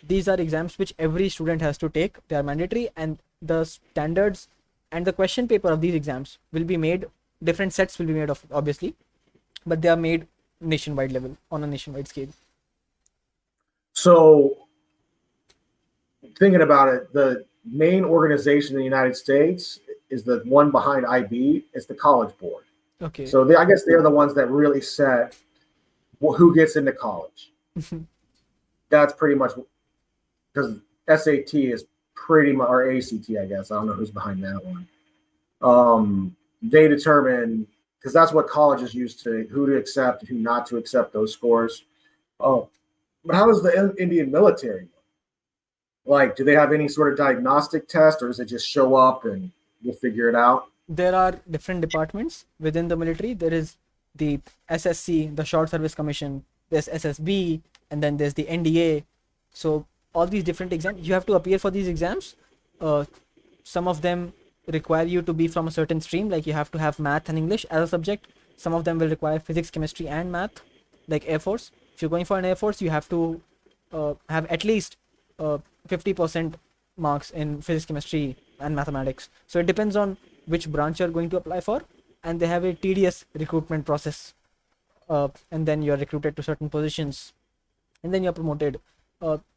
these are exams which every student has to take. They are mandatory, and the standards and the question paper of these exams will be made, different sets will be made of, obviously, but they are made nationwide level, on a nationwide scale. So thinking about it, the main organization in the United States is the one behind IB. It's the College Board. Okay. So I guess they're the ones that really set who gets into college. That's pretty much because SAT is pretty much, or ACT, I guess. I don't know who's behind that one. They determine because that's what colleges use to who to accept, who not to accept those scores. Oh, but how is the Indian military? Like, do they have any sort of diagnostic test, or does it just show up and we'll figure it out? There are different departments within the military. There is the SSC, the Short Service Commission, there's SSB, and then there's the NDA. So all these different exams, you have to appear for these exams. Some of them require you to be from a certain stream, like you have to have math and English as a subject. Some of them will require physics, chemistry, and math, like Air Force. If you're going for an Air Force, you have to have at least 50% marks in physics, chemistry, and mathematics. So it depends on which branch you're going to apply for, and they have a tedious recruitment process. And then you're recruited to certain positions, and then you're promoted.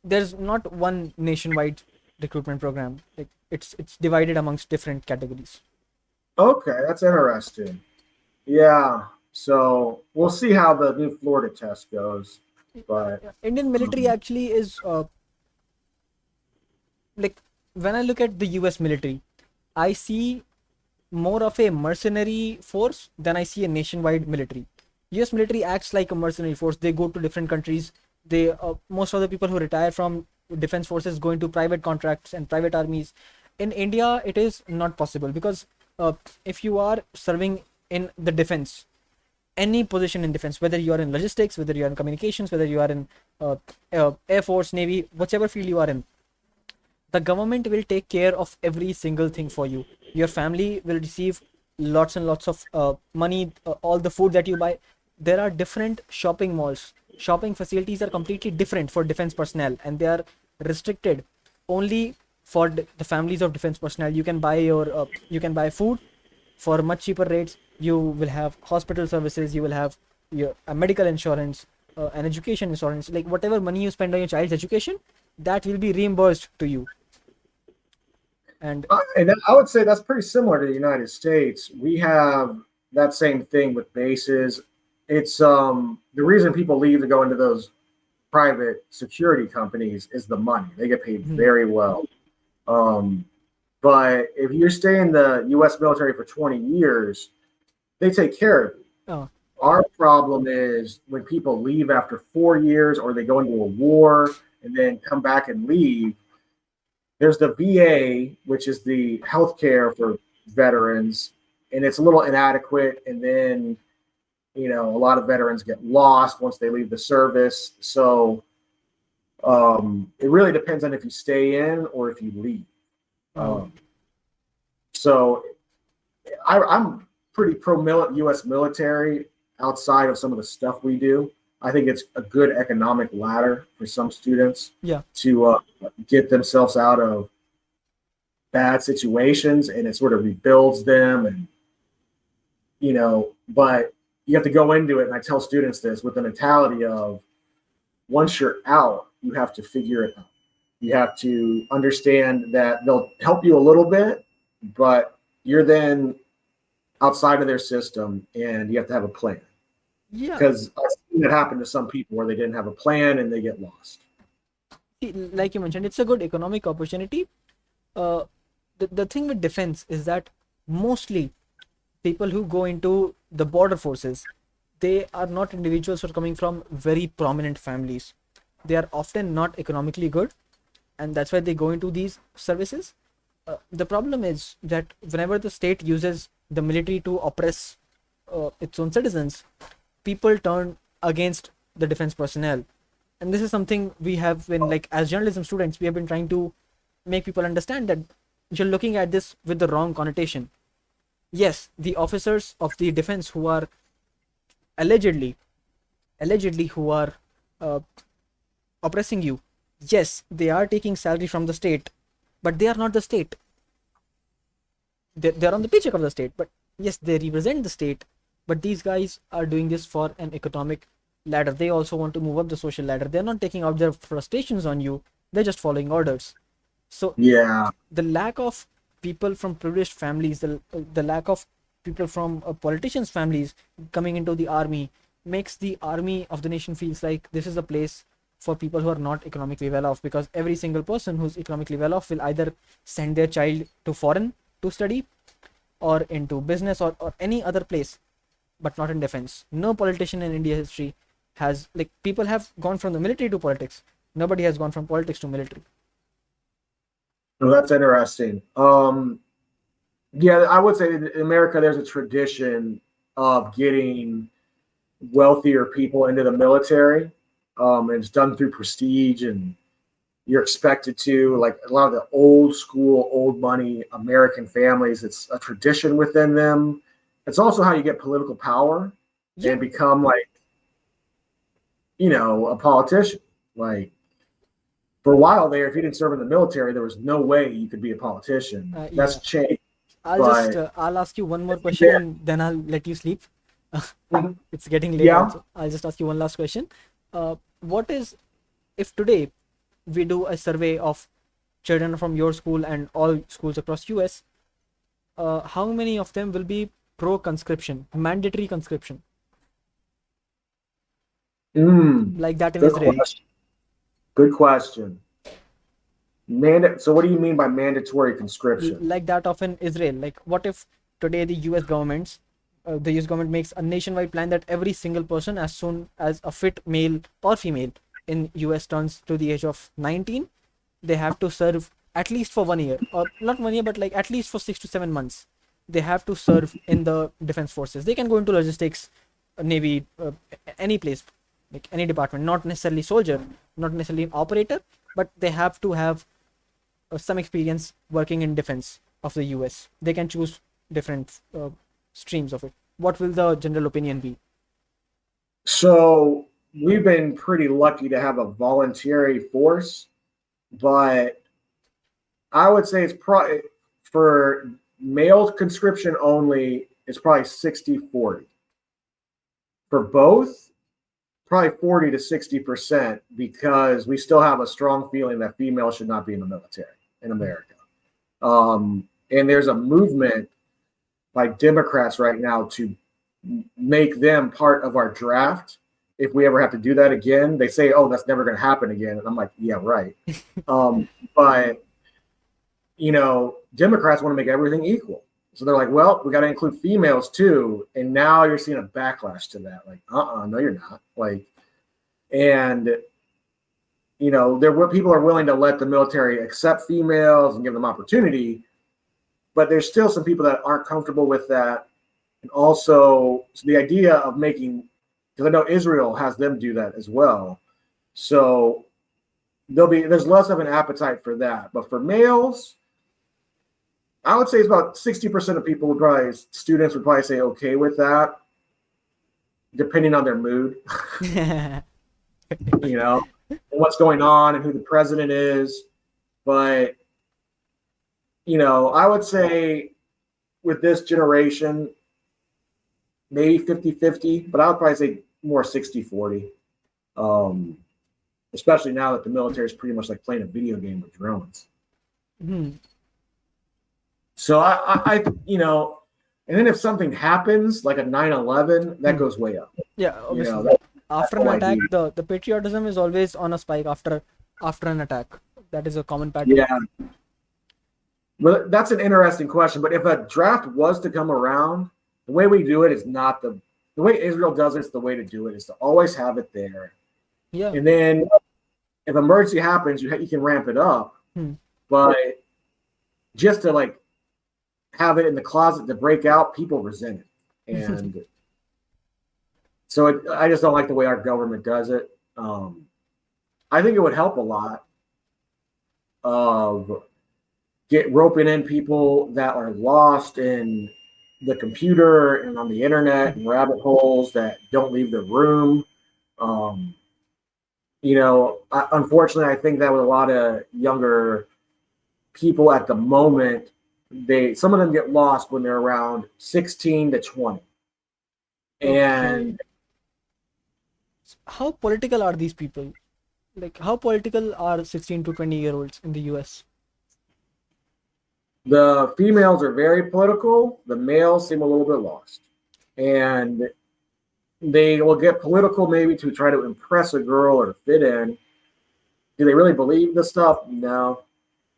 There's not one nationwide recruitment program. Like it's divided amongst different categories. Okay, that's interesting. Yeah. So we'll see how the new Florida test goes. But Indian military actually is like, when I look at the US military, I see more of a mercenary force than I see a nationwide military. US military acts like a mercenary force. They go to different countries. They most of the people who retire from defense forces go into private contracts and private armies. In India, it is not possible because if you are serving in the defense, any position in defense, whether you are in logistics, whether you are in communications, whether you are in Air Force, Navy, whichever field you are in, the government will take care of every single thing for you. Your family will receive lots and lots of money, all the food that you buy. There are different shopping malls. Shopping facilities are completely different for defense personnel, and they are restricted only for the families of defense personnel. You can buy food for much cheaper rates. You will have hospital services. You will have your medical insurance, and education insurance. Like whatever money you spend on your child's education, that will be reimbursed to you. And I would say that's pretty similar to the United States. We have that same thing with bases. It's the reason people leave to go into those private security companies is the money. They get paid very well. But if you stay in the U.S. military for 20 years, they take care of you. oh, Our problem is when people leave after 4 years or they go into a war and then come back and leave. There's the VA, which is the healthcare for veterans, and it's a little inadequate. And then, a lot of veterans get lost once they leave the service. So it really depends on if you stay in or if you leave. So I'm pretty pro U.S. military outside of some of the stuff we do. I think it's a good economic ladder for some students to get themselves out of bad situations, and it sort of rebuilds them. And, but you have to go into it. And I tell students this with the mentality of once you're out, you have to figure it out. You have to understand that they'll help you a little bit, but you're then outside of their system and you have to have a plan. yeah. Because I've seen it happen to some people where they didn't have a plan and they get lost. Like you mentioned, it's a good economic opportunity. The thing with defense is that mostly people who go into the border forces, they are not individuals who are coming from very prominent families. They are often not economically good, and that's why they go into these services. The problem is that whenever the state uses the military to oppress its own citizens, people turn against the defense personnel. And this is something we have been, like, as journalism students, we have been trying to make people understand that you're looking at this with the wrong connotation. Yes, the officers of the defense who are allegedly who are oppressing you, yes, they are taking salary from the state, but they are not the state. They're on the paycheck of the state, but yes, they represent the state. But these guys are doing this for an economic ladder. They also want to move up the social ladder. They're not taking out their frustrations on you. They're just following orders. So the lack of people from privileged families, the lack of people from politicians' families coming into the army makes the army of the nation feels like this is a place for people who are not economically well off, because every single person who's economically well off will either send their child to foreign to study or into business or any other place. but not in defense. No politician in India history has, like, people have gone from the military to politics. Nobody has gone from politics to military. Well, that's interesting. Yeah, I would say that in America there's a tradition of getting wealthier people into the military. And it's done through prestige, and you're expected to, like a lot of the old school, old money American families, it's a tradition within them. It's also how you get political power Yeah, and become like, a politician. Like for a while there, if you didn't serve in the military, there was no way you could be a politician. yeah. That's changed. I'll But I'll ask you one more question yeah, and then I'll let you sleep. It's getting late yeah. also. I'll just ask you one last question. What is, if today we do a survey of children from your school and all schools across US, how many of them will be pro conscription, mandatory conscription, like that in Good Israel? question. Good question. So what do you mean by mandatory conscription? Like that of in Israel. Like, what if today the US government makes a nationwide plan that every single person, as soon as a fit male or female in US turns to the age of 19, they have to serve at least for 1 year, or not 1 year, but like at least for 6 to 7 months. They have to serve in the defense forces. They can go into logistics, navy, any place, like any department, not necessarily soldier, not necessarily an operator, but they have to have some experience working in defense of the US. They can choose different streams of it. What will the general opinion be? So we've been pretty lucky to have a voluntary force, but I would say it's probably for male conscription only, it's probably 60-40. For both, probably 40 to 60%, because we still have a strong feeling that females should not be in the military in America. And there's a movement by Democrats right now to make them part of our draft. If we ever have to do that again, they say, "Oh, that's never going to happen again." And I'm like, "Yeah, right." But Democrats want to make everything equal, so they're like, "Well, we got to include females too." And now you're seeing a backlash to that. Like, no, you're not. Like, and people are willing to let the military accept females and give them opportunity, but there's still some people that aren't comfortable with that. And also, so the idea of making, because I know Israel has them do that as well. So there's less of an appetite for that. But for males, I would say it's about 60% of students would probably say okay with that, depending on their mood, and what's going on and who the president is. But, I would say with this generation, maybe 50-50, but I would probably say more 60-40. Especially now that the military is pretty much like playing a video game with drones. So I and then if something happens like a 9/11, that goes way up. Yeah, obviously. After an attack, the patriotism is always on a spike after an attack. That is a common pattern. Yeah. Well, that's an interesting question. But if a draft was to come around, the way we do it is not the way Israel does it. Is the way to do it is to always have it there. Yeah. And then if emergency happens, you can ramp it up. But just to like have it in the closet to break out, people resent it. And so I just don't like the way our government does it. I think it would help a lot of roping in people that are lost in the computer and on the internet and rabbit holes that don't leave the room. Unfortunately, I think that with a lot of younger people at the moment, some of them get lost when they're around 16 to 20. And how political are these people? Like, how political are 16 to 20-year-olds in the US? The females are very political. The males seem a little bit lost. And they will get political maybe to try to impress a girl or fit in. Do they really believe this stuff? No.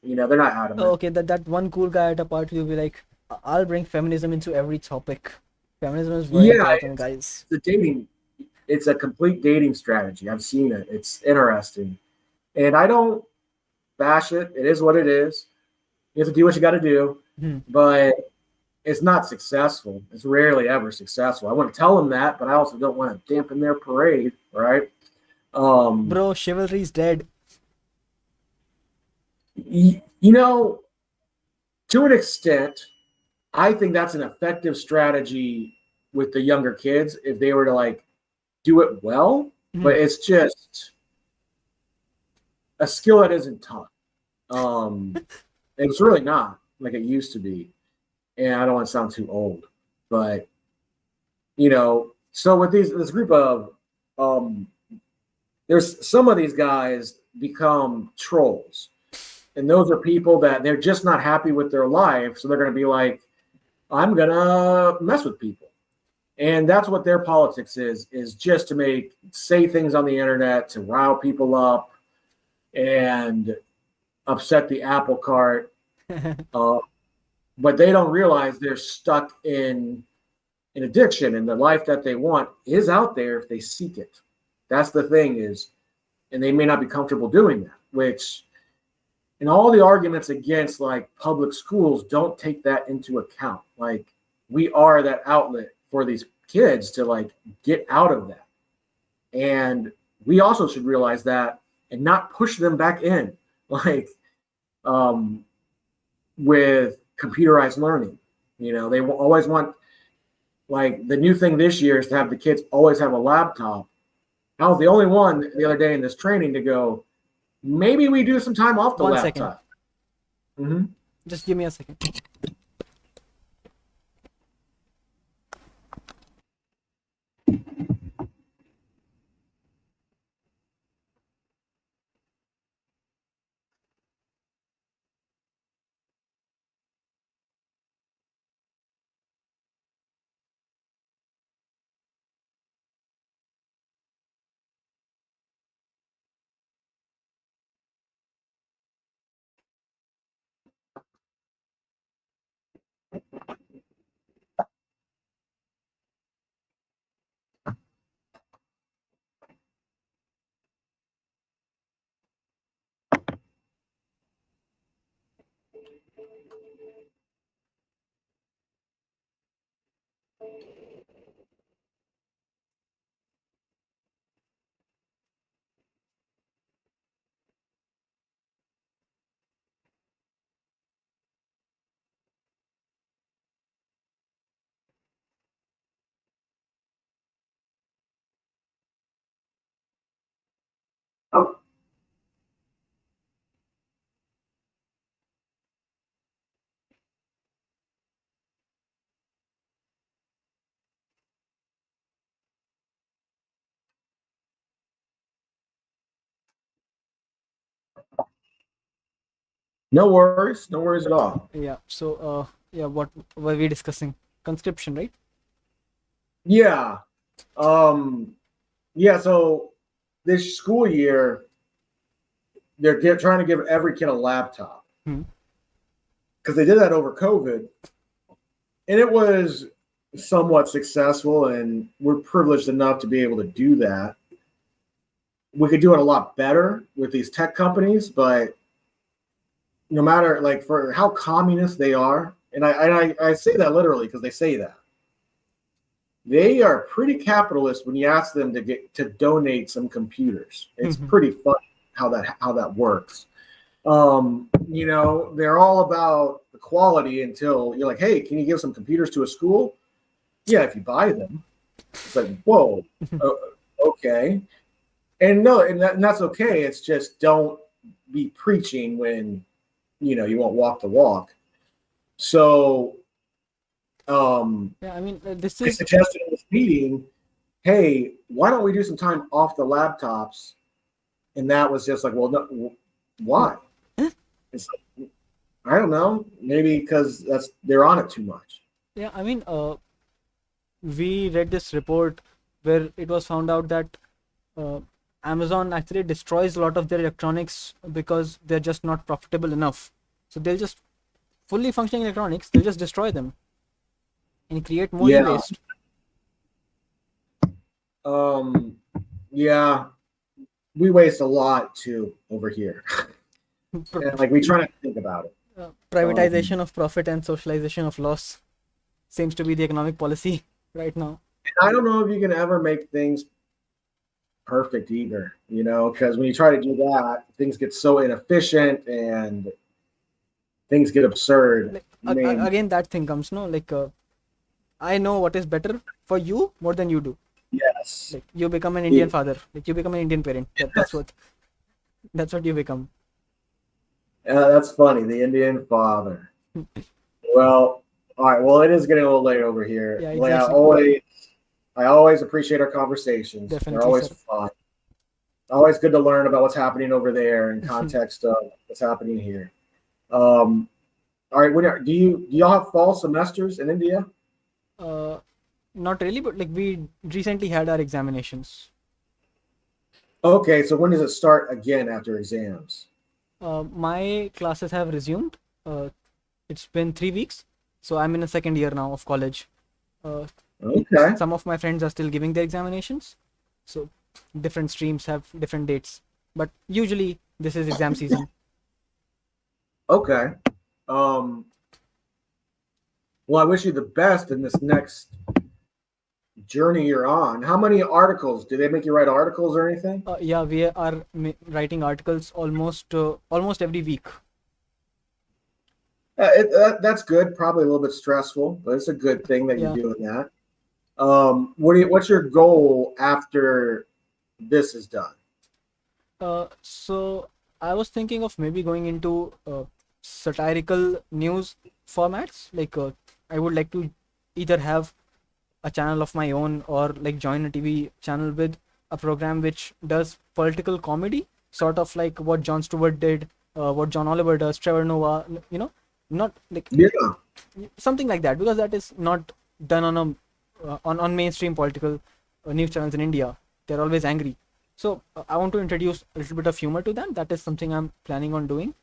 They're not adamant. Okay, that one cool guy at a party will be like, I'll bring feminism into every topic. Feminism is very Yeah, important, guys. the dating. It's a complete dating strategy. I've seen it. It's interesting, and I don't bash it. It is what it is. You have to do what you got to do, Hmm. but it's not successful. It's rarely ever successful. I want to tell them that, but I also don't want to dampen their parade, right? Bro, chivalry's dead. You know, to an extent, I think that's an effective strategy with the younger kids if they were to like do it well, Hmm. but it's just a skill that isn't taught. Um, it's really not like it used to be. And I don't want to sound too old, but so with this group of um, there's some of these guys become trolls, and those are people that they're just not happy with their life, so they're going to be like, I'm gonna mess with people. And that's what their politics is just to say things on the internet to rile people up and upset the apple cart. Uh, but they don't realize they're stuck in an addiction, and the life that they want is out there if they seek it. That's the thing and they may not be comfortable doing that, which and all the arguments against like public schools don't take that into account. Like we are that outlet for these kids to like get out of that. And we also should realize that and not push them back in like um, with computerized learning. They always want like the new thing this year is to have the kids always have a laptop. I was the only one the other day in this training to go, maybe we do some time off the 1 second. laptop. Mm-hmm. Just give me a second. No worries at all. Yeah. So, yeah, what were we discussing? Conscription, right? Yeah. Um, yeah. So this school year, they're trying to give every kid a laptop Hmm. because they did that over COVID, and it was somewhat successful. And we're privileged enough to be able to do that. We could do it a lot better with these tech companies, but no matter like for how communist they are, and I say that literally because they say that they are pretty capitalist when you ask them to donate some computers. It's pretty funny how that works. They're all about the quality until you're like, hey, can you give some computers to a school? Yeah, if you buy them. It's like, whoa, okay. And no, and that's okay. It's just don't be preaching when you won't walk the walk. So Yeah, I mean, this I is suggested in this meeting, hey, why don't we do some time off the laptops? And that was just like, well, no, why? It's like, I don't know, maybe because they're on it too much. yeah. I mean, we read this report where it was found out that uh, Amazon actually destroys a lot of their electronics because they're just not profitable enough. So they'll just fully functioning electronics, they'll just destroy them and create more Yeah, e-waste. Um, yeah, we waste a lot too over here, and like we try not to think about it. Um, Privatization of profit and socialization of loss seems to be the economic policy right now. I don't know if you can ever make things perfect either, because when you try to do that, things get so inefficient and things get absurd. Like I mean, again, that thing comes, no, like I know what is better for you more than you do. yes, Like you become an Indian it, father, like you become an Indian parent. That's what you become. that's funny. The Indian father. Well, all right. Well, it is getting a little late over here. Yeah, Like exactly. I always appreciate our conversations. They're Definitely, always sir. fun. Always good to learn about what's happening over there in context of what's happening here. Um, all right. Do y'all have fall semesters in India? uh, Not really, but like we recently had our examinations. Okay. So when does it start again after exams? My classes have resumed. Uh, it's been 3 weeks, so I'm in a second year now of college. Uh, Okay. some of my friends are still giving their examinations, so different streams have different dates. But usually this is exam season. Okay. Um, well, I wish you the best in this next journey you're on. How many articles? Do they make you write articles or anything? Yeah, we are writing articles almost every week. That's good. Probably a little bit stressful, but it's a good thing that you're Yeah. doing that. What's your goal after this is done? So I was thinking of maybe going into satirical news formats. Like I would like to either have a channel of my own or like join a TV channel with a program which does political comedy, sort of like what Jon Stewart did, what John Oliver does, Trevor Noah, not like Yeah, something like that, because that is not done on a on mainstream political news channels in India. They're always angry. So I want to introduce a little bit of humor to them. That is something I'm planning on doing.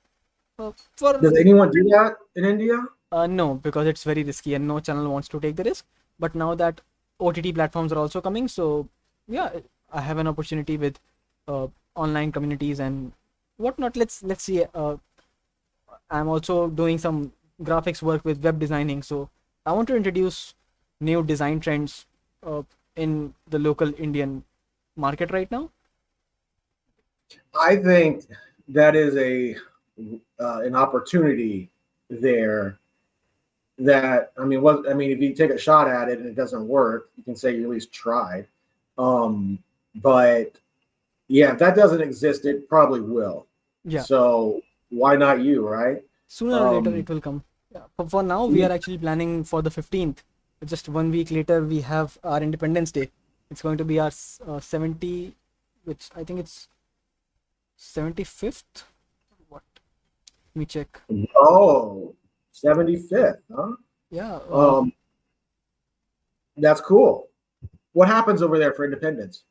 For does anyone do that in India? No, because it's very risky and no channel wants to take the risk. But now that OTT platforms are also coming, so yeah, I have an opportunity with online communities and whatnot. Let's see. I'm also doing some graphics work with web designing, so I want to introduce new design trends in the local Indian market right now. I think that is a an opportunity there. That I mean, if you take a shot at it and it doesn't work, you can say you at least tried. But yeah, if that doesn't exist, it probably will. Yeah, So why not you, right? sooner or later Um, it will come. Yeah. For now, we are actually planning for the 15th. Just 1 week later, we have our Independence Day. It's going to be our 70, which I think it's 75th. What? Let me check. oh, 75th, huh? Yeah, Um, that's cool. What happens over there for independence?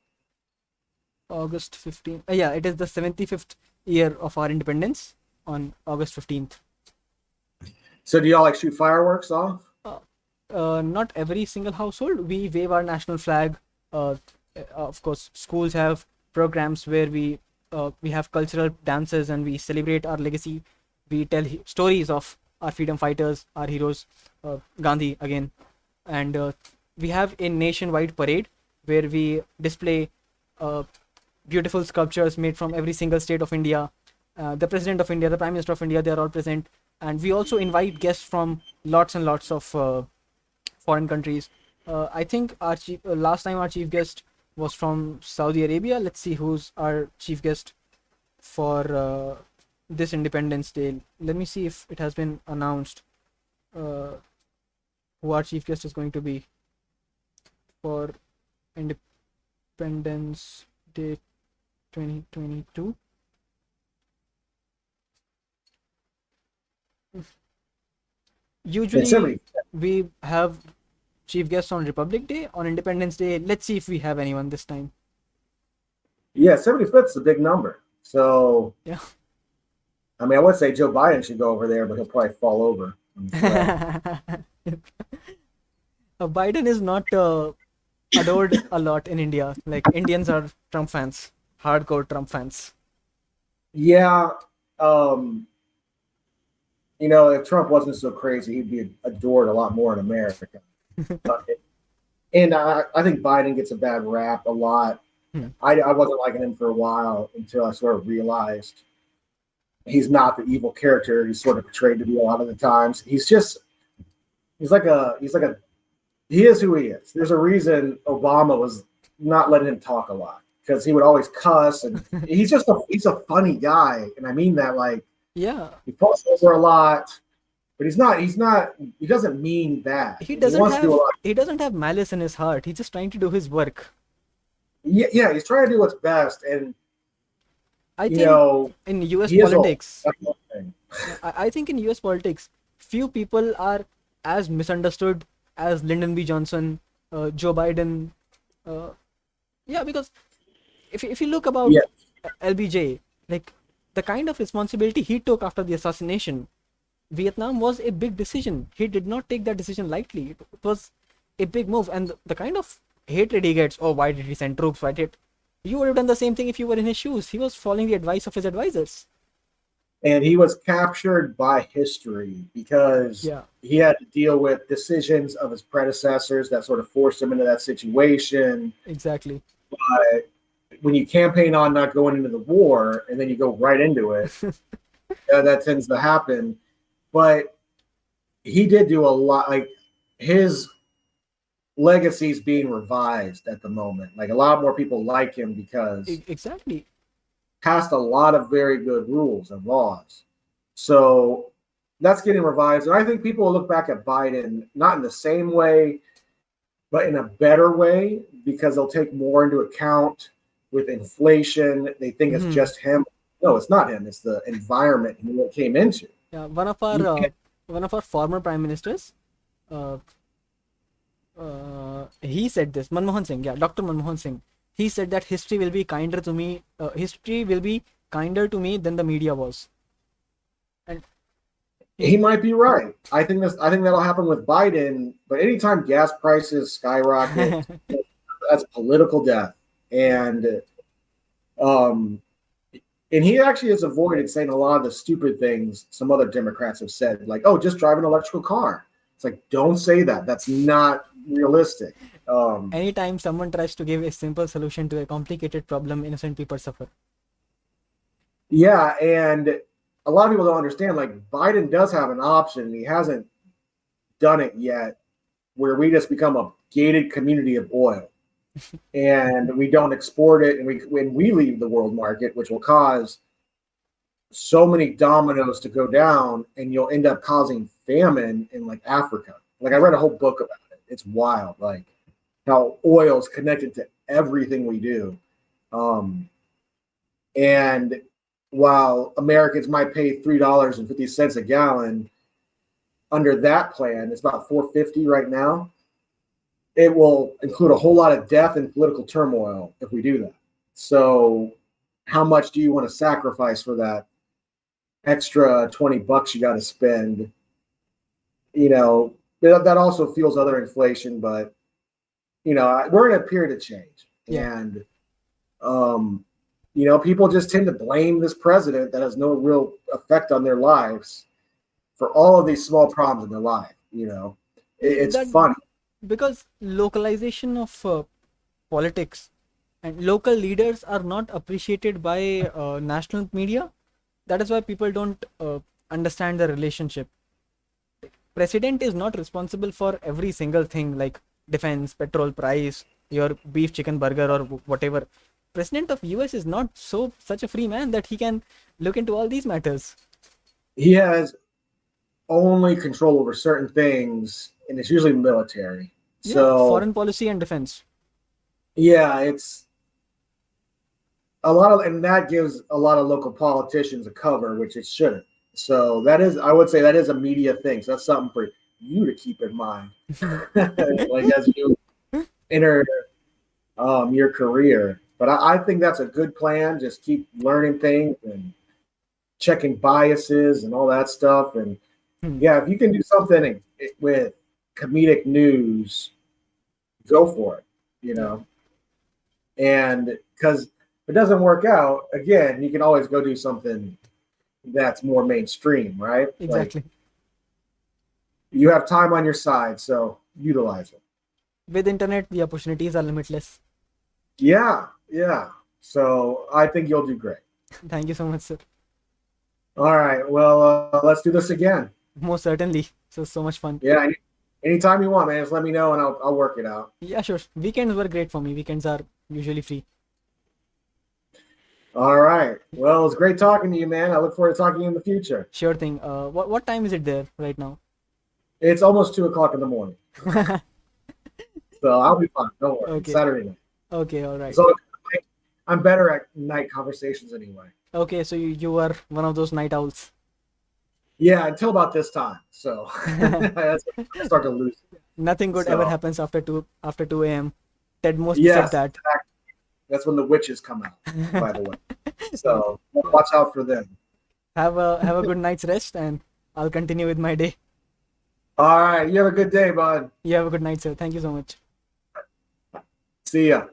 August 15th. Yeah, it is the 75th year of our independence on August 15th. So do y'all like shoot fireworks off? Uh, Not every single household. We wave our national flag. Of course, schools have programs where we have cultural dances and we celebrate our legacy. We tell stories of our freedom fighters, our heroes, Gandhi again, and we have a nationwide parade where we display uh, beautiful sculptures made from every single state of India. The President of India, the Prime Minister of India, they are all present. And we also invite guests from lots and lots of foreign countries. I think last time our chief guest was from Saudi Arabia. Let's see who's our chief guest for this Independence Day. Let me see if it has been announced uh, who our chief guest is going to be for Independence Day 2022. Yeah, Usually 70. we have chief guests on Republic Day. On Independence Day, let's see if we have anyone this time. Yeah, 75th is a big number. So Yeah. I mean, I would say Joe Biden should go over there, but he'll probably fall over on his way. Biden is not adored a lot in India. Like Indians are Trump fans, hardcore Trump fans. Yeah. Um, you know, if Trump wasn't so crazy, he'd be adored a lot more in America. Uh, and I think Biden gets a bad rap a lot. Hmm. I wasn't liking him for a while until I sort of realized he's not the evil character he's sort of portrayed to be a lot of the times. He's like a he is who he is. There's a reason Obama was not letting him talk a lot because he would always cuss, and he's a funny guy, and I mean that like Yeah, he falls over a lot, but he doesn't mean that. he He doesn't wants to do a have lot. he doesn't have malice in his heart. He's just trying to do his work. Yeah, he's trying to do what's best, and I you think know in US he is old. politics, That's one thing. I think in US politics, few people are as misunderstood as Lyndon B. Johnson, Joe Biden. Uh, yeah, because if you look about Yeah, LBJ, like the kind of responsibility he took after the assassination, Vietnam was a big decision. He did not take that decision lightly. It was a big move, and the kind of hatred he gets. Oh, why did he send troops? Why did you would have done the same thing if you were in his shoes? He was following the advice of his advisors. and he was captured by history because Yeah, he had to deal with decisions of his predecessors that sort of forced him into that situation. exactly. But when you campaign on not going into the war and then you go right into it, that tends to happen. But he did do a lot. Like his legacy is being revised at the moment. Like a lot more people like him because Exactly. passed a lot of very good rules and laws. So that's getting revised. And I think people will look back at Biden not in the same way, but in a better way because they'll take more into account with inflation. They think it's Hmm. just him. No, it's not him. It's the environment he came into. Yeah, You can't, one of our former prime ministers, uh, he said this. Manmohan Singh, yeah, Dr. Manmohan Singh. He said that history will be kinder to me. History will be kinder to me than the media was. And he he, might be right. I think that'll happen with Biden. But anytime gas prices skyrocket, that's political death. Um, and he actually has avoided saying a lot of the stupid things some other Democrats have said, like, "Oh, just drive an electrical car." It's like, don't say that. That's not realistic. anytime someone tries to give a simple solution to a complicated problem, innocent people suffer. Yeah, and a lot of people don't understand. Like, Biden does have an option. He hasn't done it yet, where we just become a gated community of oil, and we don't export it, and when we leave the world market, which will cause so many dominoes to go down, and you'll end up causing famine in like Africa. Like I read a whole book about it. It's wild, like how oil is connected to everything we do. Um, and while Americans might pay $3.50 a gallon under that plan, it's about 4.50 right now. It will include a whole lot of death and political turmoil if we do that. So, how much do you want to sacrifice for that extra $20 you got to spend? You know, that also fuels other inflation, but we're in a period of change, Yeah, and um, people just tend to blame this president that has no real effect on their lives for all of these small problems in their life. It's that funny. because localization of politics and local leaders are not appreciated by national media. That is why people don't understand the relationship. President is not responsible for every single thing like defense, petrol price, your beef chicken burger or whatever. President of US is not such a free man that he can look into all these matters. He has only control over certain things, and it's usually military. Yeah, So foreign policy and defense. yeah, it's a lot of, and that gives a lot of local politicians a cover, which it shouldn't. So I would say that is a media thing. So that's something for you to keep in mind, like as you enter your career. But I think that's a good plan. Just keep learning things and checking biases and all that stuff. And Hmm. yeah, if you can do something with comedic news, go for it. you know. And because if it doesn't work out, again, you can always go do something that's more mainstream, right? Like Exactly. you have time on your side, so utilize it. With internet, the opportunities are limitless. Yeah, yeah. So I think you'll do great. Thank you so much, sir. All right. Well, let's do this again. Most certainly. So much fun. Yeah. Anytime you want, man. Just let me know and I'll work it out. Yeah, sure. Weekends were great for me. Weekends are usually free. All right. Well, it's great talking to you, man. I look forward to talking to you in the future. Sure thing. What time is it there right now? It's almost 2 o'clock in the morning. So I'll be fine. Don't worry. It's Okay. Saturday night. Okay, all right. So I'm better at night conversations anyway. Okay, so you are one of those night owls. Yeah, until about this time. So that's when I start to lose. Nothing good ever So, happens after 2 a.m. Ted Mosby yes, said that. exactly. That's when the witches come out, by the way. So watch out for them. Have a good night's rest, and I'll continue with my day. All right. You have a good day, bud. You have a good night, sir. Thank you so much. See ya.